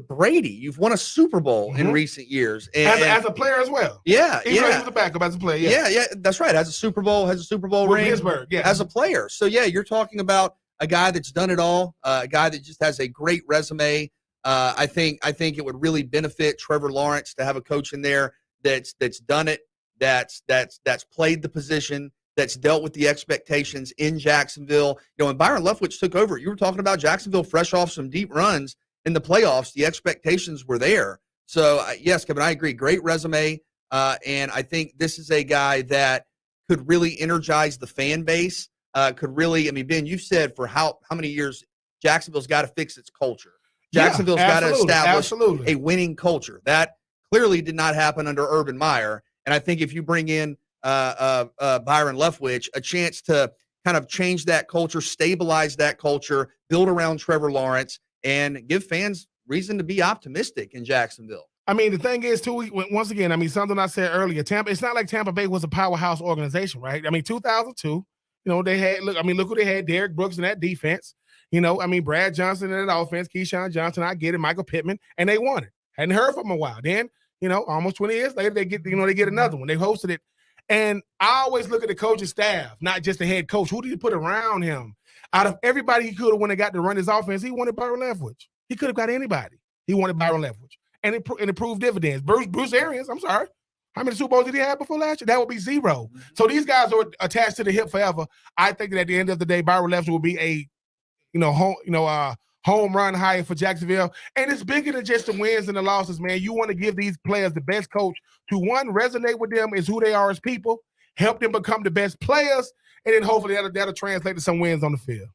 Brady. You've won a Super Bowl in recent years, as a player as well. Yeah, He was a backup as a player. Yeah, that's right. Has a Super Bowl with ring. Pittsburgh. Yeah, as a player. So yeah, you're talking about a guy that's done it all. A guy that just has a great resume. I think it would really benefit Trevor Lawrence to have a coach in there that's done it. That's played the position. That's dealt with the expectations in Jacksonville. When Byron Leftwich took over, you were talking about Jacksonville fresh off some deep runs in the playoffs. The expectations were there. So, yes, Kevin, I agree. Great resume. And I think this is a guy that could really energize the fan base. Ben, you've said for how many years Jacksonville's got to fix its culture. Jacksonville's got to establish a winning culture. That clearly did not happen under Urban Meyer. And I think if you bring in Byron Leftwich, a chance to kind of change that culture, stabilize that culture, build around Trevor Lawrence, and give fans reason to be optimistic in Jacksonville. I mean, the thing is, too, once again, I mean, something I said earlier, it's not like Tampa Bay was a powerhouse organization, right? I mean, 2002, they had, look who they had, Derek Brooks in that defense. Brad Johnson in that offense, Keyshawn Johnson, I get it, Michael Pittman, and they won it. Hadn't heard from them a while. Then, almost 20 years later, they get another one. They hosted it. And I always look at the coaching staff, not just the head coach. Who did he put around him? Out of everybody he could have when they got to run his offense, he wanted Byron Leftwich. He could have got anybody. He wanted Byron Leftwich. And it proved dividends. Bruce Arians, I'm sorry. How many Super Bowls did he have before last year? That would be 0. So these guys are attached to the hip forever. I think that at the end of the day, Byron Leftwich will be a home run hire for Jacksonville. And it's bigger than just the wins and the losses, man. You want to give these players the best coach to, one, resonate with them as who they are as people, help them become the best players, and then hopefully that'll translate to some wins on the field.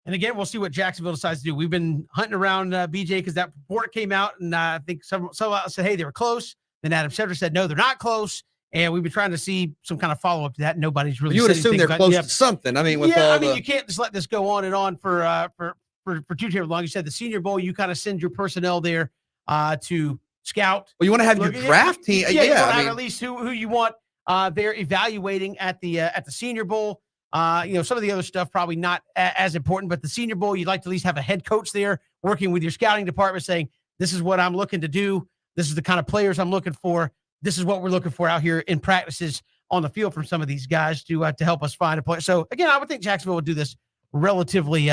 And again, we'll see what Jacksonville decides to do. We've been hunting around BJ because that report came out, and I think some said, hey, they were close. Then Adam Schefter said, no, they're not close. And we've been trying to see some kind of follow-up to that. Nobody's really. You would assume they're close to something. I mean, you can't just let this go on and on for too terribly long. You said the Senior Bowl, you kind of send your personnel there to scout. Well, you want to have your draft team. You want to have at least who you want they're evaluating at the Senior Bowl. Some of the other stuff probably not as important, but the Senior Bowl, you'd like to at least have a head coach there working with your scouting department saying, this is what I'm looking to do. This is the kind of players I'm looking for. This is what we're looking for out here in practices on the field from some of these guys to help us find a player. So again, I would think Jacksonville would do this relatively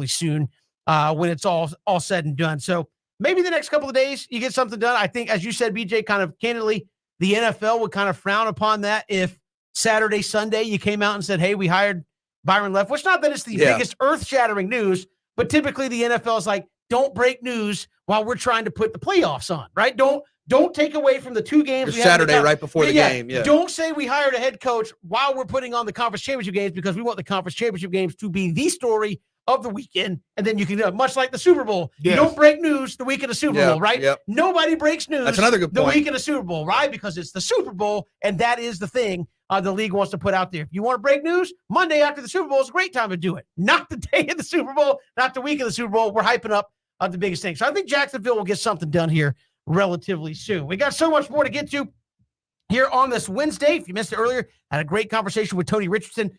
soon when it's all said and done. So maybe the next couple of days you get something done. I think, as you said, BJ, kind of candidly, the NFL would kind of frown upon that if Saturday, Sunday, you came out and said, hey, we hired Byron Leftwich. Not that it's the biggest earth-shattering news, but typically the NFL is like, don't break news while we're trying to put the playoffs on, right? Don't take away from the 2 games. Saturday right before the game. Yeah. Don't say we hired a head coach while we're putting on the conference championship games, because we want the conference championship games to be the story of the weekend. And then you can do it much like the Super Bowl. Yes. You don't break news the week of the Super Bowl, right? Yep. Nobody breaks news. That's another good point. The week of the Super Bowl, right? Because it's the Super Bowl, and that is the thing the league wants to put out there. If you want to break news, Monday after the Super Bowl is a great time to do it. Not the day of the Super Bowl, not the week of the Super Bowl. We're hyping up the biggest thing. So I think Jacksonville will get something done here relatively soon. We got so much more to get to here on this Wednesday. If you missed it earlier, had a great conversation with Tony Richardson,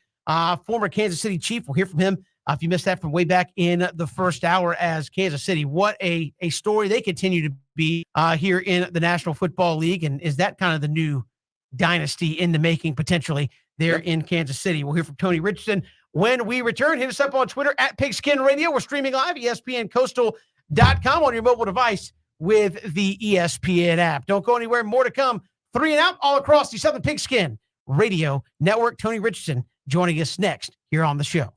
former Kansas City Chief. We'll hear from him if you missed that from way back in the first hour as Kansas City. What a story they continue to be here in the National Football League. And is that kind of the new dynasty in the making potentially there in Kansas City? We'll hear from Tony Richardson when we return. Hit us up on Twitter at Pigskin Radio. We're streaming live, ESPNCoastal.com on your mobile device with the ESPN app. Don't go anywhere. More to come. 3 and Out all across the Southern Pigskin Radio Network. Tony Richardson joining us next here on the show.